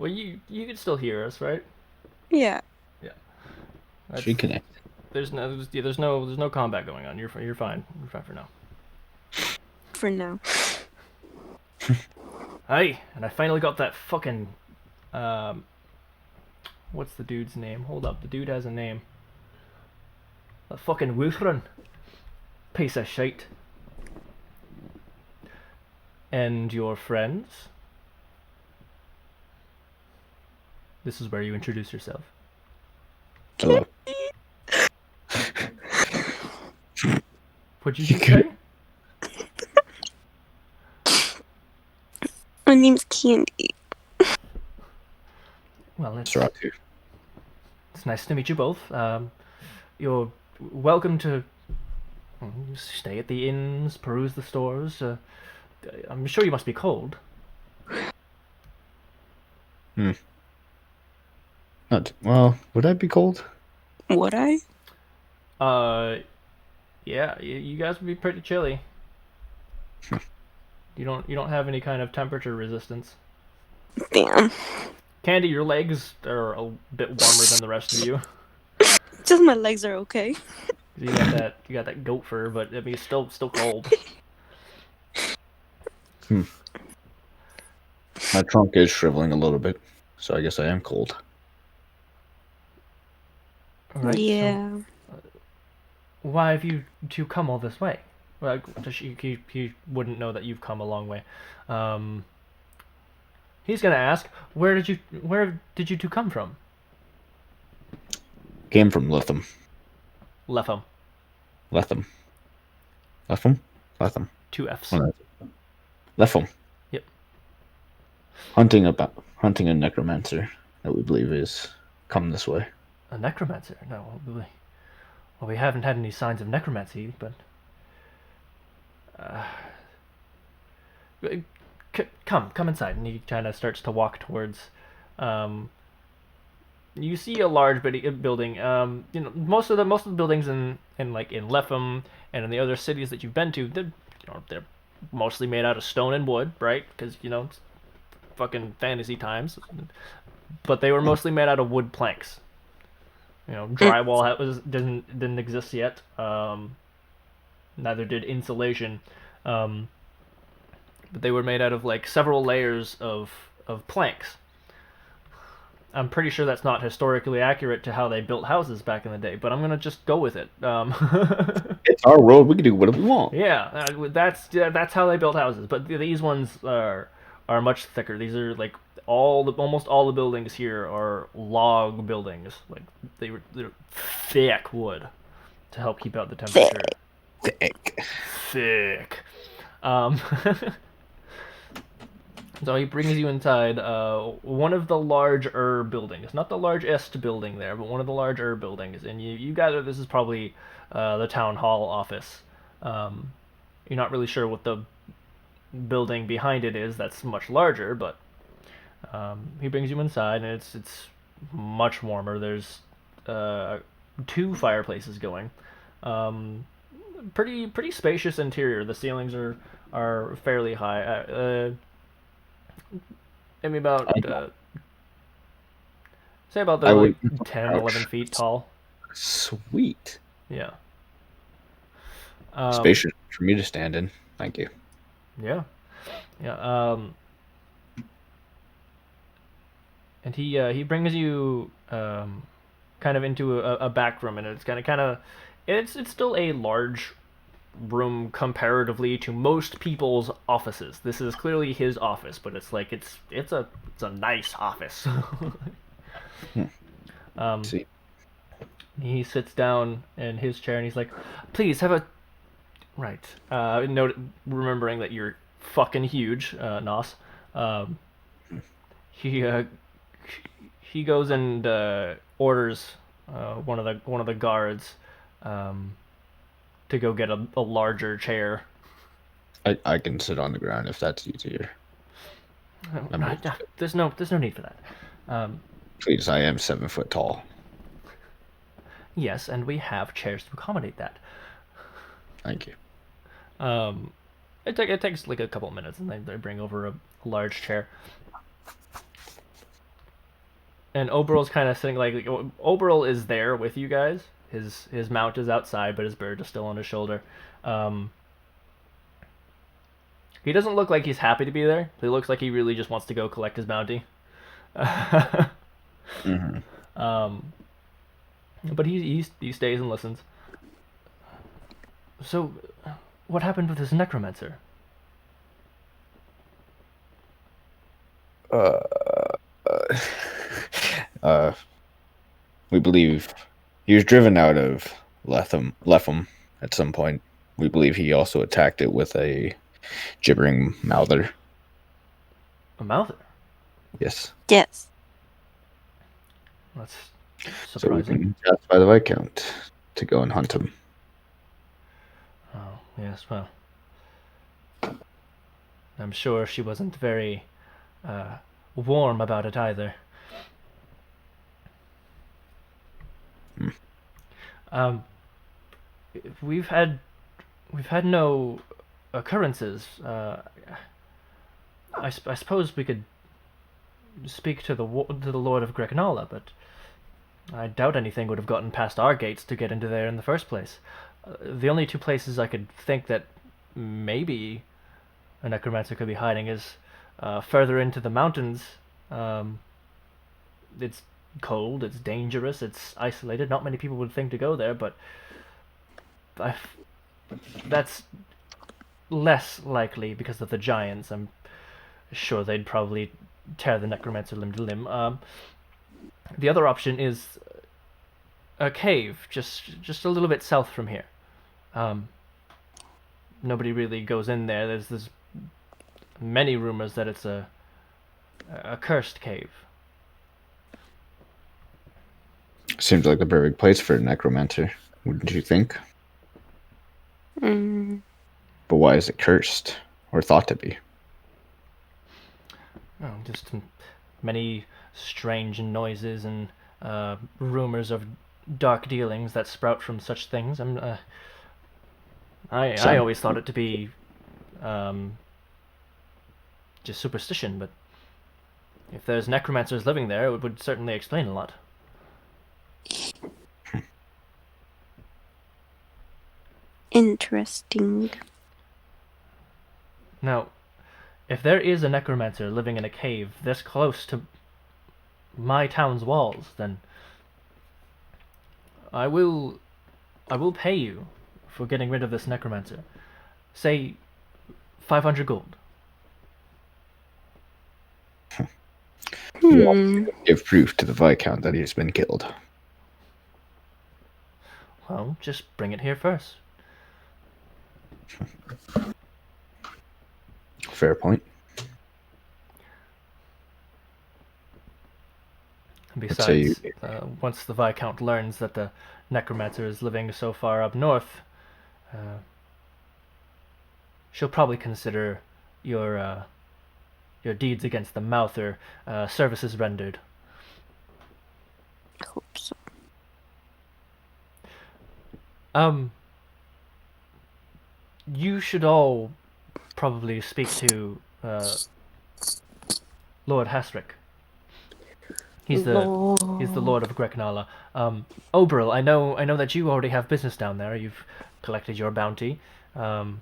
Well, you can still hear us, right? Yeah. She connect. There's no combat going on. You're fine. You're fine for now. For now. Hey, and I finally got that fucking what's the dude's name? Hold up, the dude has a name. That fucking Wuthron. Piece of shite. And your friends? This is where you introduce yourself. Hello. What did you say? My name's Candy. Well, It's right here. it's nice to meet you both. You're welcome to stay at the inns, peruse the stores. I'm sure you must be cold. Not well. Would I be cold? Would I? Yeah, you guys would be pretty chilly. You don't have any kind of temperature resistance. Damn. Candy, your legs are a bit warmer than the rest of you. Just my legs are okay. You got that goat fur, but I mean it's still cold. My trunk is shriveling a little bit, so I guess I am cold. All right, Yeah. So why have you two come all this way? Well, he wouldn't know that you've come a long way. He's gonna ask, where did you two come from? Came from Letham. Letham. Letham. Letham? Letham. 2 F's. Letham. Yep. Hunting a necromancer that we believe is come this way. A necromancer? No, we haven't had any signs of necromancy, but come inside. And he kind of starts to walk towards. You see a large building. Most of the buildings in Letham and in the other cities that you've been to, they're mostly made out of stone and wood, right? Because it's fucking fantasy times. But they were mostly made out of wood planks. Drywall didn't exist yet. Neither did insulation. But they were made out of several layers of planks. I'm pretty sure that's not historically accurate to how they built houses back in the day, but I'm gonna just go with it. It's our world. We can do whatever we want. Yeah, that's how they built houses. But these ones are much thicker. These are almost all the buildings here are log buildings. They're thick wood to help keep out the temperature. Thick. So he brings you inside one of the larger buildings. Not the largest building there, but one of the larger buildings. And you gather this is probably the town hall office. You're not really sure what the building behind it is that's much larger, but he brings you inside, and it's much warmer. There's 2 fireplaces going. Pretty spacious interior. The ceilings are fairly high. Maybe about say about 10, 11 feet tall. Sweet. Yeah. Spacious for me to stand in. Thank you. Yeah. And he brings you kind of into a back room, and it's it's still a large room comparatively to most people's offices. This is clearly his office, but it's a nice office. See. He sits down in his chair and he's like, "Please have a right." Remembering that you're fucking huge, Nos. He goes and orders one of the guards to go get a larger chair. I can sit on the ground if that's easier. There's no need for that. Please, I am 7 foot tall. Yes, and we have chairs to accommodate that. Thank you. It takes a couple of minutes, and they bring over a large chair. And Oberyl's kind of sitting like Oberyl is there with you guys. His mount is outside, but his bird is still on his shoulder. He doesn't look like he's happy to be there. He looks like he really just wants to go collect his bounty. Mm-hmm. But he stays and listens. So, what happened with this necromancer? We believe he was driven out of Letham at some point. We believe he also attacked it with a gibbering Malthur. A Malthur? Yes. Yes. That's So we've surprising. been tasked by the Viscount to go and hunt him. Oh, yes, well. I'm sure she wasn't very warm about it either. We've had no occurrences. I suppose we could speak to the Lord of Greknala, but I doubt anything would have gotten past our gates to get into there in the first place. The only two places I could think that maybe a necromancer could be hiding is further into the mountains. It's cold, it's dangerous, it's isolated. Not many people would think to go there, but that's less likely because of the giants. I'm sure they'd probably tear the necromancer limb to limb. The other option is a cave, just a little bit south from here. Nobody really goes in there. There's many rumors that it's a cursed cave. Seems like the perfect place for a necromancer, wouldn't you think? Mm. But why is it cursed, or thought to be? Oh, just many strange noises and rumors of dark dealings that sprout from such things. I always thought it to be just superstition, but if there's necromancers living there, it would certainly explain a lot. Interesting. Now, if there is a necromancer living in a cave this close to my town's walls, then I will pay you for getting rid of this necromancer. Say 500 gold. Give proof to the Viscount that he has been killed. Well, just bring it here first. Fair point. Besides, once the Viscount learns that the necromancer is living so far up north, she'll probably consider your deeds against the Malthur services rendered. Hope so. You should all probably speak to Lord Hasrick. He's the Lord of Greknala. Oberil, I know that you already have business down there. You've collected your bounty. But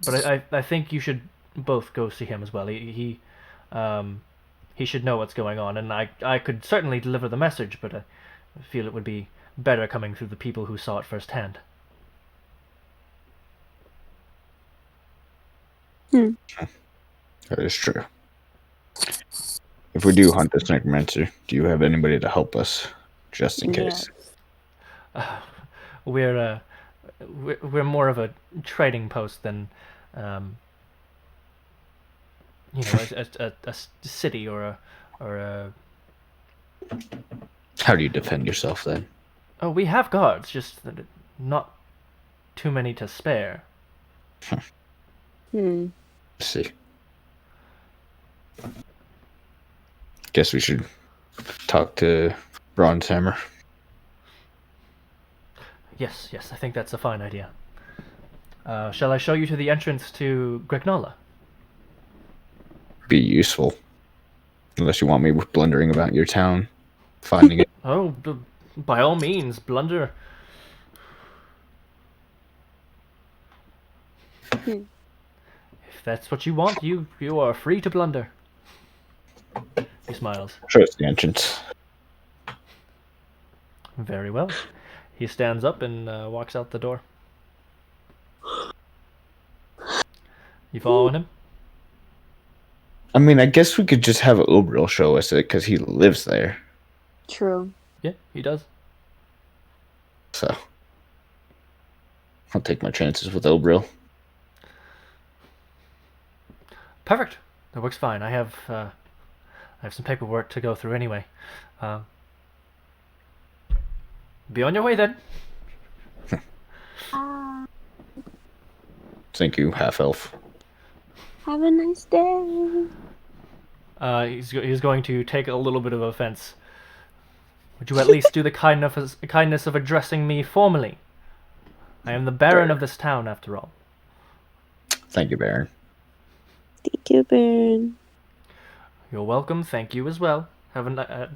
I think you should both go see him as well. He should know what's going on, and I could certainly deliver the message, but I feel it would be better coming through the people who saw it firsthand. That is true. If we do hunt this necromancer, do you have anybody to help us, just in case? We're more of a trading post than a city or a. How do you defend yourself then? Oh, we have guards, just not too many to spare. Let's see. Guess we should talk to Bronzehammer. Yes, I think that's a fine idea. Shall I show you to the entrance to Greknala? Be useful. Unless you want me blundering about your town, finding it. Oh, by all means, blunder. If that's what you want, you are free to blunder. He smiles. Sure, it's the entrance. Very well. He stands up and walks out the door. You following him? I mean, I guess we could just have Obril show us it because he lives there. True. Yeah, he does. So I'll take my chances with Obril. Perfect. That works fine. I have some paperwork to go through anyway. Be on your way then. Thank you, half elf. Have a nice day. He's going to take a little bit of offense. Would you at least do the kindness of addressing me formally? I am the Baron of this town, after all. Thank you, Baron. Thank you, Baron. You're welcome. Thank you as well. Have a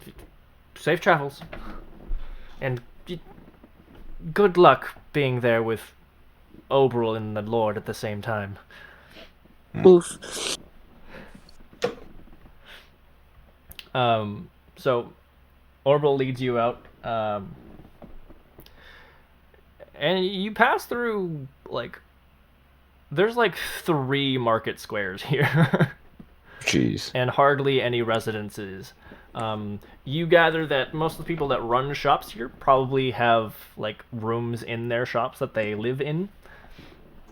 safe travels, and good luck being there with Obril and the Lord at the same time. Oof. So Obril leads you out, and you pass through there's 3 market squares here. Jeez. And hardly any residences. You gather that most of the people that run shops here probably have rooms in their shops that they live in.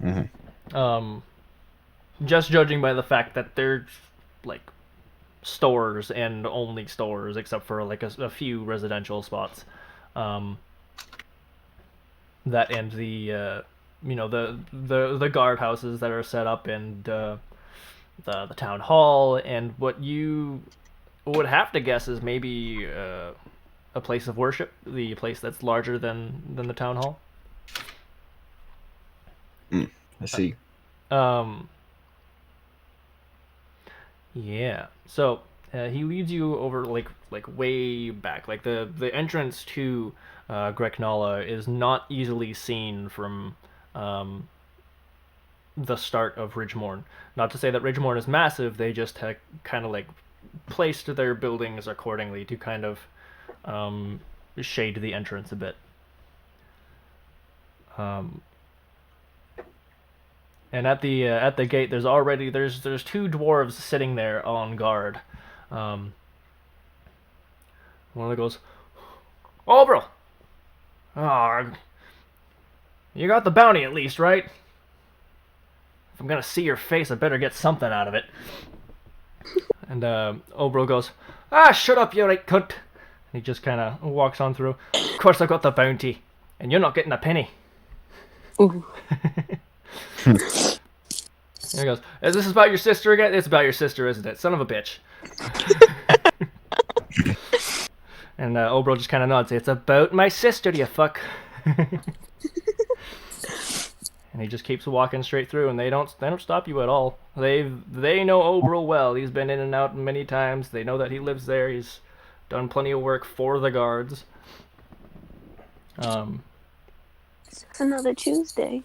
Mm-hmm. Just judging by the fact that they're stores and only stores, except for a few residential spots. That and the the guardhouses that are set up, and the town hall, and what you would have to guess is maybe a place of worship, the place that's larger than the town hall. I see. Yeah. So he leads you over way back. The entrance to Greknala is not easily seen from the start of Ridgemorn. Not to say that Ridgemorn is massive, they just kind of placed their buildings accordingly to kind of shade the entrance a bit. And at the gate, there's 2 dwarves sitting there on guard. One of them goes, "Obril! You got the bounty at least, right? If I'm gonna see your face, I better get something out of it." And Obril goes, "Shut up, you right cunt!" And he just kind of walks on through. "Of course I got the bounty, and you're not getting a penny." Ooh. And he goes, "Is this about your sister again?" "It's about your sister, isn't it? Son of a bitch." And Obril just kind of nods. "It's about my sister, you fuck." And he just keeps walking straight through, and they don't stop you at all. They know Obril well. He's been in and out many times. They know that he lives there. He's done plenty of work for the guards. It's another Tuesday.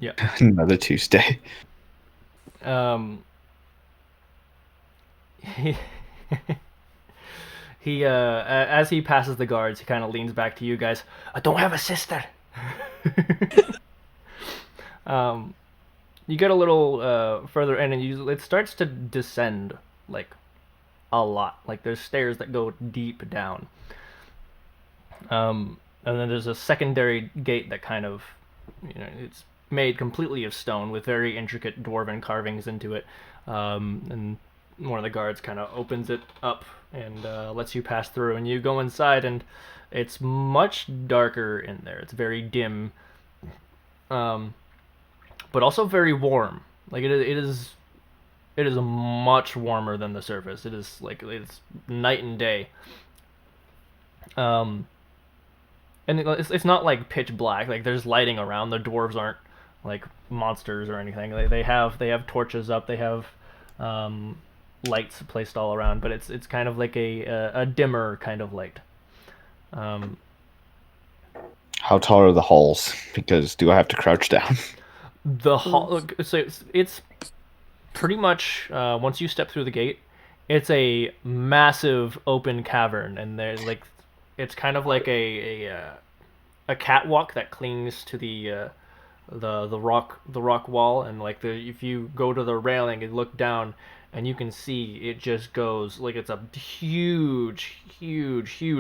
Yeah. Another Tuesday. He as he passes the guards, he kind of leans back to you guys. "I don't have a sister." You get a little further in, and it starts to descend a lot. There's stairs that go deep down. And then there's a secondary gate that kind of, it's made completely of stone with very intricate dwarven carvings into it. And one of the guards kind of opens it up and lets you pass through. And you go inside, and it's much darker in there. It's very dim, but also very warm. It is much warmer than the surface. It is it's night and day. And it's not pitch black. There's lighting around. The dwarves aren't monsters or anything. They have torches up. They have lights placed all around, but it's kind of like a dimmer kind of light. How tall are the halls? Because do I have to crouch down? The hall, so it's pretty much once you step through the gate, it's a massive open cavern, and there's like it's kind of like a catwalk that clings to the rock wall, and like if you go to the railing and look down, and you can see it just goes like it's a huge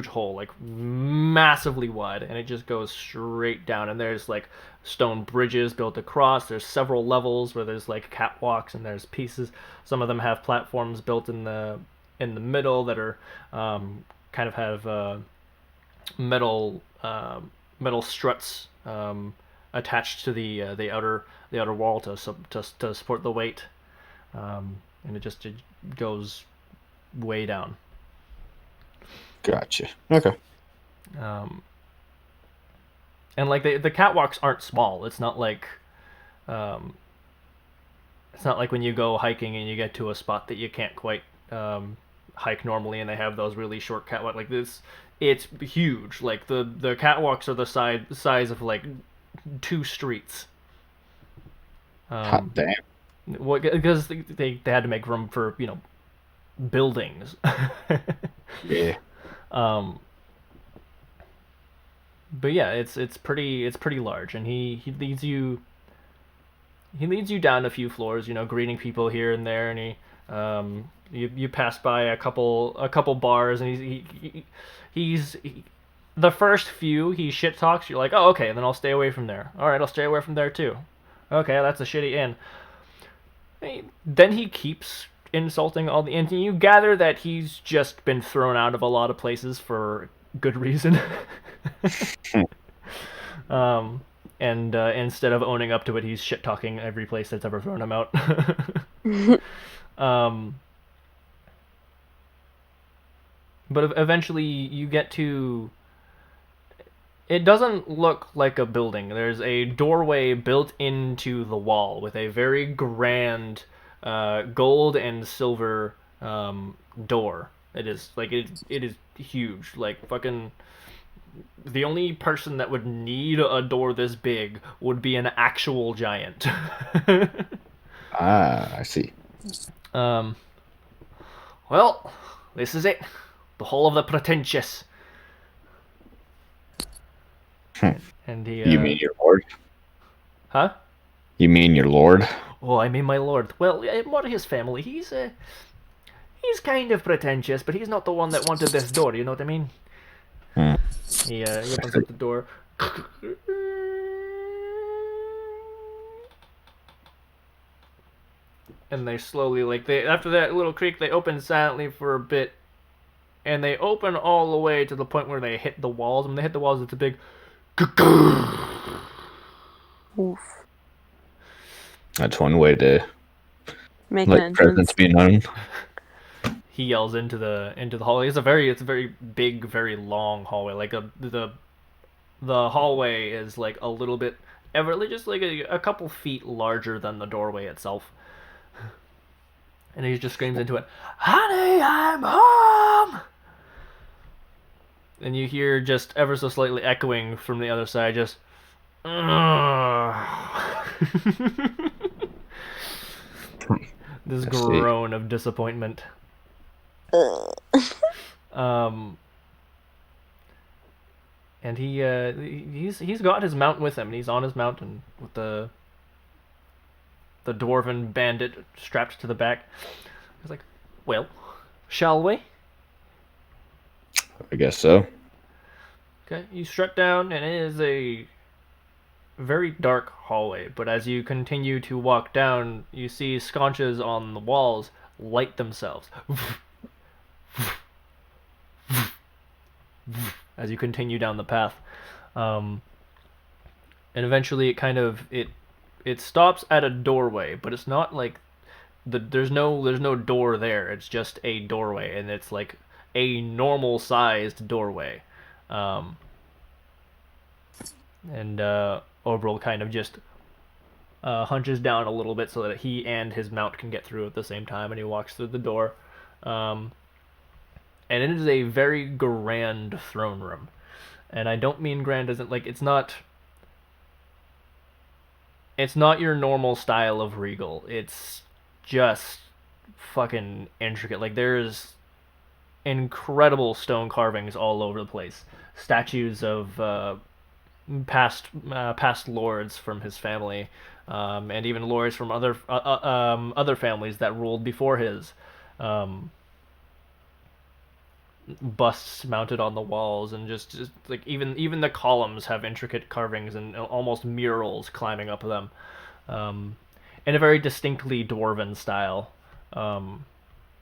hole, like massively wide, and it just goes straight down. And there's like stone bridges built across. There's several levels where there's like catwalks, and there's pieces. Some of them have platforms built in the middle that are kind of have metal struts attached to the outer wall to support the weight, and it goes way down. Gotcha. Okay. And like the catwalks aren't small. It's not like when you go hiking and you get to a spot that you can't quite hike normally, and they have those really short catwalks like this. It's huge. Like the catwalks are the size of like 2 streets. Hot damn. Because they had to make room for buildings. Yeah. But yeah, it's pretty large, and he leads you down a few floors, greeting people here and there, and you pass by a couple bars, and he's the first few he shit talks. You're like, oh, okay, then I'll stay away from there. All right, I'll stay away from there too. Okay, that's a shitty inn. Then he keeps insulting all the inns, and you gather that he's just been thrown out of a lot of places for good reason. And instead of owning up to it, he's shit talking every place that's ever thrown him out. But eventually you get to... It doesn't look like a building. There's a doorway built into the wall with a very grand gold and silver door. It is huge. Like fucking... The only person that would need a door this big would be an actual giant. I see. Well, this is it. The Hall of the Pretentious. And he... You mean your lord? Huh? You mean your lord? Oh, I mean my lord. Well, more his family. He's kind of pretentious, but he's not the one that wanted this door, you know what I mean? He opens up the door. And they slowly, after that little creak, they open silently for a bit. And they open all the way to the point where they hit the walls. When they hit the walls, it's a big... Oof. That's one way to Make let an presence entrance. be known. He yells into the hallway. It's a very big, very long hallway. Like the hallway is like a little bit, just like a couple feet larger than the doorway itself. And he just screams into it, "Honey, I'm home!" And you hear just ever so slightly echoing from the other side, just... this groan of disappointment. And he's got his mount with him, and he's on his mountain with the dwarven bandit strapped to the back. He's like, well, shall we? I guess so. Okay, you strut down, and it is a very dark hallway, but as you continue to walk down, you see sconces on the walls light themselves. As you continue down the path. And eventually it stops at a doorway, but it's not like there's no door there. It's just a doorway, and it's like a normal sized doorway. And Obril kind of just hunches down a little bit so that he and his mount can get through at the same time, and he walks through the door. And it is a very grand throne room. And I don't mean grand as in, like, it's not your normal style of regal. It's just fucking intricate. Like, there's incredible stone carvings all over the place. Statues of past lords from his family, and even lords from other families that ruled before his. Busts mounted on the walls, and just like even the columns have intricate carvings and almost murals climbing up them, in a very distinctly dwarven style.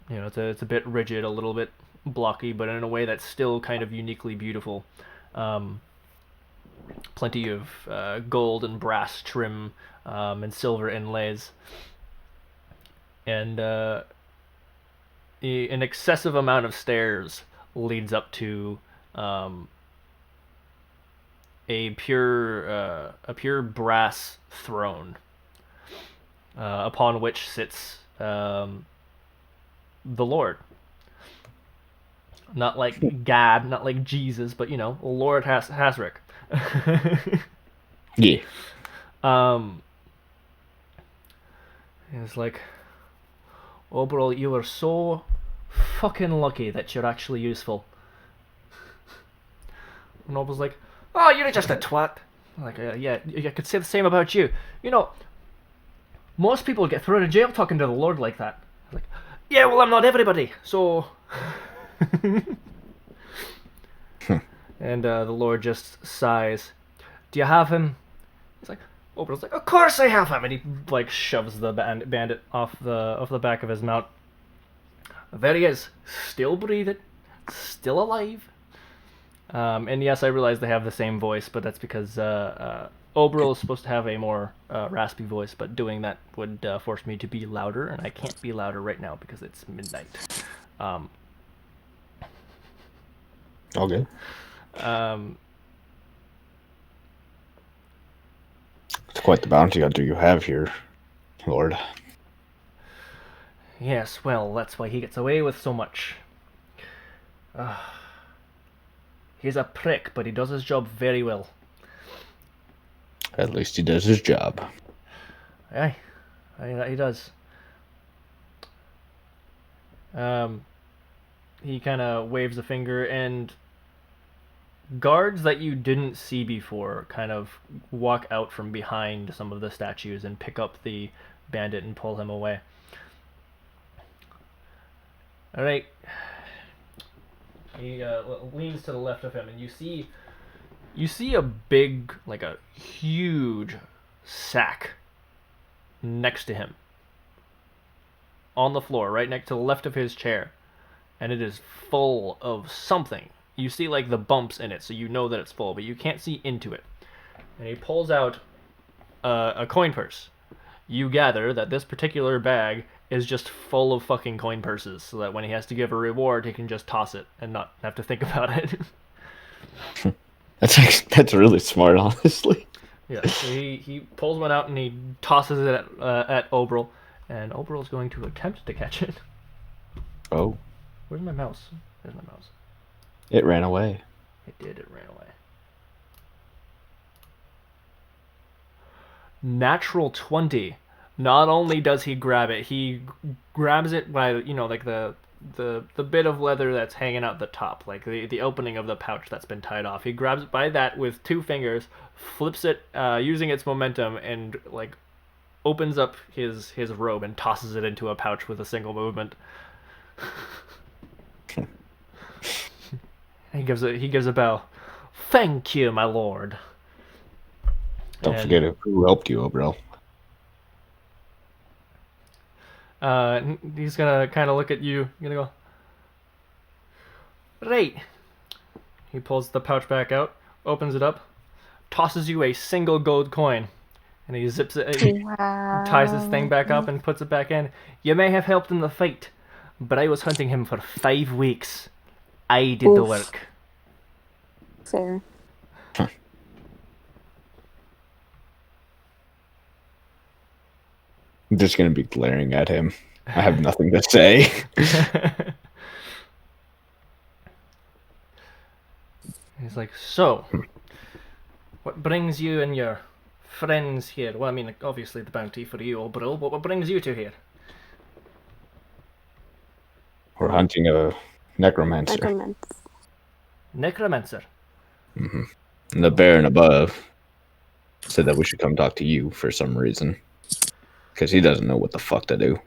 It's a bit rigid, a little bit blocky, but in a way that's still kind of uniquely beautiful. Plenty of gold and brass trim, and silver inlays, and an excessive amount of stairs leads up to a pure brass throne, upon which sits the Lord. Not like God, not like Jesus, but Lord Hasrick. Yeah. It's like, oh, bro, you are so fucking lucky that you're actually useful. And Noble's like, oh, you're just a twat. Like, yeah, I could say the same about you. Most people get thrown in jail talking to the Lord like that. Like, yeah, well, I'm not everybody, so... And the Lord just sighs. Do you have him? He's like, Oberyl's like, of course I have him, and he like shoves the bandit off the back of his mount. There he is, still breathing, still alive. And yes, I realize they have the same voice, but that's because Oberyl is supposed to have a more raspy voice, but doing that would force me to be louder, and I can't be louder right now because it's midnight. All good. It's quite the bounty hunter you have here, Lord. Yes, well, that's why he gets away with so much. He's a prick, but he does his job very well. At least he does his job. Aye, he does. He kind of waves a finger, and guards that you didn't see before kind of walk out from behind some of the statues and pick up the bandit and pull him away. All right. He leans to the left of him, and you see a big, like a huge sack next to him on the floor, right next to the left of his chair, and it is full of something. You see like the bumps in it, so you know that it's full, but you can't see into it. And he pulls out a coin purse. You gather that this particular bag is just full of fucking coin purses, so that when he has to give a reward, he can just toss it and not have to think about it. That's really smart, honestly. Yeah, so he pulls one out and he tosses it at Oberyle, and Oberyl's going to attempt to catch it. Oh. Where's my mouse? There's my mouse. It ran away. It did, it ran away. Natural 20. Not only does he grab it, he grabs it by, like the bit of leather that's hanging out the top, like the opening of the pouch that's been tied off. He grabs it by that with two fingers, flips it using its momentum, and like opens up his robe and tosses it into a pouch with a single movement. He gives a bow. Thank you, my lord. Don't forget who helped you, Oberyle. He's gonna kind of look at you. He's gonna go, right. He pulls the pouch back out, opens it up, tosses you a single gold coin, and he zips it. He ties his thing back up and puts it back in. You may have helped in the fight, but I was hunting him for 5 weeks. I did the work. Fair. I'm just gonna be glaring at him. I have nothing to say. He's like, so, what brings you and your friends here? Well, I mean, obviously the bounty for you, Oberil, but what brings you two here? We're hunting a necromancer. Necromancer. And the Baron above said that we should come talk to you for some reason. Because he doesn't know what the fuck to do.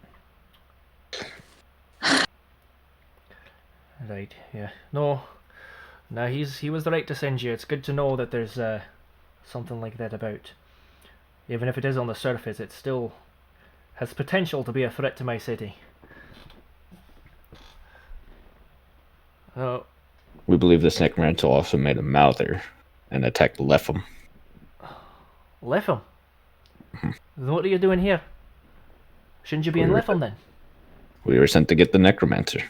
Right, yeah. No, he was the right to send you. It's good to know that there's something like that about. Even if it is on the surface, it still has potential to be a threat to my city. Oh, We believe this necromancer also made a Malthur and attacked Lepham. Lepham? What are you doing here? Shouldn't you be in Lepham then? We were sent to get the necromancer.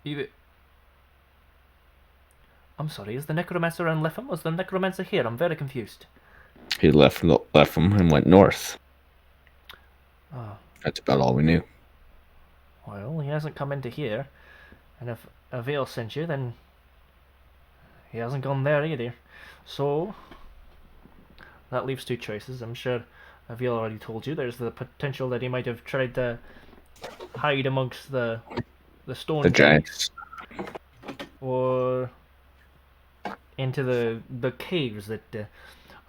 I'm sorry, is the Necromancer in Lepham? Was the Necromancer here? I'm very confused. He left Lepham and went north. Oh, That's about all we knew. well, he hasn't come into here. And if Avail sent you, then he hasn't gone there either. So, that leaves two choices. I'm sure Avail already told you. There's the potential that he might have tried to hide amongst the stone The giants. or into the caves that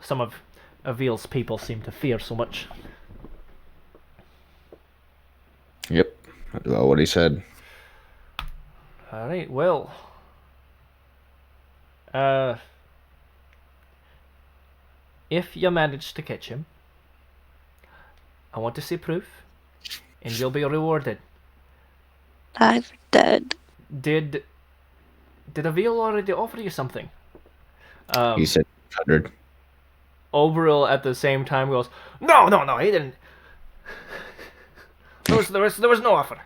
some of Avail's people seem to fear so much. Yep. That's about what he said. Alright, well. If you manage to catch him, I want to see proof, and you'll be rewarded. I'm dead. Did Avail already offer you something? He said 100. Oberil at the same time goes, No, he didn't. There was no offer.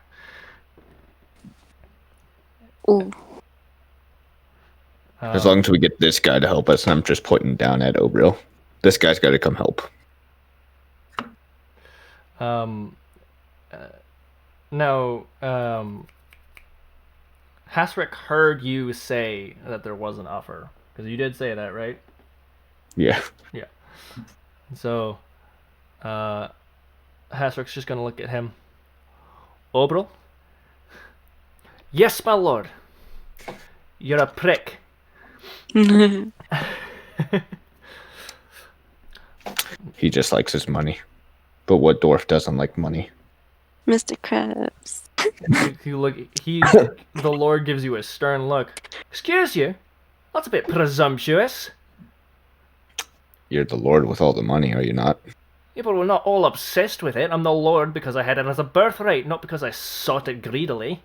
Ooh. As long as we get this guy to help us, and I'm just pointing down at Obril. This guy's got to come help. Now, Hasrick heard you say that there was an offer. Because you did say that, right? Yeah. Yeah. So, Hasrick's just going to look at him. Oberil? Yes, my lord. You're a prick. He just likes his money. But what dwarf doesn't like money? Mr. Krabs. The Lord gives you a stern look. Excuse you? That's a bit presumptuous. You're the lord with all the money, are you not? Yeah, but we're not all obsessed with it. I'm the Lord because I had it as a birthright, not because I sought it greedily.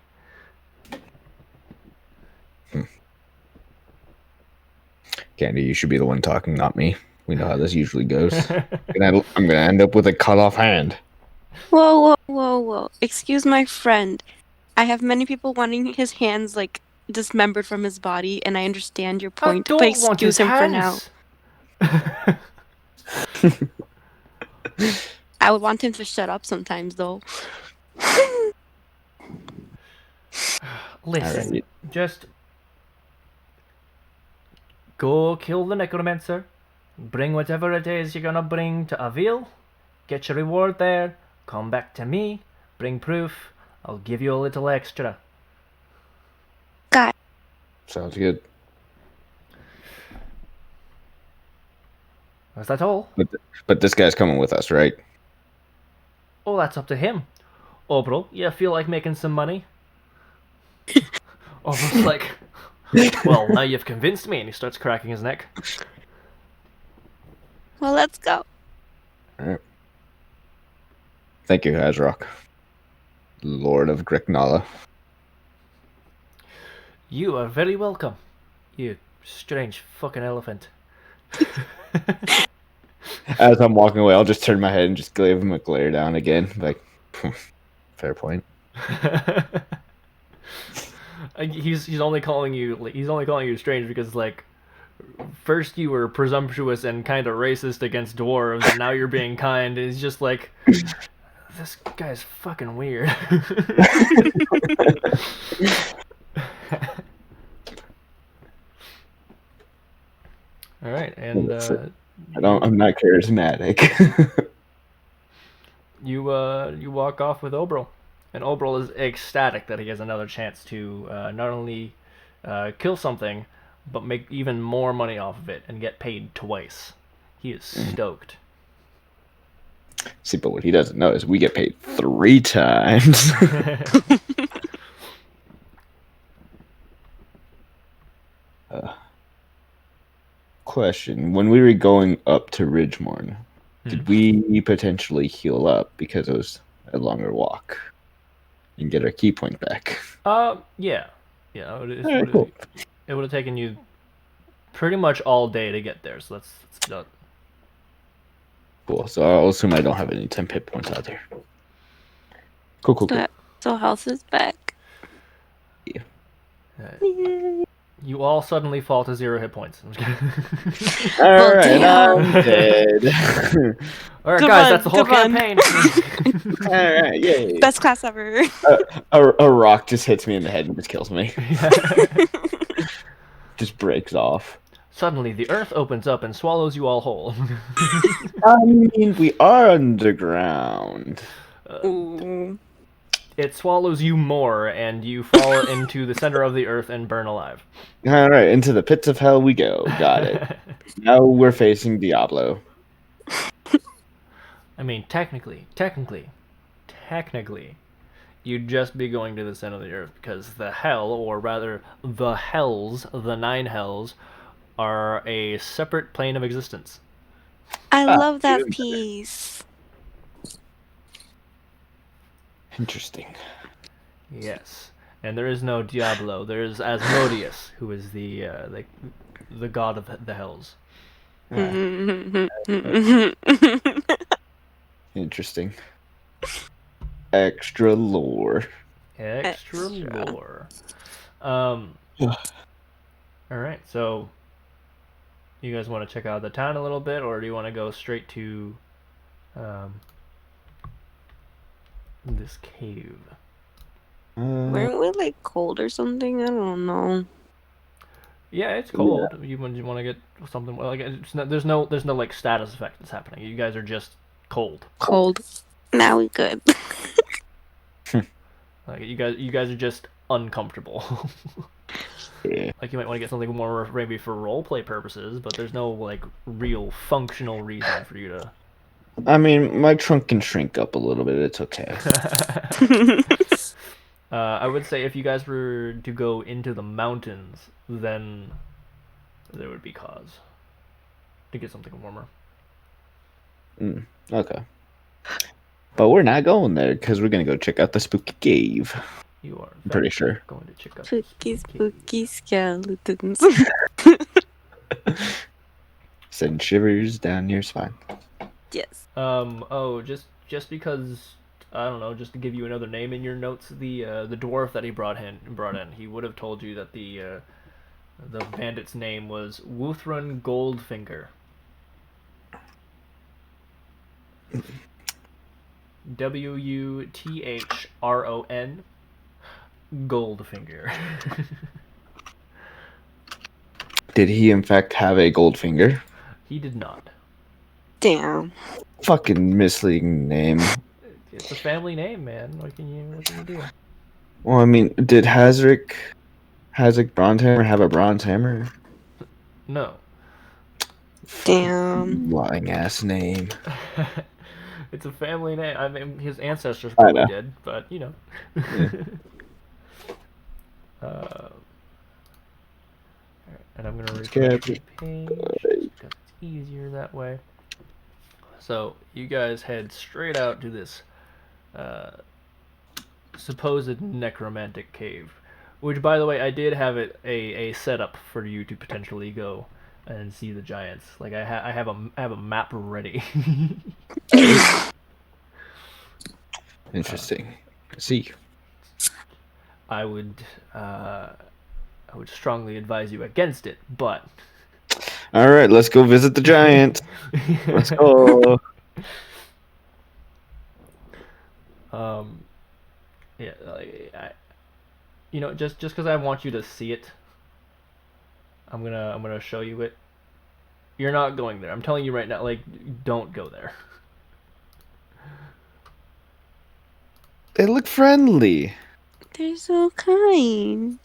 Candy, you should be the one talking, not me. We know how this usually goes. I'm gonna end up with a cut off hand. Whoa. Excuse my friend. I have many people wanting his hands, like, dismembered from his body, and I understand your point, but excuse him for now. I would want him to shut up sometimes, though. Listen, Alright. just go kill the Necromancer, bring whatever it is you're gonna bring to Avail, get your reward there, come back to me, bring proof, I'll give you a little extra. Sounds good. Is that all? But this guy's coming with us, right? Oh, that's up to him. Oberil, you feel like making some money? Oberil's like, well, now you've convinced me, and he starts cracking his neck. Well, let's go. Alright. Thank you, Hazrock. Lord of Gricknala. You are very welcome, you strange fucking elephant. As I'm walking away, I'll just turn my head and just give him a glare down again. Like, fair point. He's only calling you strange because, like, first you were presumptuous and kind of racist against dwarves, and now you're being kind. It's just like, this guy's fucking weird. All right, and I'm not charismatic. you walk off with Obril, and Obril is ecstatic that he has another chance to not only kill something, but make even more money off of it and get paid twice. He is stoked. See, but what he doesn't know is we get paid 3 times. Question: when we were going up to Ridgemorn, did we potentially heal up because it was a longer walk and get our key point back? Yeah. Cool. It would have taken you pretty much all day to get there, so that's done. Cool. So I'll assume I don't have any temp hit points out there. Cool. So health is back. Yeah. You all suddenly fall to 0 hit points. All right, I'm dead. All right, Come guys, on, that's the whole come on. campaign. All right, yay. Best class ever. A rock just hits me in the head and just kills me. Just breaks off. Suddenly, the earth opens up and swallows you all whole. I mean, we are underground. Ooh. It swallows you more, and you fall into the center of the earth and burn alive. All right, into the pits of hell we go. Got it. Now we're facing Diablo. I mean, technically, you'd just be going to the center of the earth because the hell, or rather the hells, the 9 hells, are a separate plane of existence. I love that dude. piece. Interesting. Yes, and there is no Diablo. There is Asmodeus, who is the god of the hells. Interesting. Extra lore. Extra lore. All right, so you guys want to check out the town a little bit, or do you want to go straight to this cave? Weren't we like cold or something? I don't know. Yeah, it's cold. You want to get something like there's no like status effect that's happening. You guys are just cold. Cold. Now we good. Like you guys are just uncomfortable. Yeah. Like you might want to get something more maybe for roleplay purposes, but there's no like real functional reason for you to. I mean, my trunk can shrink up a little bit. It's okay. I would say if you guys were to go into the mountains, then there would be cause to get something warmer. Okay. But we're not going there because we're going to go check out the spooky cave. You are I'm pretty sure. going to check out Spooky skeletons. Send shivers down your spine. Yes. Oh, just because I don't know, just to give you another name in your notes, the dwarf that he brought in, he would have told you that the bandit's name was Wuthron Goldfinger. Wuthron Goldfinger. Did he in fact have a gold finger? He did not. Damn. Fucking misleading name. It's a family name, man. What can you do? Well, I mean, did Hazric Bronzehammer have a bronze hammer? No. Damn. Lying ass name. It's a family name. I mean, his ancestors probably did, but you know. Yeah. And I'm gonna refresh the page because it's easier that way. So you guys head straight out to this supposed necromantic cave, which, by the way, I did have it a setup for you to potentially go and see the giants. Like I have a map ready. Interesting. See. I would strongly advise you against it, but All right, let's go visit the giant. Let's go. Yeah, just because I want you to see it, I'm gonna show you it. You're not going there. I'm telling you right now, like, don't go there. They look friendly. They're so kind.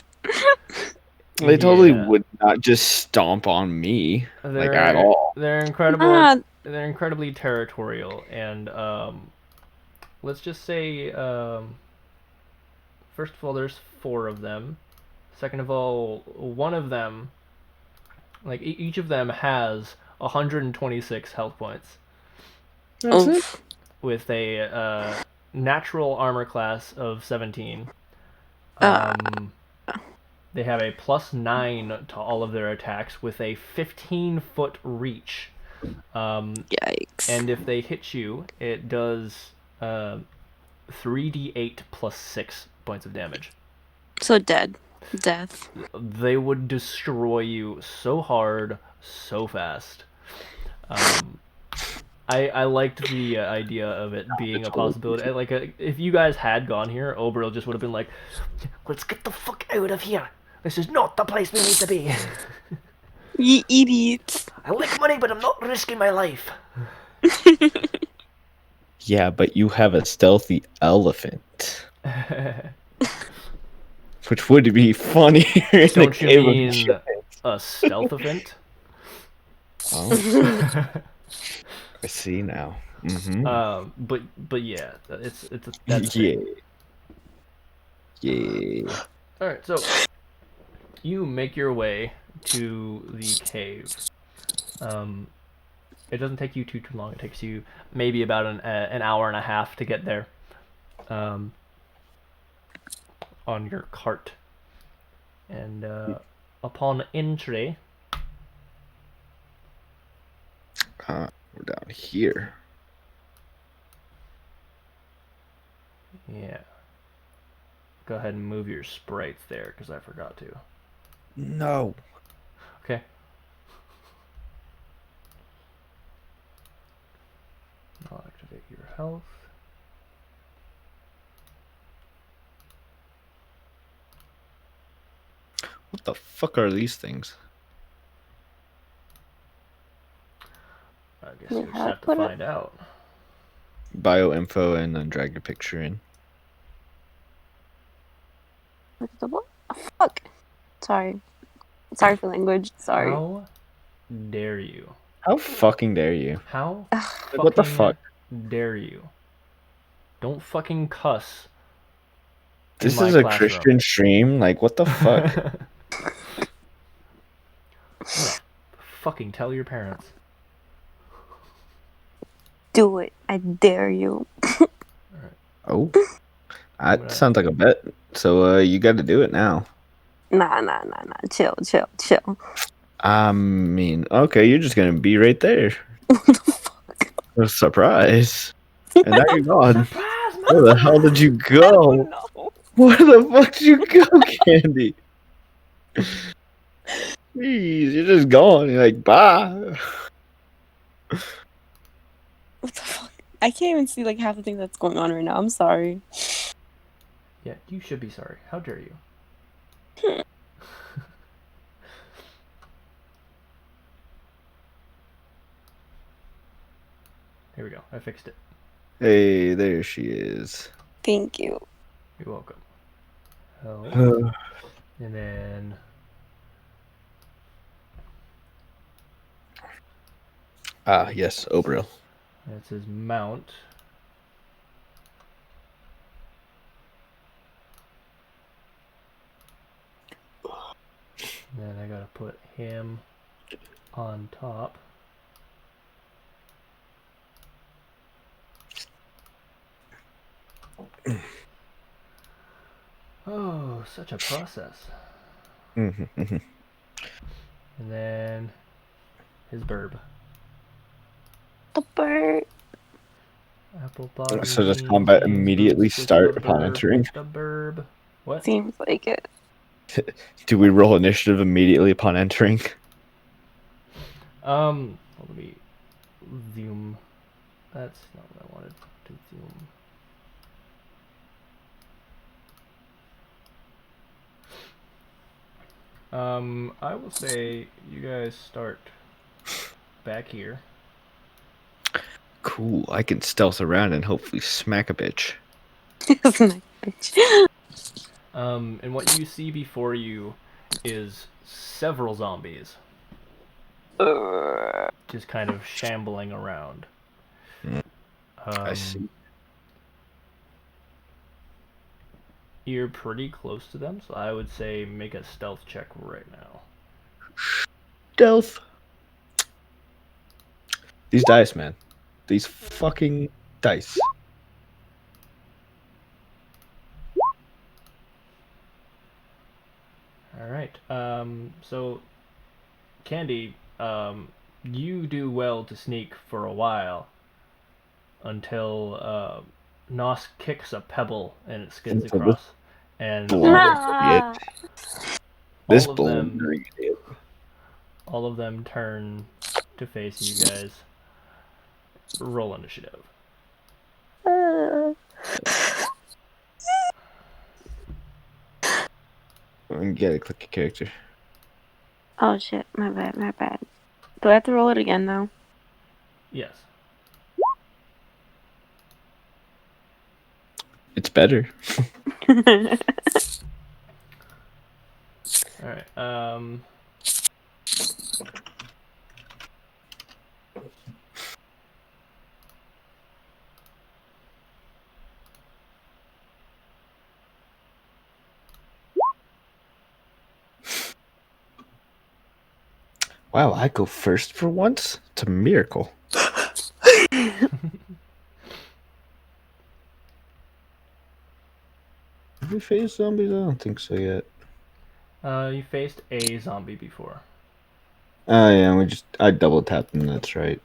They totally Yeah. would not just stomp on me, like, at all. They're incredible. Ah. They're incredibly territorial, and let's just say, first of all, there's 4 of them. Second of all, one of them, like each of them has 126 health points. That's it. Oof. With a natural armor class of 17. They have a +9 to all of their attacks with a 15-foot reach. Yikes. And if they hit you, it does 3d8 plus 6 points of damage. So death. They would destroy you so hard, so fast. I liked the idea of it being a possibility. Like, if you guys had gone here, Oberil just would have been like, "Let's get the fuck out of here. This is not the place we need to be." You idiots. I like money, but I'm not risking my life. Yeah, but you have a stealthy elephant. Which would be funnier in a Don't you cave of mean giants. a stealth event? Oh, I see now. Mm-hmm. But yeah, that's Yeah. it. Yeah. All right, so you make your way to the cave. It doesn't take you too long. It takes you maybe about an hour and a half to get there. On your cart, and upon entry, We're down here. yeah. Go ahead and move your sprites there, because I forgot to. No. Okay. I'll activate your health. What the fuck are these things? I guess you just have to find out. Bio info and then drag your picture in. What? Fuck. Sorry for language. Sorry. How dare you? How fucking dare you? How Like, what the fuck? dare you? Don't fucking cuss. This is a Christian stream? Like, what the fuck? Fucking tell your parents. Do it. I dare you. Oh. That sounds like a bet. So, you gotta do it now. Nah. Chill. I mean, okay, you're just gonna be right there. What the fuck? A surprise. And now you're gone. Where the hell did you go? No. Where the fuck did you go, Candy? Jeez, you're just gone. You're like, bye. What the fuck? I can't even see like half the thing that's going on right now. I'm sorry. Yeah, you should be sorry. How dare you? Here we go. I fixed it. Hey, there she is. Thank you. You're welcome. Oh. And then... Yes, Oberil. That's his mount. Then I gotta put him on top. Oh, such a process. Mm-hmm. And then his burb. The bird. Apple bottom. So does combat immediately start upon entering? The burb. What? Seems like it. Do we roll initiative immediately upon entering? Let me zoom. That's not what I wanted to zoom. I will say you guys start back here. Cool. I can stealth around and hopefully smack a bitch. And what you see before you is several zombies. Just kind of shambling around. I see. You're pretty close to them, so I would say make a stealth check right now. Stealth. These dice, man. These fucking dice. Alright, so, Candy, you do well to sneak for a while until, Nos kicks a pebble and it skids Until across. And Nah. This all of bull. them, all of them turn to face you guys. Roll initiative. You gotta click a character. Oh shit, my bad, my bad. Do I have to roll it again now? Yes. It's better. Alright, Wow, I go first for once? It's a miracle. Have we faced zombies? I don't think so yet. you faced a zombie before. Oh yeah, I double tapped them, that's right.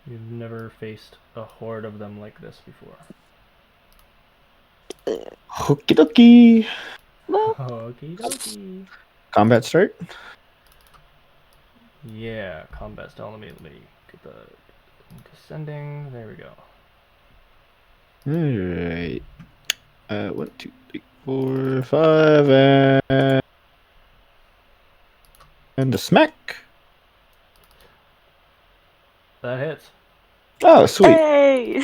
You've never faced a horde of them like this before. Okie dokie. Okie dokie. Combat start? Yeah, combat style. Let me get the descending. There we go. Alright. 1, 2, 3, 4, 5, and a smack. That hits. Oh, sweet. Hey.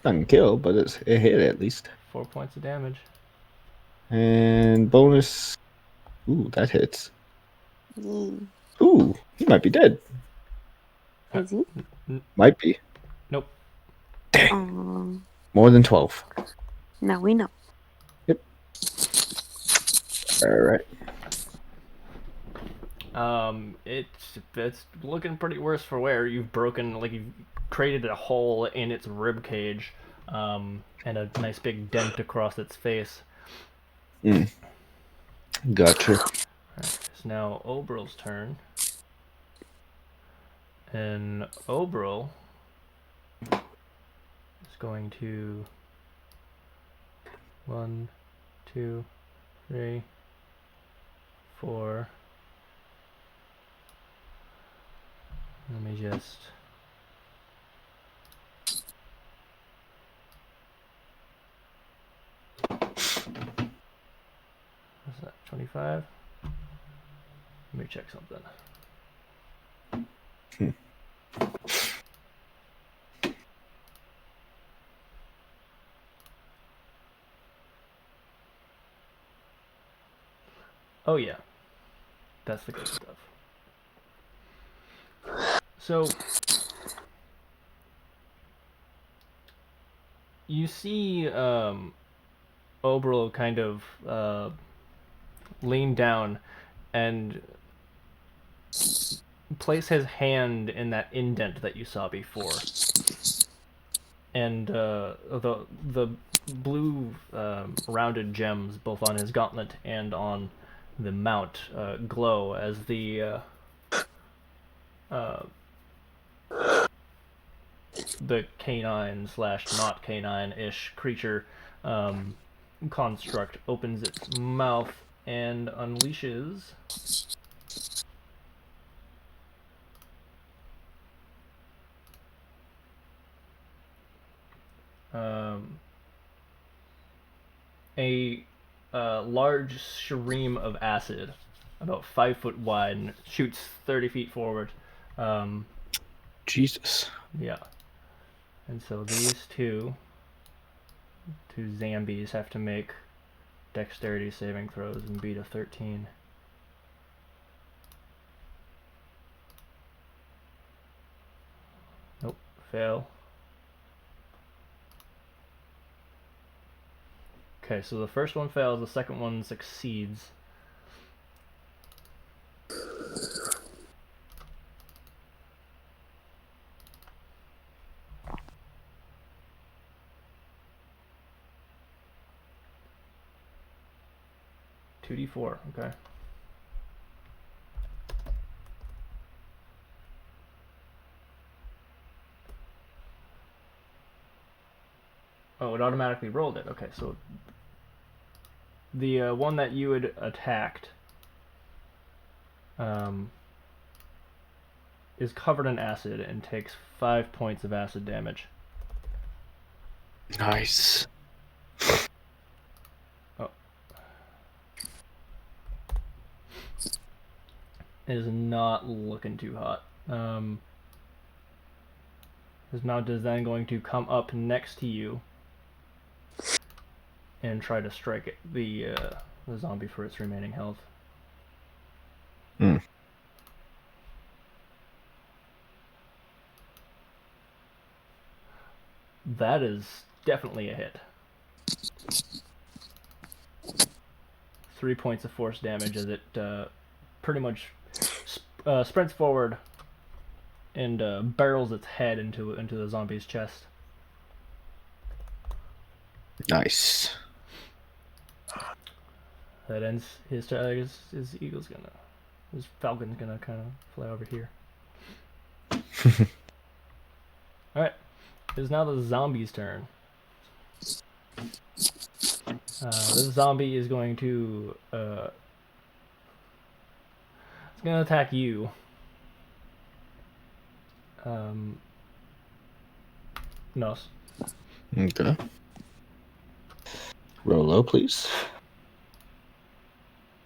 Doesn't kill, but it hit at least. 4 points of damage. And bonus. Ooh, that hits. Mm. Ooh, he might be dead. Is he? Might be. Nope. More than 12. Now we know. Yep. Alright. It's looking pretty worse for wear. You've created a hole in its rib cage, and a nice big dent across its face. Gotcha. Alright, it's now Obril's turn. And Obril is going to 1, 2, 3, 4. Let me just... What's that, 25? Let me check something. Oh yeah, that's the good stuff. So, you see Obril kind of lean down and place his hand in that indent that you saw before. And the blue rounded gems, both on his gauntlet and on the mount, glow as the canine / not canine-ish creature construct opens its mouth and unleashes a large stream of acid, about 5 foot wide, and shoots 30 feet forward. Jesus. Yeah. And so these two zombies have to make dexterity saving throws and beat a 13. Nope, fail. Okay, so the first one fails, the second one succeeds. $2d4, okay. Oh, it automatically rolled it. Okay, so the one that you had attacked is covered in acid and takes 5 points of acid damage. Nice. Oh. It is not looking too hot. His mount is then going to come up next to you and try to strike it, the zombie for its remaining health. Hmm. That is definitely a hit. 3 points of force damage as it pretty much sprints forward and barrels its head into the zombie's chest. Nice. That ends his eagle's gonna, his falcon's gonna kind of fly over here. All right, it is now the zombie's turn. This zombie is going to it's gonna attack you. No. Okay. Roll low, please.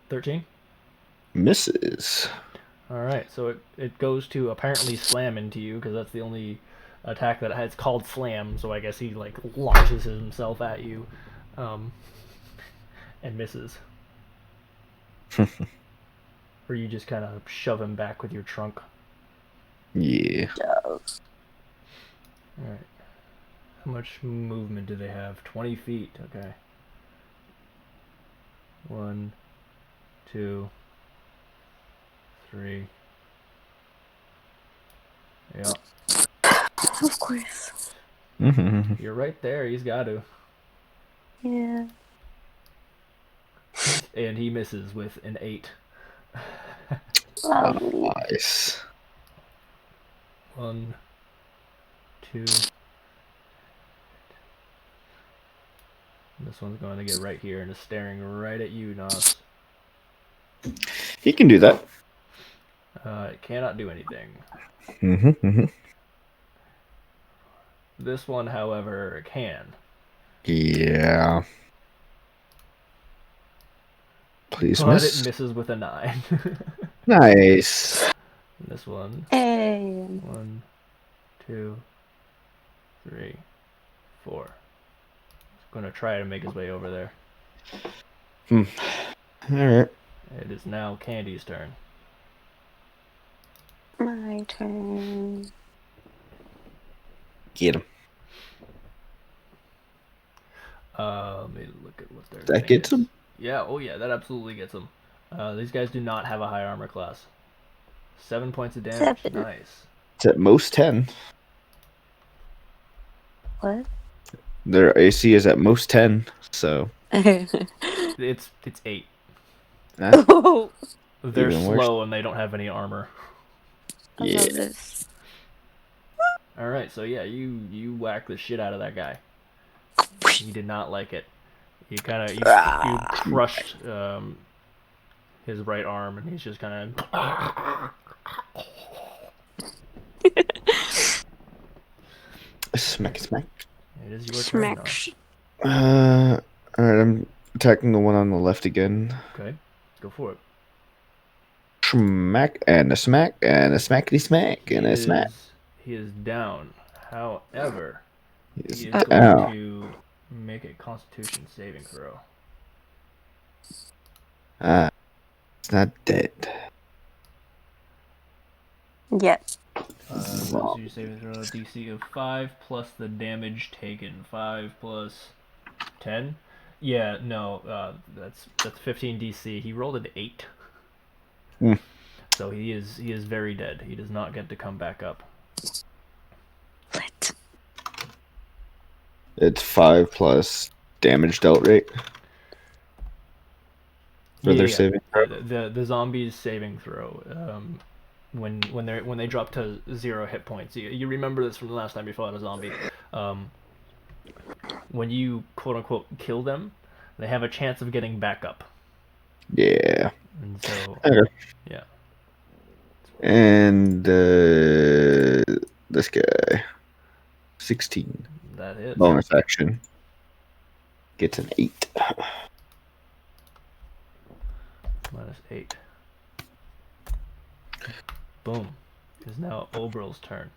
13. Misses. All right, so it goes to apparently slam into you because that's the only attack that it's called slam. So I guess he like launches himself at you, and misses. Or you just kind of shove him back with your trunk. Yeah. All right. How much movement do they have? 20 feet. Okay. 1, 2, 3. Yeah. Of course. You're right there. He's got to. Yeah. And he misses with an 8. Lovely. Nice. 1, 2. This one's going to get right here and is staring right at you, Nos. He can do that. It cannot do anything. Mm-hmm. This one, however, can. Yeah. Please But miss. it misses with a 9. Nice. And this one. Hey. 1, 2, 3, 4. He's going to try to make his way over there. All right. It is now Candy's turn. My turn. Get him. Let me look at what their That thing gets is. him? Yeah, oh yeah, that absolutely gets him. These guys do not have a high armor class. 7 points of damage. 7. Nice. It's at most 10. What? Their AC is at most 10, so. It's 8. Oh, They're Even worse. slow and they don't have any armor. I Yeah. love this. All right, so yeah, you whack the shit out of that guy. He did not like it. You kind of you crushed his right arm, and he's just kind of. Smack, smack. It is your turn Smack. now. Alright, I'm attacking the one on the left again. Okay, go for it. Smack and a smack and a smackety smack and a smack. He is down. However, He's he is down. going to make a Constitution saving throw. It's not dead. Yet. Constitution saving throw DC of 5 plus the damage taken. 5 plus 10. Yeah, no, that's 15 DC. He rolled an 8. So he is very dead. He does not get to come back up. Lit. It's 5 plus damage dealt rate. For their saving throw. The zombies saving throw. When they drop to 0 hit points. You remember this from the last time you fought a zombie. When you quote unquote kill them, they have a chance of getting back up. Yeah. And so Okay. yeah. And this guy, 16. That is. Bonus action. Gets an 8. Minus 8. Boom. It's now Obril's turn.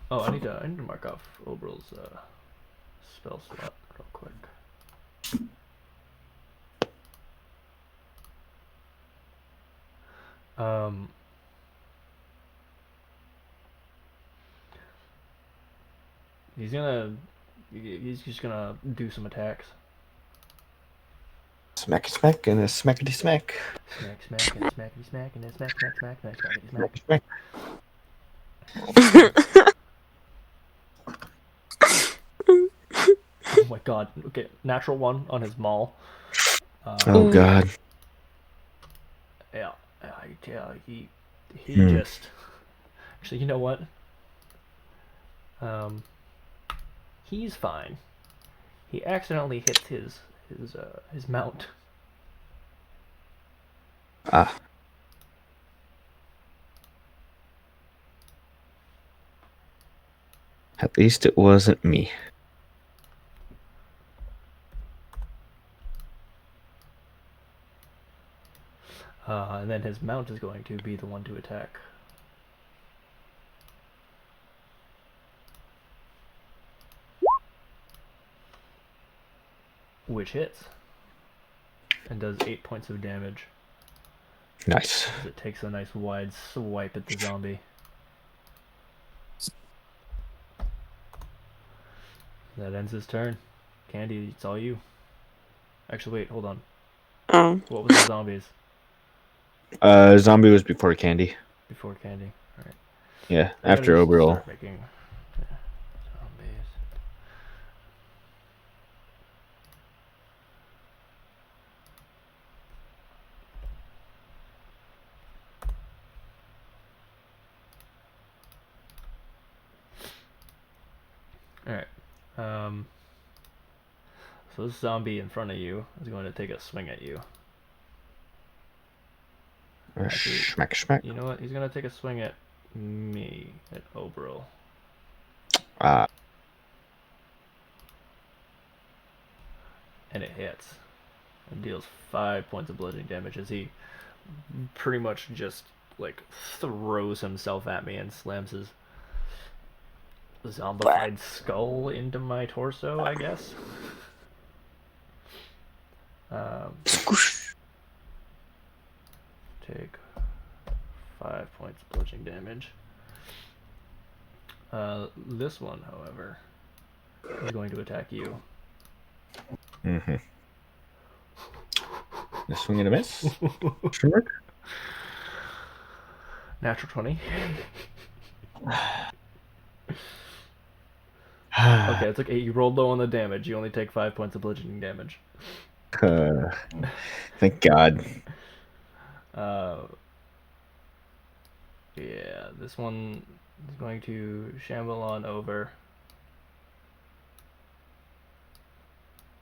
Oh, I need to mark off Obril's spell slot real quick. He's just gonna do some attacks. Smack smack and a smackety smack. Smack, smack, and smackety smack, and then smack, smack, smack, and then smackety smack. Smack. Oh my god. Okay, natural 1 on his maul. Oh god. Yeah, he just... Actually, you know what? He's fine. He accidentally hits his mount. Ah. At least it wasn't me. And then his mount is going to be the one to attack. Which hits. And does 8 points of damage. Nice. As it takes a nice wide swipe at the zombie. That ends his turn. Candy, it's all you. Actually, wait, hold on. Oh. What was the zombies? Zombie was before Candy. Before Candy. Alright. Yeah, after Oberol. Making zombies. Alright. So this zombie in front of you is going to take a swing at you. Smack smack. You know what? He's going to take a swing at me, at Oberol. And it hits. And deals 5 points of bludgeoning damage as he pretty much just like throws himself at me and slams his zombified skull into my torso, I guess. Take 5 points of bludgeoning damage. This one, however, is going to attack you. Mm-hmm. A swing and a miss. Sure. Natural 20. Okay, it's okay. You rolled low on the damage. You only take 5 points of bludgeoning damage. Thank God. Yeah, this one is going to shamble on over.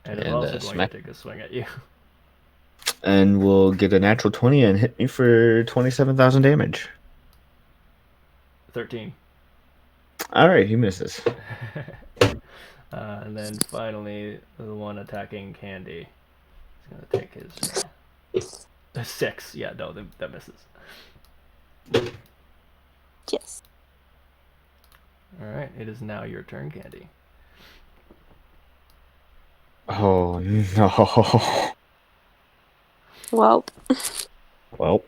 And it's also going to take a swing at you. And we'll get a natural 20 and hit me for 27,000 damage. 13. All right, he misses. And then finally, the one attacking Candy is gonna take his 6. Yeah, no, that misses. Yes. All right, it is now your turn, Candy. Oh no. Well, Well,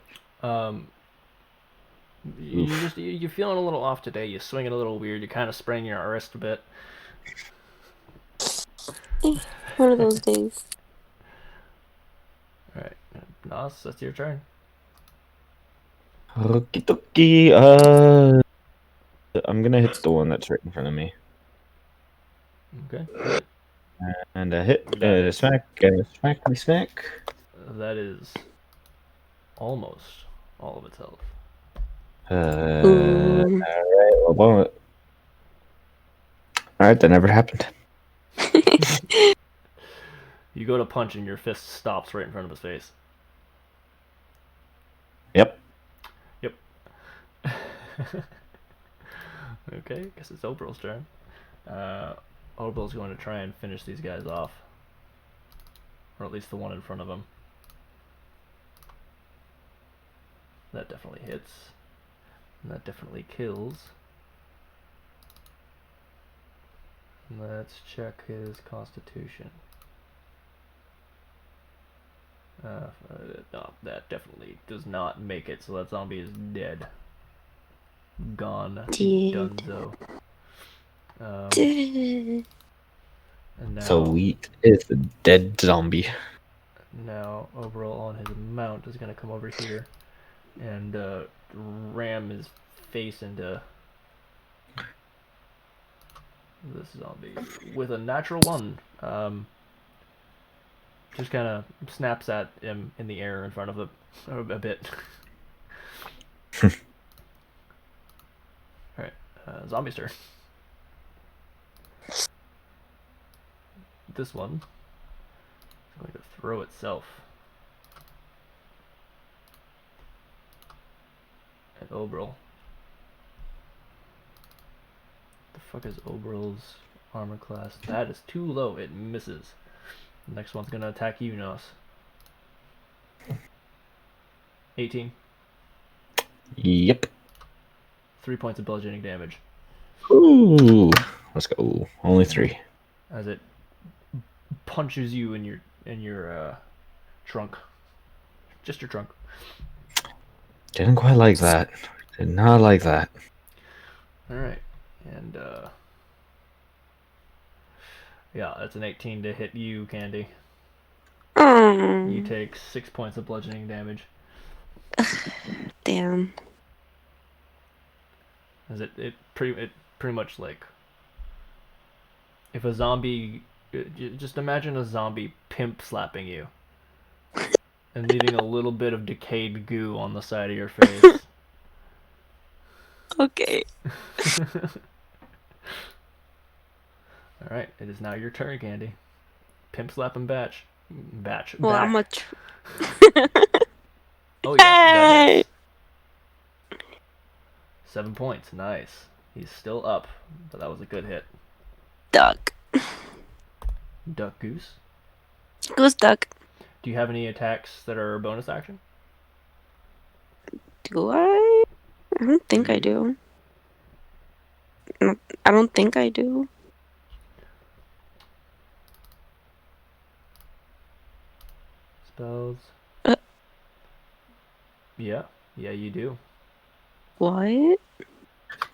you're feeling a little off today. You're swinging a little weird. You kind of sprain your wrist a bit. one of those days. All right, Nos, that's your turn. okie dokie. I'm gonna hit the one that's right in front of me. Okay, hit it. And a hit, That and a is- smack, and a smack, and a smack. That is almost all of its health. Alright, well, alright, that never happened. You go to punch and your fist stops right in front of his face. Yep. Okay, guess it's Obrel's turn. Obrel's going to try and finish these guys off. Or at least the one in front of him. That definitely hits. And that definitely kills. Let's check his constitution. No, that definitely does not make it, so that zombie is dead. Gone. Dead. Dunzo. And now, Sweet is the dead zombie. now Oberl on his mount is going to come over here and ram his face into this zombie with a natural 1. Just kind of snaps at him in the air in front of a bit. Alright, zombie's turn. This one is going to throw itself at Obrel. The fuck is Obrel's armor class? That is too low, it misses. The next one's gonna attack you, Nos. 18. Yep. 3 points of bludgeoning damage Ooh. Let's go. Only 3. as it punches you in your trunk. Just your trunk. Didn't quite like that. Did not like that. Alright. And yeah, that's an 18 to hit you, Candy. You take 6 points of bludgeoning damage. Damn. As it pretty much like if a zombie, just imagine a zombie pimp slapping you and leaving a little bit of decayed goo on the side of your face. Okay. Alright, it is now your turn, Candy. Pimp slap and batch. Well, back. I'm a. Oh yeah, that Hey! hits. 7 points, nice. He's still up, but that was a good hit. Duck. Duck goose. Goose duck. Do you have any attacks that are bonus action? Do I? I don't think I do. I don't think I do. Spells. Uh. Yeah, you do. What?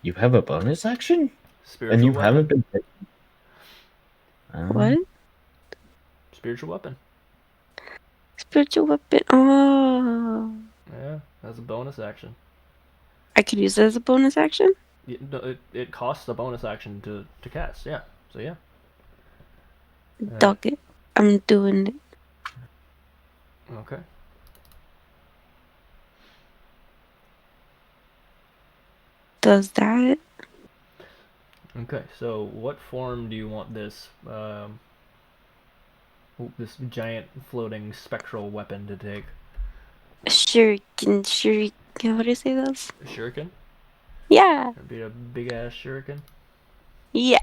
You have a bonus action? Spiritual And you weapon. haven't been. What? Spiritual weapon. Spiritual weapon. Oh. Yeah, that's a bonus action. I could use it as a bonus action? It costs a bonus action to cast, yeah. So yeah. Duck it. I'm doing it. Okay. Does that? Okay, so what form do you want this this giant floating spectral weapon to take? Shuriken. How do you say those? Shuriken? Yeah. That'd be a big ass shuriken. Yeah.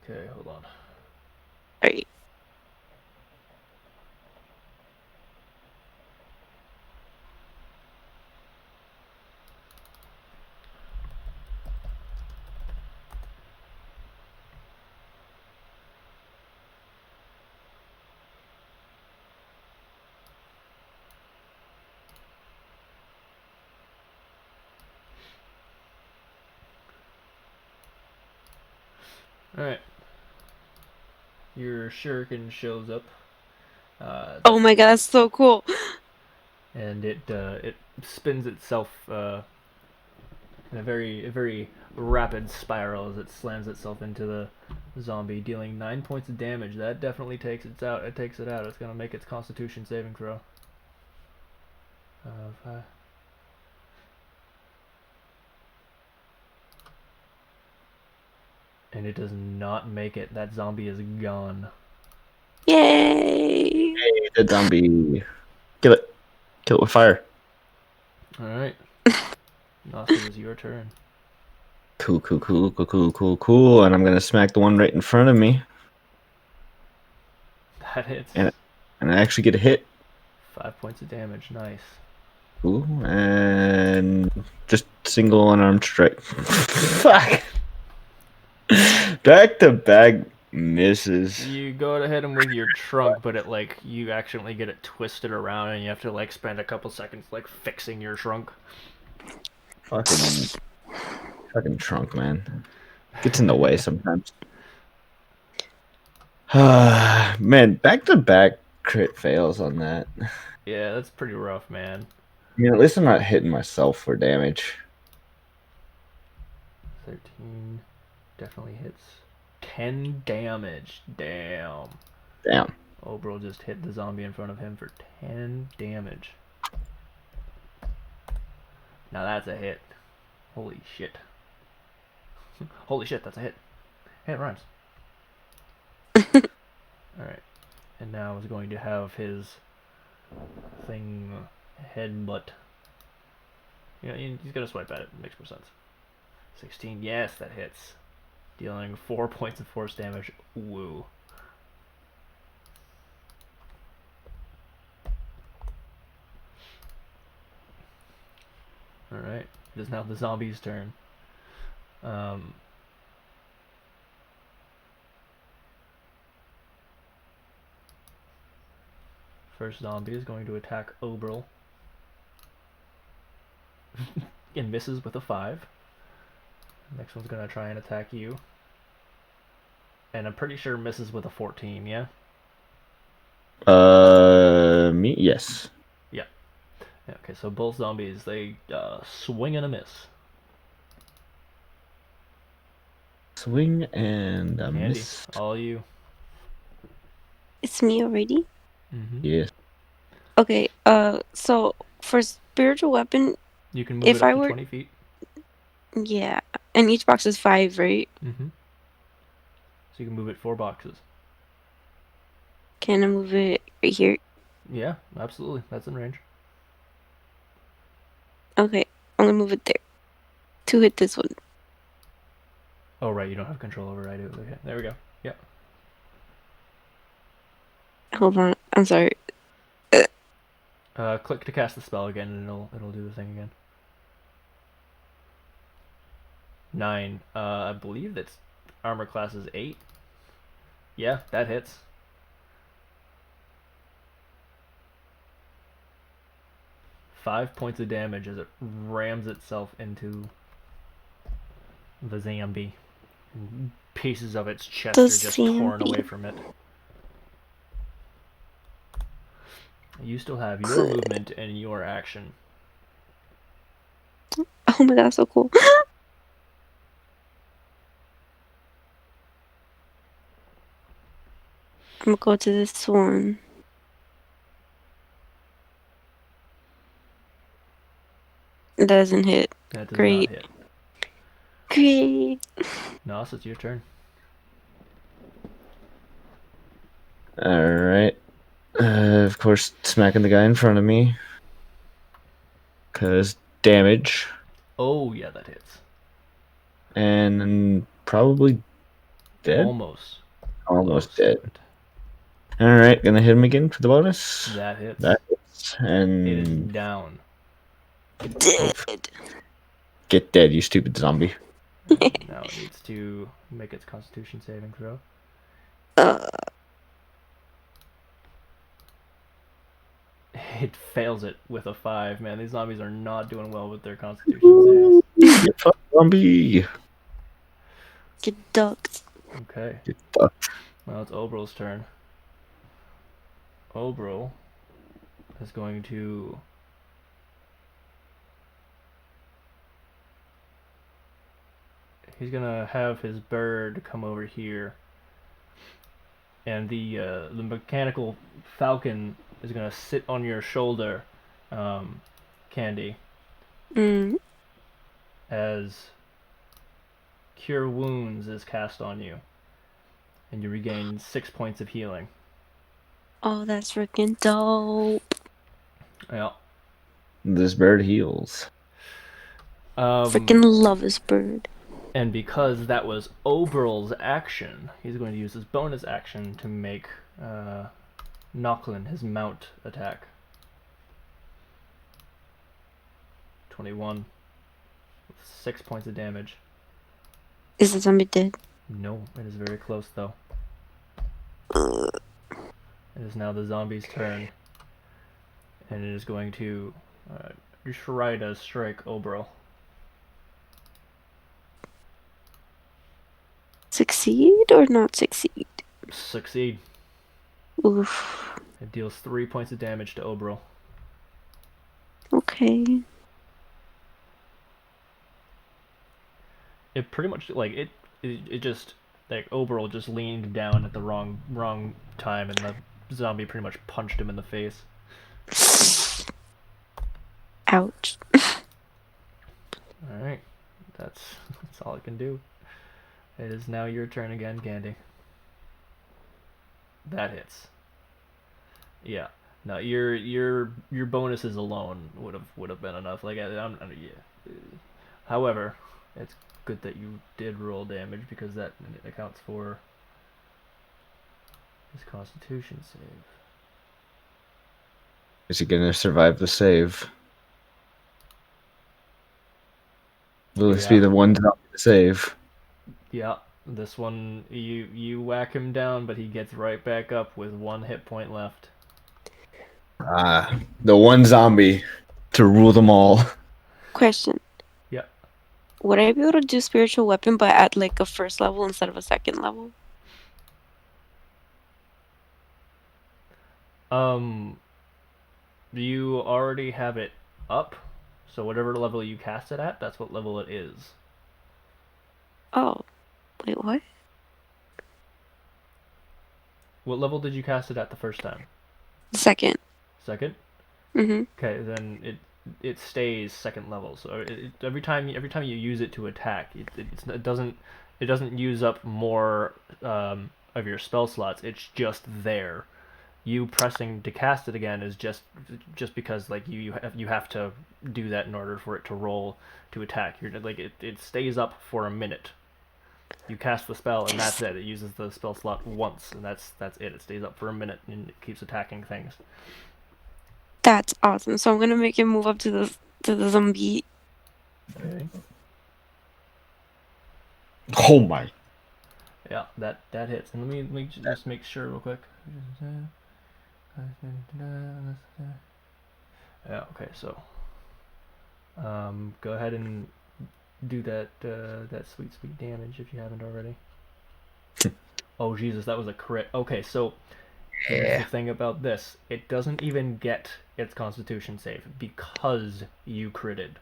Okay, hold on. Alright. Alright. Your shuriken shows up. Oh my god, that's so cool. And it spins itself in a very rapid spiral as it slams itself into the zombie, dealing 9 points of damage. That definitely takes it out. It's gonna make its Constitution saving throw. And it does not make it. That zombie is gone. Yay! Hey, dead zombie. Kill it. Kill it with fire. Alright. Nasta, it is your turn. Cool. And I'm gonna smack the one right in front of me. That hits. And I actually get a hit. 5 points of damage. Nice. Cool. And just single unarmed strike. Fuck. Back to back misses. You go ahead and with your trunk, but it like you accidentally get it twisted around, and you have to like spend a couple seconds like fixing your trunk. Fucking trunk, man. Gets in the way sometimes. Man, back to back crit fails on that. Yeah, that's pretty rough, man. I mean, at least I'm not hitting myself for damage. 13 definitely hits. 10 damage. Damn. Obril just hit the zombie in front of him for 10 damage. Now that's a hit. Holy shit. Holy shit, that's a hit. Hey, it rhymes. Alright. And now is going to have his thing headbutt. Yeah, he's gonna swipe at it. Makes more sense. 16, yes, that hits. Dealing 4 points of force damage. Woo. Alright, it is now the zombie's turn. First zombie is going to attack Obril. And misses with a 5. Next one's gonna try and attack you. And I'm pretty sure misses with a 14, yeah? Me? Yes. Yeah. Okay, so both zombies, they swing and a miss. Swing and a Candy, miss. all you. It's me already? Mm-hmm. Yes. Okay, so for spiritual weapon, You can move if it up I to were 20 feet. yeah, and each box is 5, right? Mm-hmm. So you can move it 4 boxes. Can I move it right here? Yeah, absolutely. That's in range. Okay, I'm gonna move it there. To hit this one. Oh, right, you don't have control over it. Okay, there we go. Yeah. Hold on, I'm sorry. Click to cast the spell again, and it'll do the thing again. 9. I believe that's armor class is 8. Yeah, that hits. Five points of damage as it rams itself into the zombie. Pieces of its chest are just torn away from it. You still have your movement and your action. Oh my god, so cool. I'm gonna go to this one. It doesn't hit. That does Great. not hit. Great. Nos, it's your turn. Alright. Of course, smacking the guy in front of me. Because damage. Oh, yeah, that hits. And probably dead? Almost. Almost Close. dead. Alright, gonna hit him again for the bonus. That hits. That hits. And It is down. Dead. get dead, you stupid zombie. Now it needs to make its Constitution saving throw. It fails it with a 5. Man, these zombies are not doing well with their Constitution saves. Get fucked, zombie. Get ducked. Okay. Get fucked. Well, it's Obrel's turn. Obrel is going to... He's gonna have his bird come over here, and the mechanical falcon is gonna sit on your shoulder, Candy, Mm. as Cure Wounds is cast on you, and you regain 6 points of healing. Oh, that's freaking dope. Yeah. This bird heals. Freaking love this bird. And because that was Oberl's action, he's going to use his bonus action to make Nochlin his mount attack. 21. With 6 points of damage. Is the zombie dead? No, it is very close though. It is now the zombie's turn. And it is going to try to strike Oberl. Succeed or not succeed? Succeed. Oof. It deals 3 points of damage to Oberl. Okay. It pretty much like it just like Oberl just leaned down at the wrong time, and the zombie pretty much punched him in the face. Ouch. All right, that's all I can do. It is now your turn again, Candy. That hits. Yeah. Now your bonuses alone would have been enough. Like yeah. However, it's good that you did roll damage because that accounts for his Constitution save. Is he gonna survive the save? Will this be Yeah. the one zombie to save? Yeah, this one you whack him down, but he gets right back up with 1 hit point left. Ah, the one zombie to rule them all. Question. Yeah. Would I be able to do spiritual weapon but at like a first level instead of a second level? You already have it up, so whatever level you cast it at, that's what level it is. Oh. Wait, what? What level did you cast it at the first time? Second. Second? Mm-hmm. Okay, then it stays second level. So every time you use it to attack, it doesn't use up more of your spell slots. It's just there. You pressing to cast it again is just because like you have to do that in order for it to roll to attack. You're like it stays up for a minute. You cast the spell and that's it. It uses the spell slot once and that's it. It stays up for a minute and it keeps attacking things. That's awesome. So I'm gonna make him move up to the zombie. Okay. Oh my. Yeah, that hits. And let me just make sure real quick. Yeah, okay, so go ahead and do that sweet damage if you haven't already. Oh Jesus, that was a crit. Okay, so here's the thing about this. It doesn't even get its Constitution save because you critted.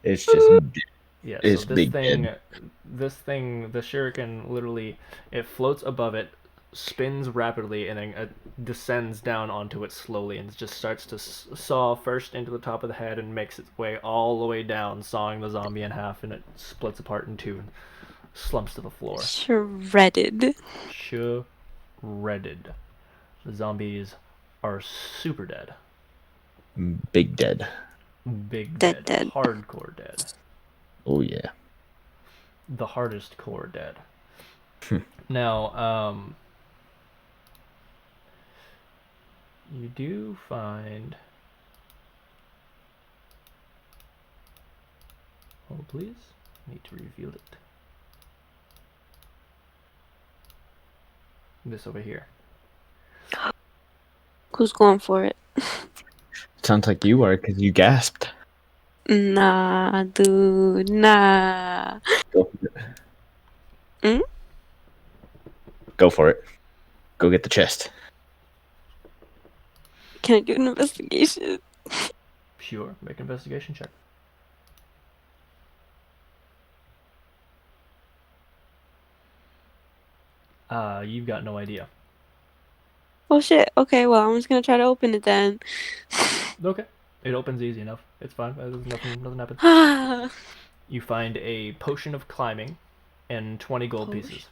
It's just Yeah, It's so big this thing, the shuriken literally, it floats above it, spins rapidly, and then descends down onto it slowly, and just starts to saw first into the top of the head and makes its way all the way down, sawing the zombie in half, and it splits apart in two and slumps to the floor. Shredded. Shredded. redded. The zombies are super dead. Big dead. Big Dead. hardcore dead. Oh yeah. The hardest core dead. Now, you do find... Hold please. Need to reveal it. This over here. Who's going for it? Sounds like you are, because you gasped. Nah, dude, nah. Go for it. Hmm? Go for it. Go get the chest. Can I do an investigation? Sure, make an investigation check. You've got no idea. Oh shit. Okay, well I'm just gonna try to open it then. Okay. It opens easy enough. It's fine. Nothing happens. Ah, You find a potion of climbing and 20 gold Potion? pieces.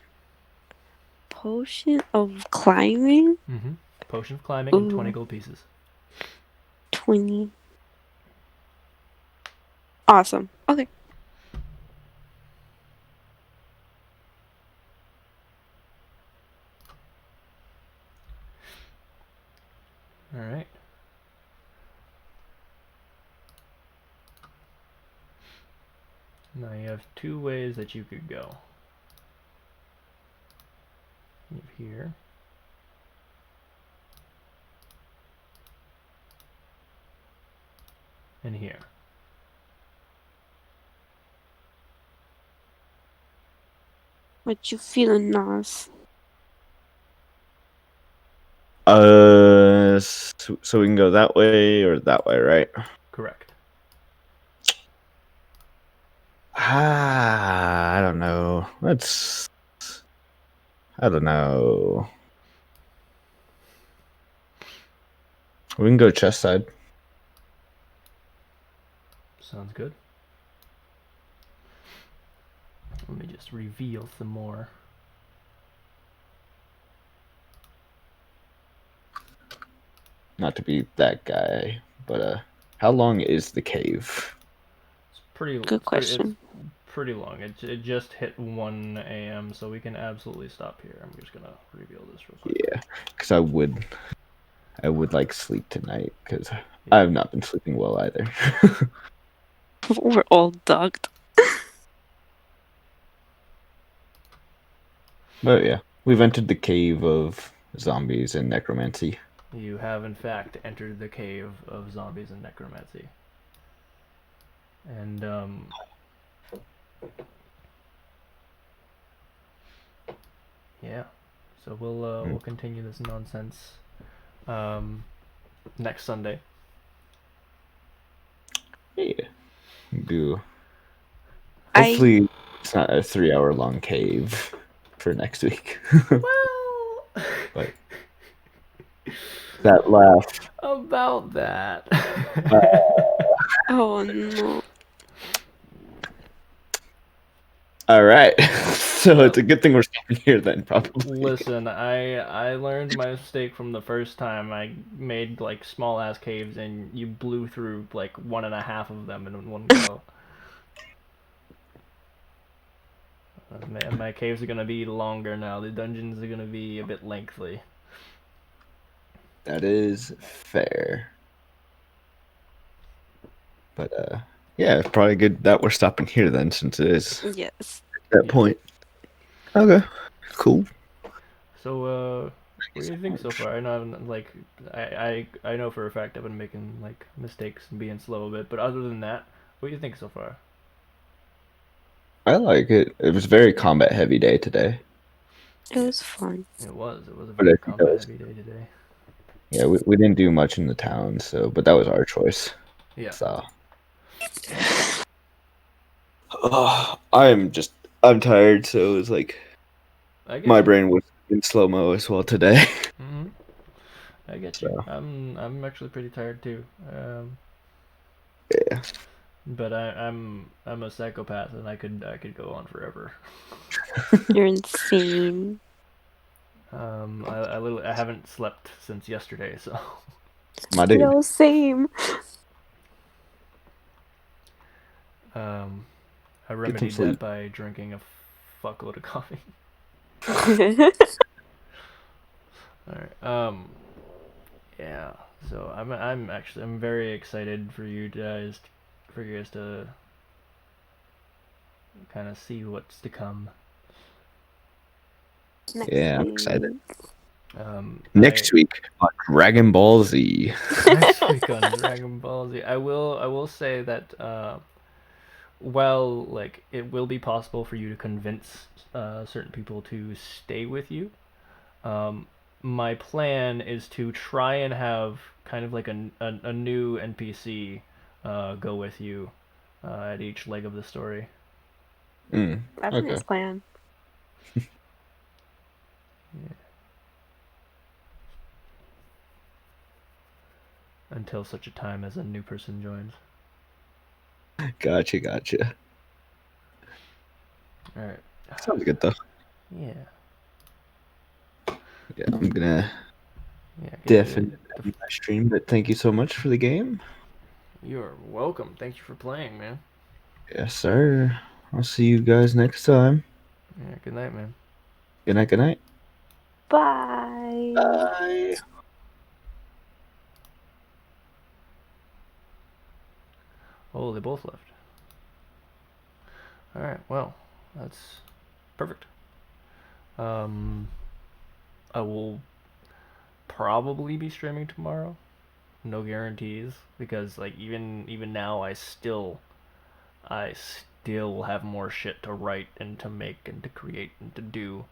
Potion of climbing? Mm-hmm. Potion of climbing and 20 Ooh. gold pieces. 20. Awesome. Okay. Alright. Now you have two ways that you could go. You have here. And here. What you feeling, Nas? So we can go that way or that way, right? Correct. I don't know. I don't know. We can go chest side. Sounds good. Let me just reveal some more. Not to be that guy, but how long is the cave? It's pretty. Good question. It's pretty long. It just hit 1 a.m. so we can absolutely stop here. I'm just gonna reveal this real quick. Yeah, because I would like sleep tonight because I have not been sleeping well either. We're all ducked. But yeah, we've entered the cave of zombies and necromancy. You have in fact entered the cave of zombies and necromancy. And yeah. So we'll continue this nonsense next Sunday. Yeah, do. Hopefully, it's not a 3-hour long cave for next week. Well, But that laugh. about that. Oh no. All right. So it's a good thing we're stopping here then, probably. Listen, I learned my mistake from the first time. I made like small ass caves and you blew through like 1.5 of them in one go. My caves are gonna be longer now. The dungeons are gonna be a bit lengthy. That is fair. But yeah, probably good that we're stopping here then, since it is Yes. that Yeah. point. Okay, cool. So what do you think so far? I know I know for a fact I've been making like mistakes and being slow a bit, but other than that, what do you think so far? I like it. It was a very combat heavy day today. It was fun. It was a But I very think that combat was- heavy day today. Yeah, we didn't do much in the town, but that was our choice. Yeah. So I'm tired, so it's like I get my you. brain was in slow mo as well today. Mm-hmm. I get you. So. I'm actually pretty tired too. Yeah. But I'm a psychopath and I could go on forever. You're insane. I haven't slept since yesterday, so. My dude. Yo, same. I remedied that sleep. by drinking a fuckload of coffee. Alright, yeah, so I'm very excited for you guys to kind of see what's to come. Yeah, I'm excited. Next Week on Dragon Ball Z. next week on Dragon Ball Z, I will say that well, like, it will be possible for you to convince certain people to stay with you. My plan is to try and have kind of like a new NPC go with you at each leg of the story. That's a Okay. nice plan. Yeah. Until such a time as a new person joins. Gotcha. Alright. Sounds good though. Yeah. Yeah, I'm gonna Yeah. definitely end my stream, but thank you so much for the game. You're welcome. Thank you for playing, man. Yes, sir. I'll see you guys next time. Yeah, good night, man. Good night. Bye. Bye. Oh, they both left. Alright, well, that's perfect. I will probably be streaming tomorrow. No guarantees, because like even now I still have more shit to write and to make and to create and to do.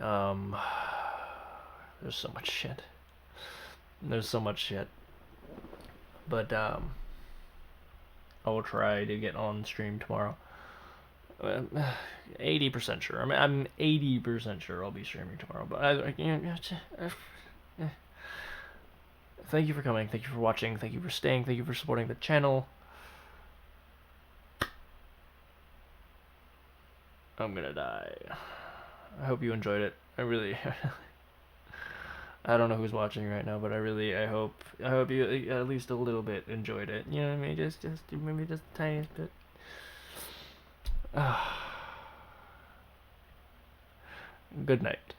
There's so much shit. But I will try to get on stream tomorrow. 80% sure. I mean, I'm 80% sure I'll be streaming tomorrow. But thank you for coming. Thank you for watching. Thank you for staying. Thank you for supporting the channel. I'm gonna die. I hope you enjoyed it. I really. I don't know who's watching right now, but I hope you at least a little bit enjoyed it. You know what I mean? Just maybe just a tiny bit. Good night.